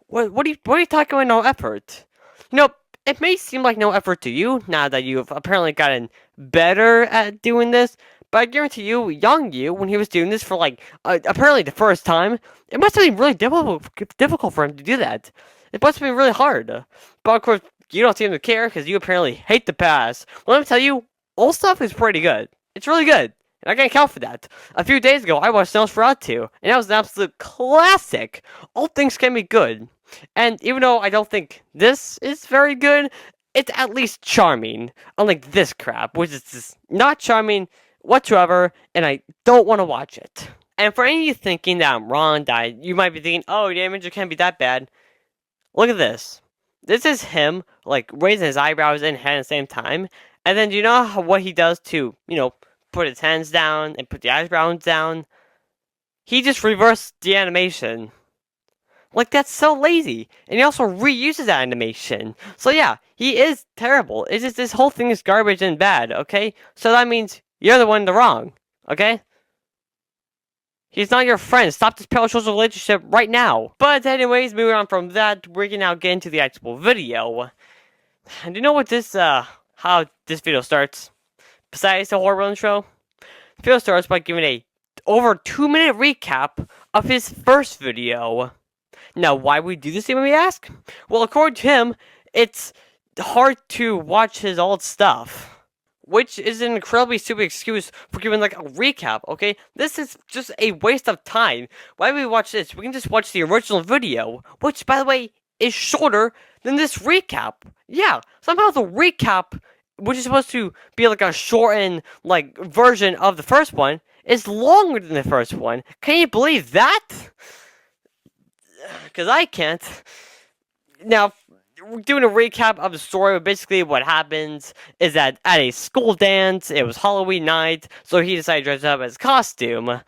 What are you talking about, no effort? You know, it may seem like no effort to you, now that you've apparently gotten better at doing this, but I guarantee you, young you, when he was doing this for like, apparently the first time, it must have been really difficult for him to do that. It must have been really hard. But of course, you don't seem to care, because you apparently hate the past. Well, let me tell you, old stuff is pretty good. It's really good. And I can account for that. A few days ago, I watched Nosferatu, and that was an absolute classic. All things can be good. And even though I don't think this is very good, it's at least charming. Unlike this crap, which is just not charming whatsoever, and I don't want to watch it. And for any of you thinking that I'm wrong, that you might be thinking, oh, the image can't be that bad, look at this. This is him, like, raising his eyebrows and head at the same time. And then do you know what he does to, put his hands down and put the eyebrows down? He just reversed the animation. Like, that's so lazy. And he also reuses that animation. So yeah, he is terrible. It's just this whole thing is garbage and bad, okay? So that means you're the one in the wrong. okay? He's not your friend. Stop this parasocial relationship right now. But anyways, moving on from that, we're gonna now get into the actual video. And you know what how this video starts? Besides the horrible intro, the video starts by giving a over 2-minute recap of his first video. Now, why would we do this, you may ask? Well, according to him, it's hard to watch his old stuff, which is an incredibly stupid excuse for giving like a recap, okay? This is just a waste of time. Why would we watch this? We can just watch the original video, which, by the way, is shorter than this recap. Yeah, somehow the recap, which is supposed to be like a shortened like version of the first one, is longer than the first one. Can you believe that? Because I can't. Now, doing a recap of the story, basically what happens is that at a school dance, it was Halloween night, so he decided to dress up as a costume.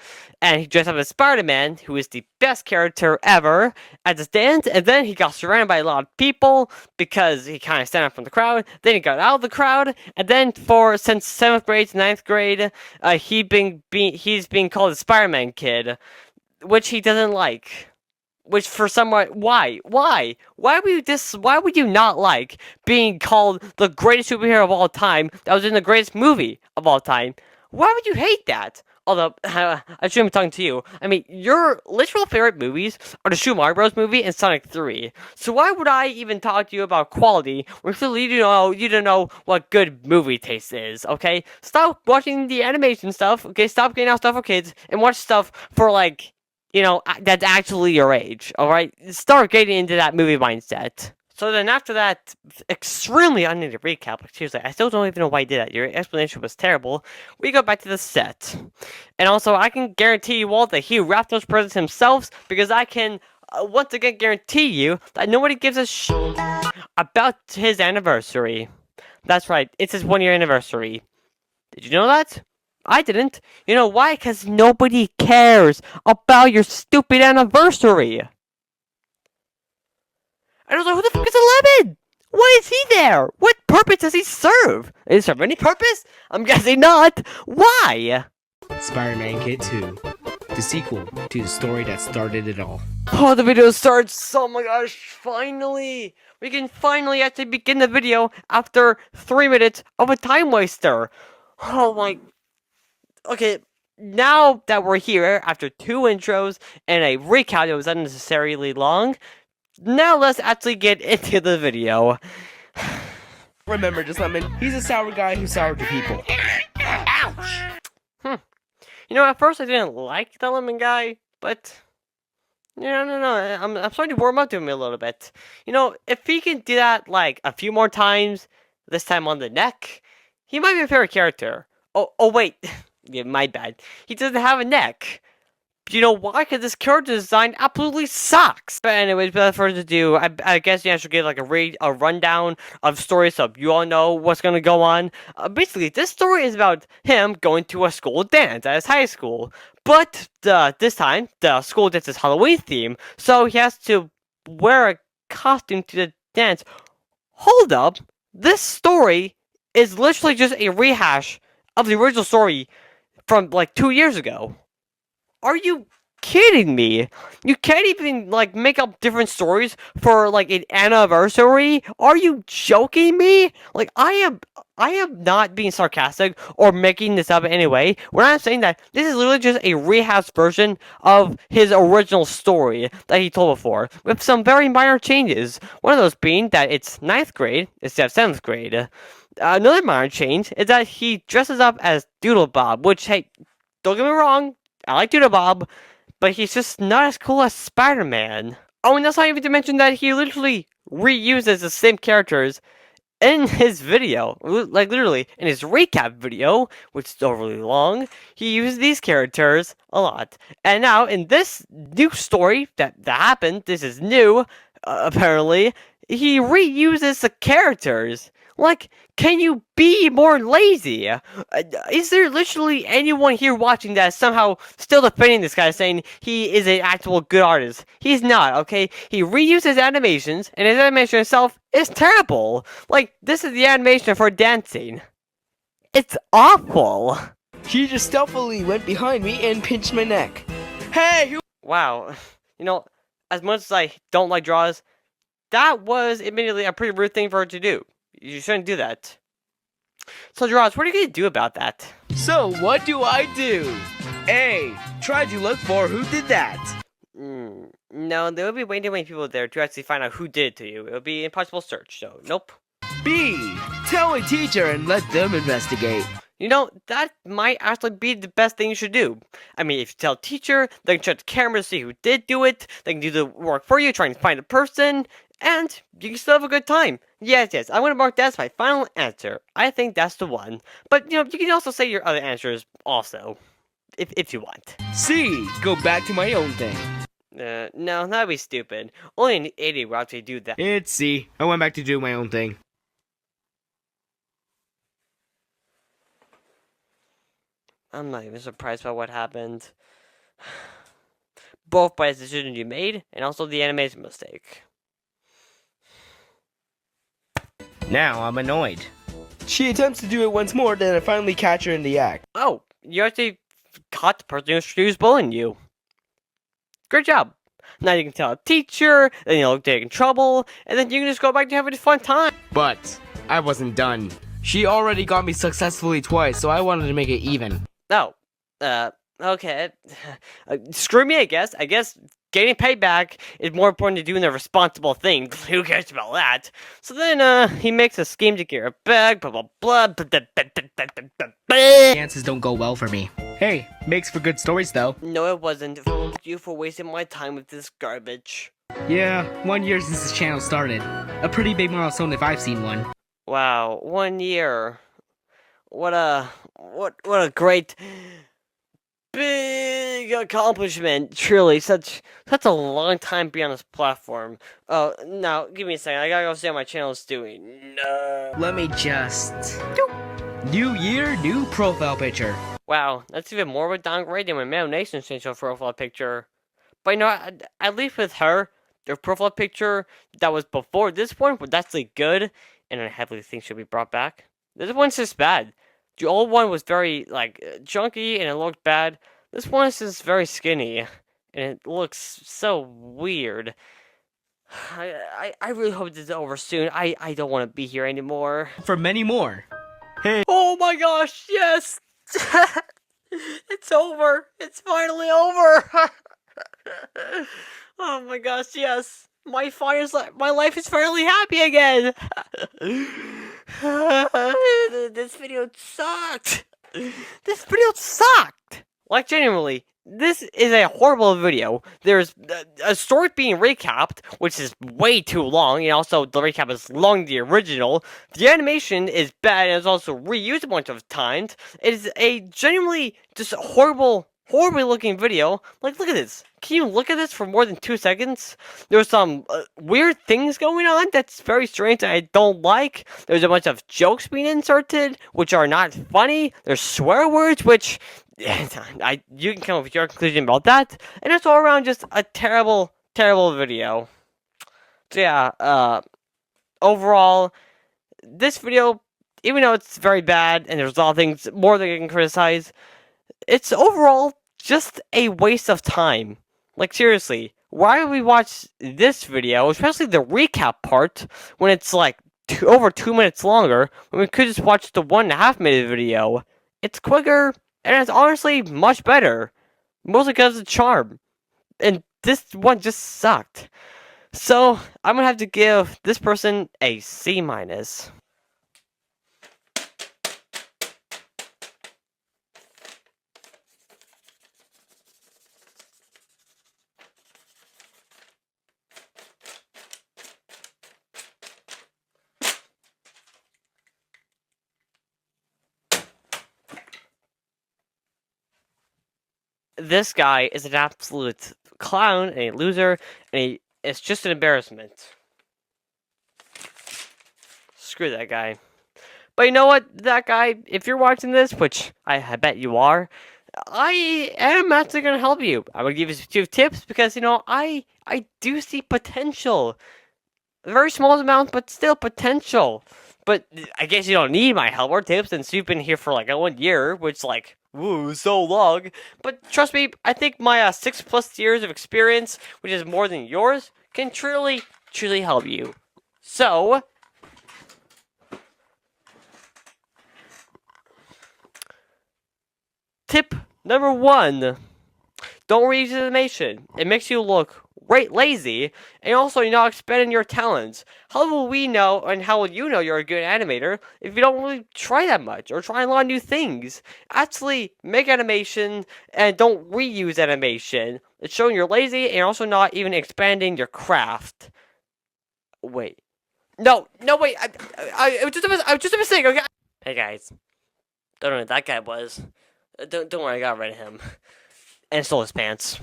And he dressed up as Spider-Man, who is the best character ever, at this dance, and then he got surrounded by a lot of people, because he kind of stand out from the crowd, then he got out of the crowd, and then since 7th grade to 9th grade, he's being called the Spider-Man kid, which he doesn't like. Which for someone, why would you not like being called the greatest superhero of all time that was in the greatest movie of all time? Why would you hate that? Although, I shouldn't be talking to you. I mean, your literal favorite movies are the Super Mario Bros. Movie and Sonic 3. So why would I even talk to you about quality when clearly you don't know what good movie taste is, okay? Stop watching the animation stuff, okay? Stop getting out stuff for kids and watch stuff for, like, that's actually your age, alright? Start getting into that movie mindset. So then after that extremely unneeded recap, like seriously, I still don't even know why you did that. Your explanation was terrible. We go back to the set. And also, I can guarantee you all that he wrapped those presents himself, because I can once again guarantee you that nobody gives a shit about his anniversary. That's right, it's his 1-year anniversary. Did you know that? I didn't. You know why? Because nobody cares about your stupid anniversary. I don't know who the fuck is Lemon? Why is he there? What purpose does he serve? Does he serve any purpose? I'm guessing not. Why? Spider-Man Kid 2. The sequel to the story that started it all. Oh, the video starts. Oh my gosh, finally. We can finally actually begin the video after 3 minutes of a time waster. Oh my... Okay, now that we're here, after 2 intros and a recap that was unnecessarily long, now let's actually get into the video. Remember, just Lemon, he's a sour guy who's sour to people. Ouch! You know, at first I didn't like the lemon guy, but... No, I'm starting to warm up to him a little bit. You know, if he can do that, like, a few more times, this time on the neck, he might be a favorite character. Oh wait. Yeah, my bad. He doesn't have a neck. You know why? Because this character design absolutely sucks. But anyways, without further ado, I guess I should give like a rundown of stories so you all know what's gonna go on. Basically, this story is about him going to a school dance at his high school. But this time, the school dance is Halloween theme, so he has to wear a costume to the dance. Hold up! This story is literally just a rehash of the original story from like 2 years ago. Are you kidding me? You can't even like make up different stories for like an anniversary? Are you joking me? Like I am not being sarcastic or making this up anyway. When I'm saying that this is literally just a rehashed version of his original story that he told before, with some very minor changes. One of those being that it's 9th grade instead of 7th grade. Another minor change is that he dresses up as Doodle Bob, which, hey, don't get me wrong, I like Doodle Bob, but he's just not as cool as Spider-Man. Oh, and that's not even to mention that he literally reuses the same characters in his video. Like, literally, in his recap video, which is overly long, he used these characters a lot. And now, in this new story that happened, this is new, apparently, he reuses the characters. Like, can you be more lazy? Is there literally anyone here watching that is somehow still defending this guy, saying he is an actual good artist? He's not, okay? He reuses animations, and his animation itself is terrible. Like, this is the animation for dancing. It's awful. She just stealthily went behind me and pinched my neck. Hey, who? Wow. You know, as much as I don't like draws, that was admittedly a pretty rude thing for her to do. You shouldn't do that. So, Draws, what are you going to do about that? So, what do I do? A. Try to look for who did that. No, there will be way too many people there to actually find out who did it to you. It will be impossible search, so nope. B. Tell a teacher and let them investigate. You know, that might actually be the best thing you should do. I mean, if you tell a teacher, they can check the camera to see who did do it, they can do the work for you, trying to find the person, and you can still have a good time. Yes, I'm going to mark that as my final answer. I think that's the one. But, you know, you can also say your other answers also, if you want. C. Go back to my own thing. No, that'd be stupid. Only an idiot would actually do that. It's C. I went back to do my own thing. I'm not even surprised by what happened. Both by the decision you made, and also the animation mistake. Now I'm annoyed. She attempts to do it once more, then I finally catch her in the act. Oh, you actually caught the person who was bullying you. Great job. Now you can tell a teacher, then you'll get in trouble, and then you can just go back to having a fun time. But I wasn't done. She already got me successfully twice, so I wanted to make it even. Oh, okay. Screw me, I guess. I guess getting payback is more important than doing the responsible thing. Who cares about that? So then, he makes a scheme to get her back, blah, blah, blah. Chances don't go well for me. Hey, makes for good stories, though. No, it wasn't. Thank you for wasting my time with this garbage. Yeah, 1 year since this channel started. A pretty big milestone if I've seen one. Wow, 1 year. What a great big accomplishment. Truly, such a long time being on this platform. Oh, now give me a second. I gotta go see how my channel is doing. No. Let me just. New year, new profile picture. Wow, that's even more of a downgrade than my Male Nation's changed her profile picture. But you know, at least with her, their profile picture that was before this one was actually good, and I heavily think should be brought back. This one's just bad. The old one was very, chunky and it looked bad. This one is just very skinny, and it looks so weird. I really hope this is over soon. I don't want to be here anymore. For many more. Hey. Oh my gosh, yes! It's over. It's finally over. Oh my gosh, yes. My life is finally happy again. This video sucked. This video sucked. Like, genuinely, this is a horrible video. There's a story being recapped, which is way too long, and also the recap is long than the original. The animation is bad, and it's also reused a bunch of times. It is a genuinely just horrible, horribly looking video. Like, look at this. Can you look at this for more than 2 seconds? There's some weird things going on that's very strange that I don't like. There's a bunch of jokes being inserted, which are not funny. There's swear words, which you can come up with your conclusion about that. And it's all around just a terrible, terrible video. So yeah, overall, this video, even though it's very bad and there's a lot of things more that you can criticize, it's overall just a waste of time. Like, seriously, why would we watch this video, especially the recap part, when it's like over 2 minutes longer, when we could just watch the 1.5 minute video? It's quicker, and it's honestly much better. Mostly because of the charm. And this one just sucked. So, I'm gonna have to give this person a C-. This guy is an absolute clown and a loser, and it's just an embarrassment. Screw that guy. But you know what, that guy, if you're watching this, which I bet you are, I am actually going to help you. I'm going to give you some tips because, you know, I do see potential. A very small amount, but still potential But I guess you don't need my help or tips since you've been here for like 1 year, which like, woo, so long. But trust me, I think my 6+ years of experience, which is more than yours, can truly help you. So, tip number 1. Don't reuse animation. It makes you look lazy, and also you're not expanding your talents. How will we know, and how will you know you're a good animator if you don't really try that much, or try a lot of new things? Actually, make animation, and don't reuse animation. It's showing you're lazy, and also not even expanding your craft. Wait. No, wait, it was just a mistake, okay? Hey guys, don't know who that guy was. Don't worry, I got rid of him. And stole his pants.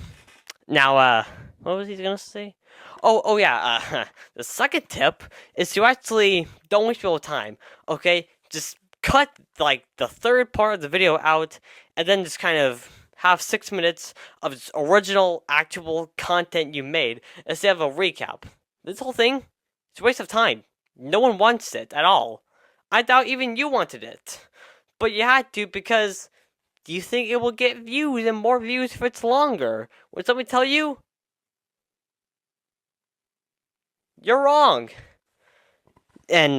Now, what was he gonna say? Oh yeah, the second tip is to actually don't waste your time, okay? Just cut, like, the third part of the video out, and then just kind of have 6 minutes of original, actual content you made, instead of a recap. This whole thing, it's a waste of time. No one wants it at all. I doubt even you wanted it. But you had to because you think it will get views and more views if it's longer. Would somebody tell you? You're wrong. And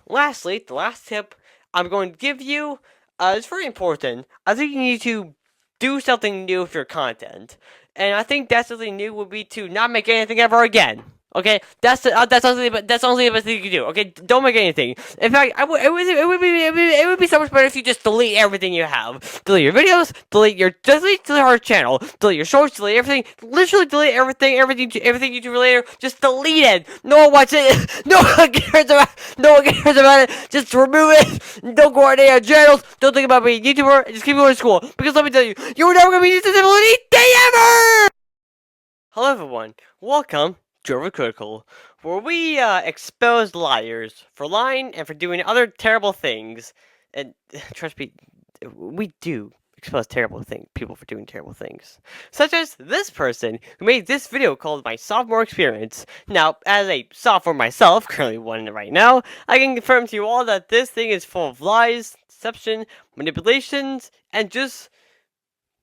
lastly, the last tip I'm going to give you is very important. I think you need to do something new with your content. And I think that something new would be to not make anything ever again. Okay, that's honestly the best thing you can do. Okay, don't make anything. In fact, it would be so much better if you just delete everything you have. Delete your videos, delete our channel, delete your shorts, delete everything. Literally delete everything you do later. Just delete it. No one wants it. No one cares about it. Just remove it. Don't go on any other channels. Don't think about being a YouTuber. Just keep going to school. Because let me tell you, you're never gonna be disability day ever. Hello everyone. Welcome to Overcritical, where we expose liars for lying and for doing other terrible things. And trust me, we do expose people for doing terrible things. Such as this person who made this video called My Sophomore Experience. Now, as a sophomore myself, currently one right now, I can confirm to you all that this thing is full of lies, deception, manipulations, and just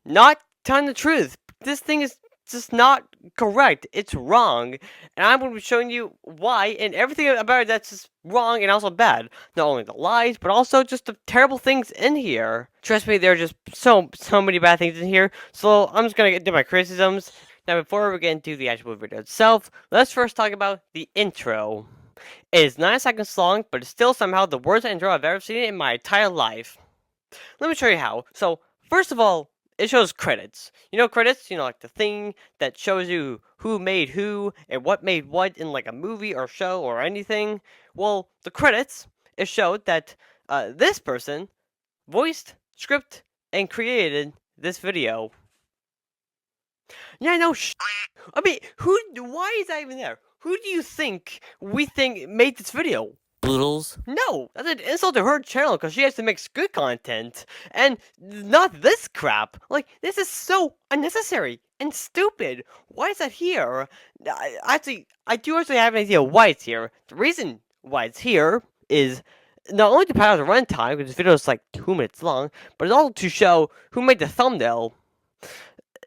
not telling the truth. This thing is just not correct. It's wrong. And I'm going to be showing you why and everything about it that's just wrong and also bad. Not only the lies, but also just the terrible things in here. Trust me, there are just so many bad things in here. So I'm just going to do my criticisms. Now, before we get into the actual video itself, let's first talk about the intro. It is 9 seconds long, but it's still somehow the worst intro I've ever seen in my entire life. Let me show you how. So, first of all, it shows credits. You know credits? You know, like the thing that shows you who made who and what made what in like a movie or show or anything. Well, the credits, it showed that this person voiced, script, and created this video. Yeah, no, I mean, why is that even there? Who do you think made this video? Boodles? No, that's an insult to her channel because she has to make good content. And not this crap. Like, this is so unnecessary and stupid. Why is that here? I do actually have an idea why it's here. The reason why it's here is not only to pad out the runtime, because this video is like 2 minutes long, but it's also to show who made the thumbnail.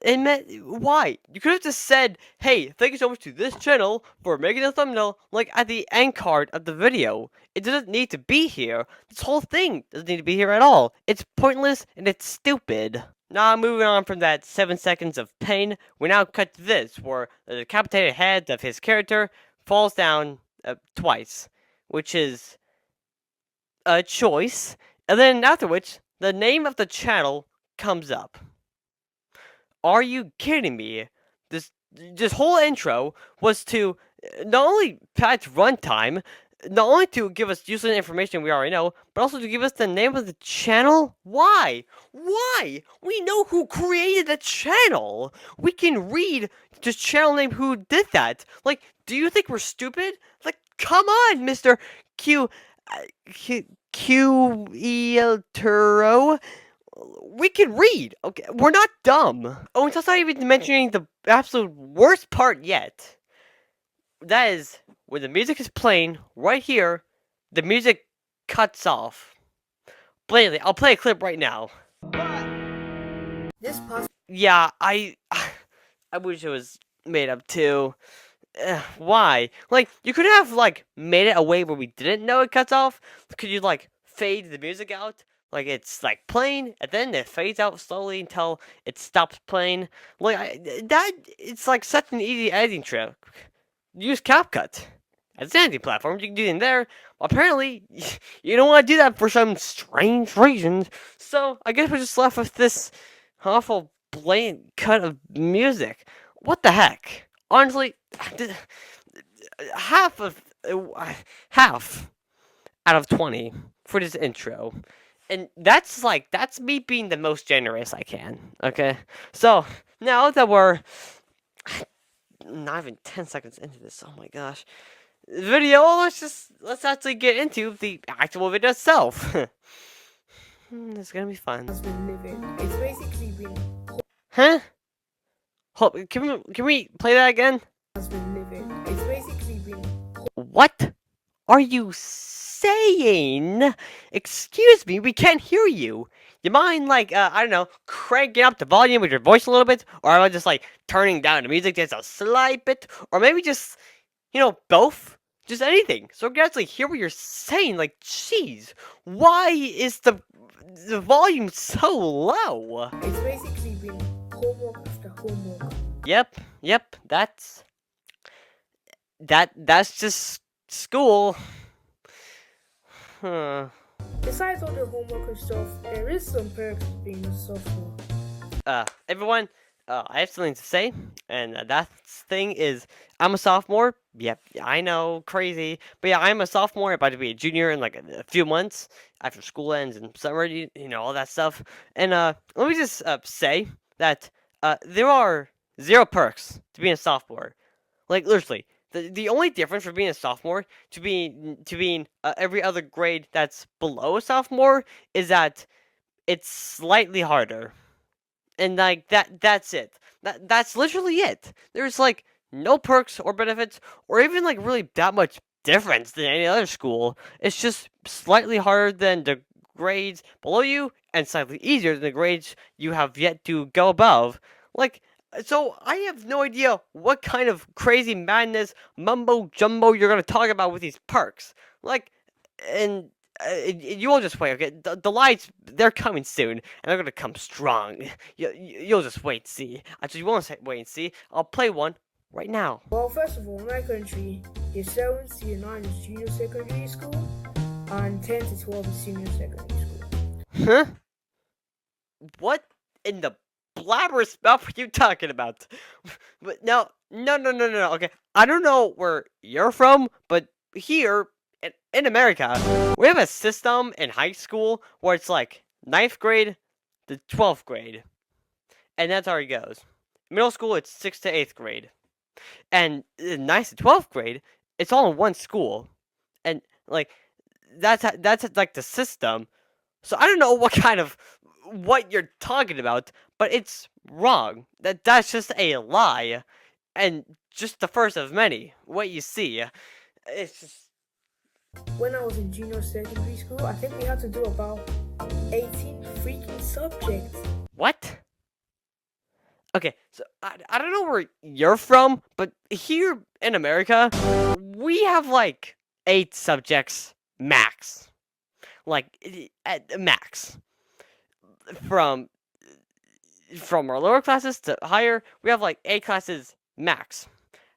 And why? You could have just said, hey, thank you so much to this channel for making the thumbnail, like at the end card of the video. It doesn't need to be here. This whole thing doesn't need to be here at all. It's pointless and it's stupid. Now, moving on from that 7 seconds of pain, we now cut to this, where the decapitated head of his character falls down twice, which is a choice. And then after which, the name of the channel comes up. Are you kidding me? This whole intro was to not only patch runtime, not only to give us useless information we already know, but also to give us the name of the channel? Why? Why? We know who created the channel! We can read the channel name who did that! Like, do you think we're stupid? Like, come on, Mr. Turo. We can read, okay? We're not dumb. Oh, and that's not even mentioning the absolute worst part yet. That is, when the music is playing, right here, the music cuts off. Blatantly, I'll play a clip right now. This Yeah, I wish it was made up too. Why? Like, you could have, like, made it a way where we didn't know it cuts off. Could you, like, fade the music out? Like, it's, like, playing, and then it fades out slowly until it stops playing. Like, it's, like, such an easy editing trick. Use CapCut. It's an editing platform, you can do it in there. Apparently, you don't want to do that for some strange reason. So, I guess we're just left with this awful blatant cut of music. What the heck? Honestly, half out of 20 for this intro. And that's me being the most generous I can. Okay? So, now that we're not even 10 seconds into this, oh my gosh. Video, let's actually get into the actual video itself. It's gonna be fun. It's basically been Huh? Hold, can we play that again? It's basically been What are you saying? Excuse me, we can't hear you. You mind, like, I don't know, cranking up the volume with your voice a little bit? Or am I just, like, turning down the music just a slight bit? Or maybe just, both? Just anything. So we can actually hear what you're saying. Like, jeez. Why is the volume so low? It's basically been homework after homework. Yep, that's just school. Huh. Besides all the homework and stuff, there is some perks to being a sophomore. Everyone, I have something to say, and that thing is, I'm a sophomore. Yep, I know, crazy, but yeah, I'm a sophomore, about to be a junior in like a few months after school ends and summer, all that stuff. And let me just say that there are 0 perks to being a sophomore. Like, literally, the only difference from being a sophomore to being every other grade that's below a sophomore is that it's slightly harder. And like that's it. That's literally it. There's like no perks or benefits or even like really that much difference than any other school. It's just slightly harder than the grades below you and slightly easier than the grades you have yet to go above. Like, so I have no idea what kind of crazy madness mumbo jumbo you're gonna talk about with these perks. Like, and you will just wait, okay? The lights, they're coming soon, and they're gonna come strong. You'll just wait and see. Actually, you won't wait and see. I'll play one right now. Well, first of all, in my country, year 7 to year 9 is junior secondary school, and 10 to 12 is senior secondary school. Huh? What in the blabber stuff are you talking about? But no. Okay, I don't know where you're from, but here in America, we have a system in high school where it's like 9th grade to 12th grade. And that's how it goes. Middle school, it's 6th to 8th grade. And in 9th to 12th grade, it's all in one school. And, like, that's like, the system. So I don't know what you're talking about, but it's wrong. That's just a lie. And just the first of many. What you see. It's just... When I was in junior secondary school, I think we had to do about 18 freaking subjects. What? Okay, so I don't know where you're from, but here in America, we have like 8 subjects max. Like, at max. From our lower classes to higher, we have like 8 classes max.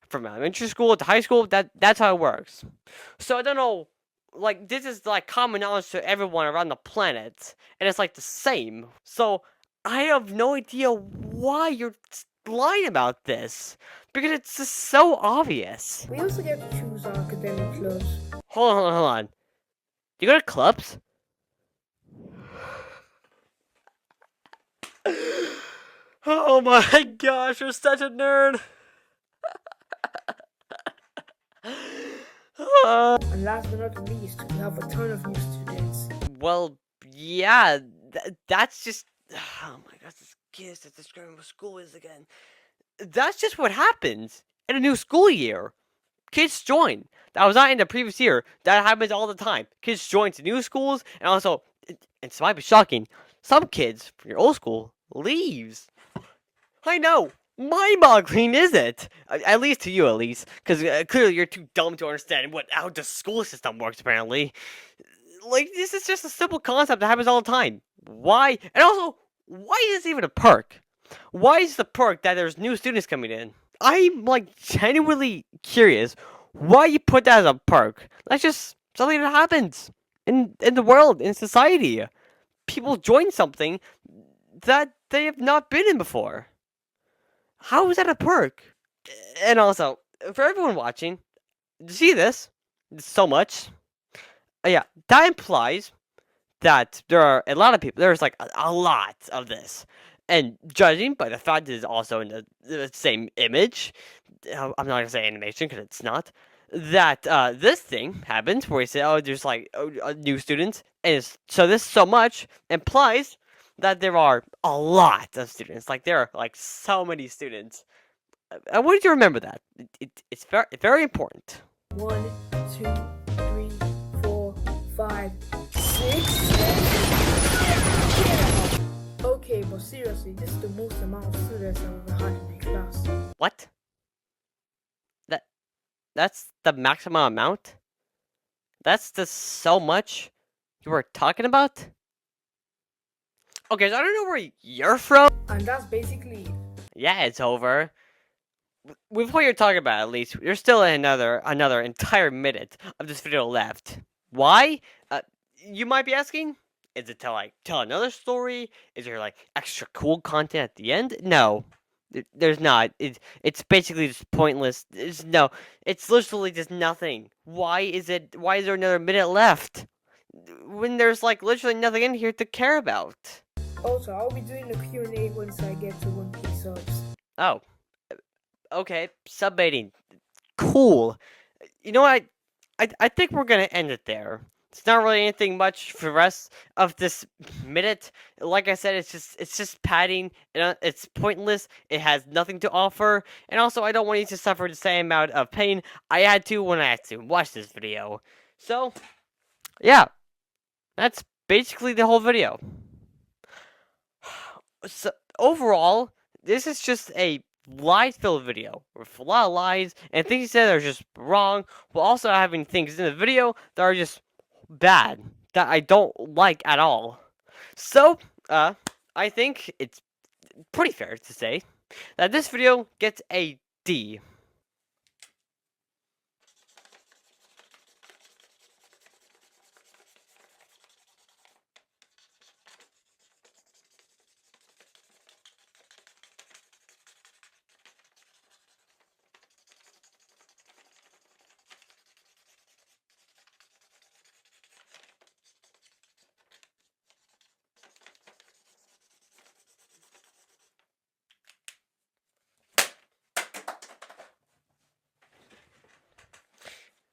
From elementary school to high school, that's how it works. So I don't know, like, this is like common knowledge to everyone around the planet, and it's like the same. So I have no idea why you're lying about this, because it's just so obvious. We also get to choose our academic clubs. Hold on. You go to clubs? Oh my gosh, you're such a nerd. And last but not least, we have a ton of new students. Well, yeah, that's just... Oh my gosh, this kid is describing what school is again. That's just what happens in a new school year. kids join. That was not in the previous year. That happens all the time. Kids join to new schools, and also, it might be shocking, some kids from your old school leaves. I know. Mind-boggling, is it? At least to you, at least. Because clearly you're too dumb to understand how the school system works, apparently. Like, this is just a simple concept that happens all the time. Why? And also, why is this even a perk? Why is the perk that there's new students coming in? I'm, like, genuinely curious why you put that as a perk. That's just something that happens in the world, in society. People join something that they have not been in before. How is that a perk? And also, for everyone watching, see this so much. Yeah, that implies that there are a lot of people. There's like a lot of this. And judging by the fact that it's also in the same image, I'm not going to say animation because it's not, that this thing happens where you say, oh, there's like new students. And so this so much implies that there are a lot of students. Like there are like so many students. I want you to remember that. It's very important. 1, 2, 3, 4, 5, 6, 7. Okay, but seriously, this is the most amount of students I've ever had in my class. What? That's the maximum amount? That's the so much you were talking about? Okay, so I don't know where you're from. And that's basically... Yeah, it's over. With what you're talking about, at least, there's still another entire minute of this video left. Why? You might be asking? Is it to tell another story? Is there like extra cool content at the end? No, there's not. It's basically just pointless. It's literally just nothing. Why is there another minute left when there's like literally nothing in here to care about? Also, I'll be doing the Q&A once I get to 1K subs. Oh. Okay, subbaiting. Cool. You know what? I think we're gonna end it there. It's not really anything much for the rest of this minute. Like I said, it's just padding. It's pointless. It has nothing to offer. And also, I don't want you to suffer the same amount of pain I had to when I had to watch this video. So, yeah. That's basically the whole video. So, overall, this is just a lies-filled video with a lot of lies and things he said are just wrong, while also having things in the video that are just bad that I don't like at all. So, I think it's pretty fair to say that this video gets a D.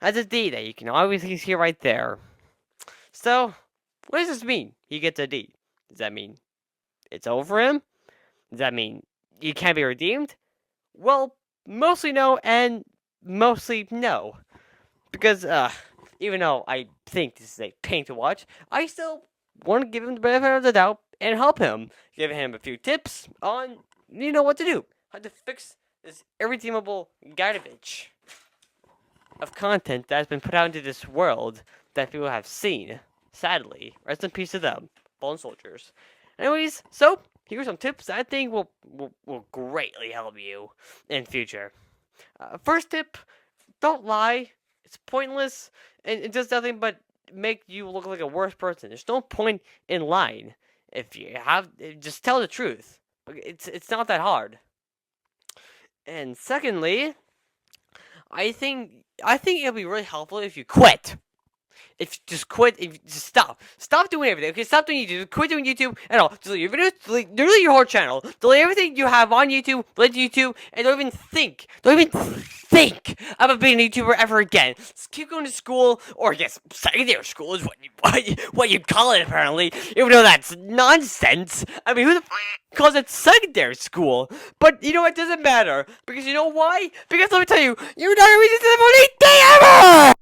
That's a D that you can always see right there. So, what does this mean? He gets a D. Does that mean it's over him? Does that mean he can't be redeemed? Well, mostly no and mostly no. Because, even though I think this is a pain to watch, I still want to give him the benefit of the doubt and help him. Give him a few tips on, what to do. How to fix this irredeemable garbage of content that has been put out into this world that people have seen. Sadly. Rest in peace to them. Fallen soldiers. Anyways, so here's some tips I think will greatly help you in future. First tip, don't lie. It's pointless and it does nothing but make you look like a worse person. There's no point in lying. If you have, just tell the truth. It's not that hard. And secondly, I think it'll be really helpful if you quit. If you just quit, if you just stop doing everything. Okay, stop doing YouTube. Quit doing YouTube and all. Delete your videos. Delete your whole channel. Delete everything you have on YouTube. Delete YouTube, and don't even think. Don't even think about being a YouTuber ever again. Just keep going to school, or I guess secondary school is what you call it apparently, even though that's nonsense. I mean, who the calls it secondary school? But you know what, doesn't matter, because you know why? Because let me tell you, you're not gonna reach this level ever!